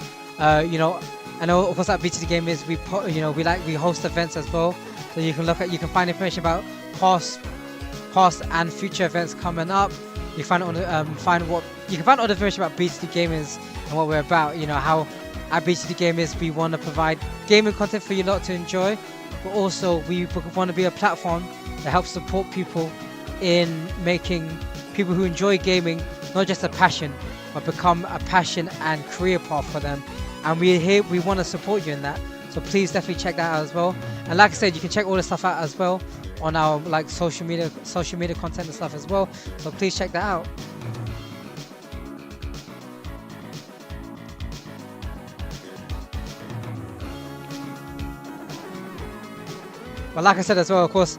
And of course at BTD Gamers we host events as well. So you can find information about past and future events coming up. You can find all the information about BTD Gamers and what we're about. How at BTD Gamers we want to provide gaming content for you lot to enjoy, but also we want to be a platform that helps support people in making people who enjoy gaming not just a passion, but become a passion and career path for them. And we want to support you in that. So please definitely check that out as well. And like I said, you can check all the stuff out as well on our social media content and stuff as well. So please check that out. But like I said as well, of course,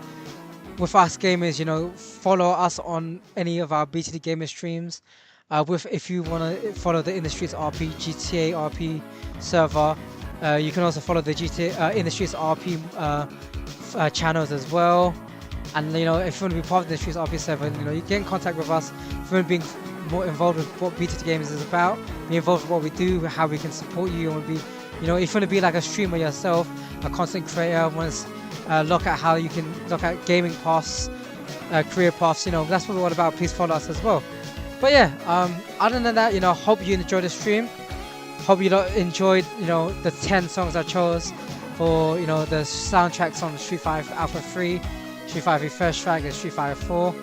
with us gamers, follow us on any of our BTD Gamer streams. If you want to follow the Industries RP, GTA RP server, you can also follow the GTA Industries RP channels as well. And if you want to be part of the Industries RP server, you get in contact with us. If you want to be more involved with what BTD Gamers is about, be involved with what we do, how we can support you, and if you want to be like a streamer yourself, a content creator, want to look at how you can look at gaming paths, career paths, that's what we're all about. Please follow us as well. But yeah, other than that, hope you enjoyed the stream. Hope you enjoyed, the 10 songs I chose for, the soundtracks on Street Fighter Alpha 3, Street Fighter First Strike, and Street Fighter 4.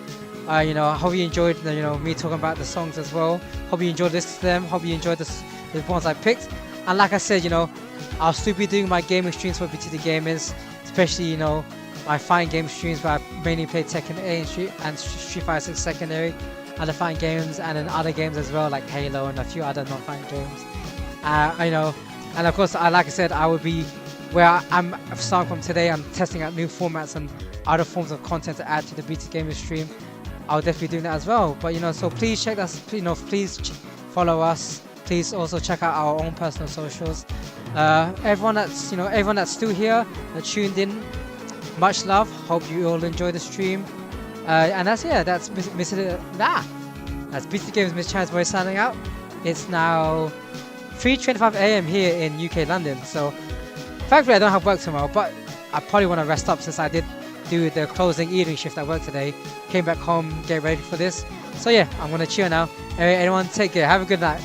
I hope you enjoyed, me talking about the songs as well. Hope you enjoyed listening to them. Hope you enjoyed the ones I picked. And like I said, I'll still be doing my gaming streams for BTD Gamers, especially, my fighting game streams where I mainly play Tekken 8 and Street Fighter 6 Secondary, other fighting games, and then other games as well, like Halo and a few other non-fighting games. And of course, like I said, I will be where I'm starting from today. I'm testing out new formats and other forms of content to add to the BTD Gamers stream. I'll definitely be doing that as well. But so please check us. Please follow us. Please also check out our own personal socials. Everyone that's still here, that tuned in, much love. Hope you all enjoy the stream. And that's BTD Gamers Miss Chan's voice signing out. It's now 3:25 AM here in UK London. So thankfully I don't have work tomorrow, but I probably want to rest up since I did do the closing evening shift at work today. Came back home, get ready for this. So yeah, I'm gonna chill now. Anyone take care. Have a good night.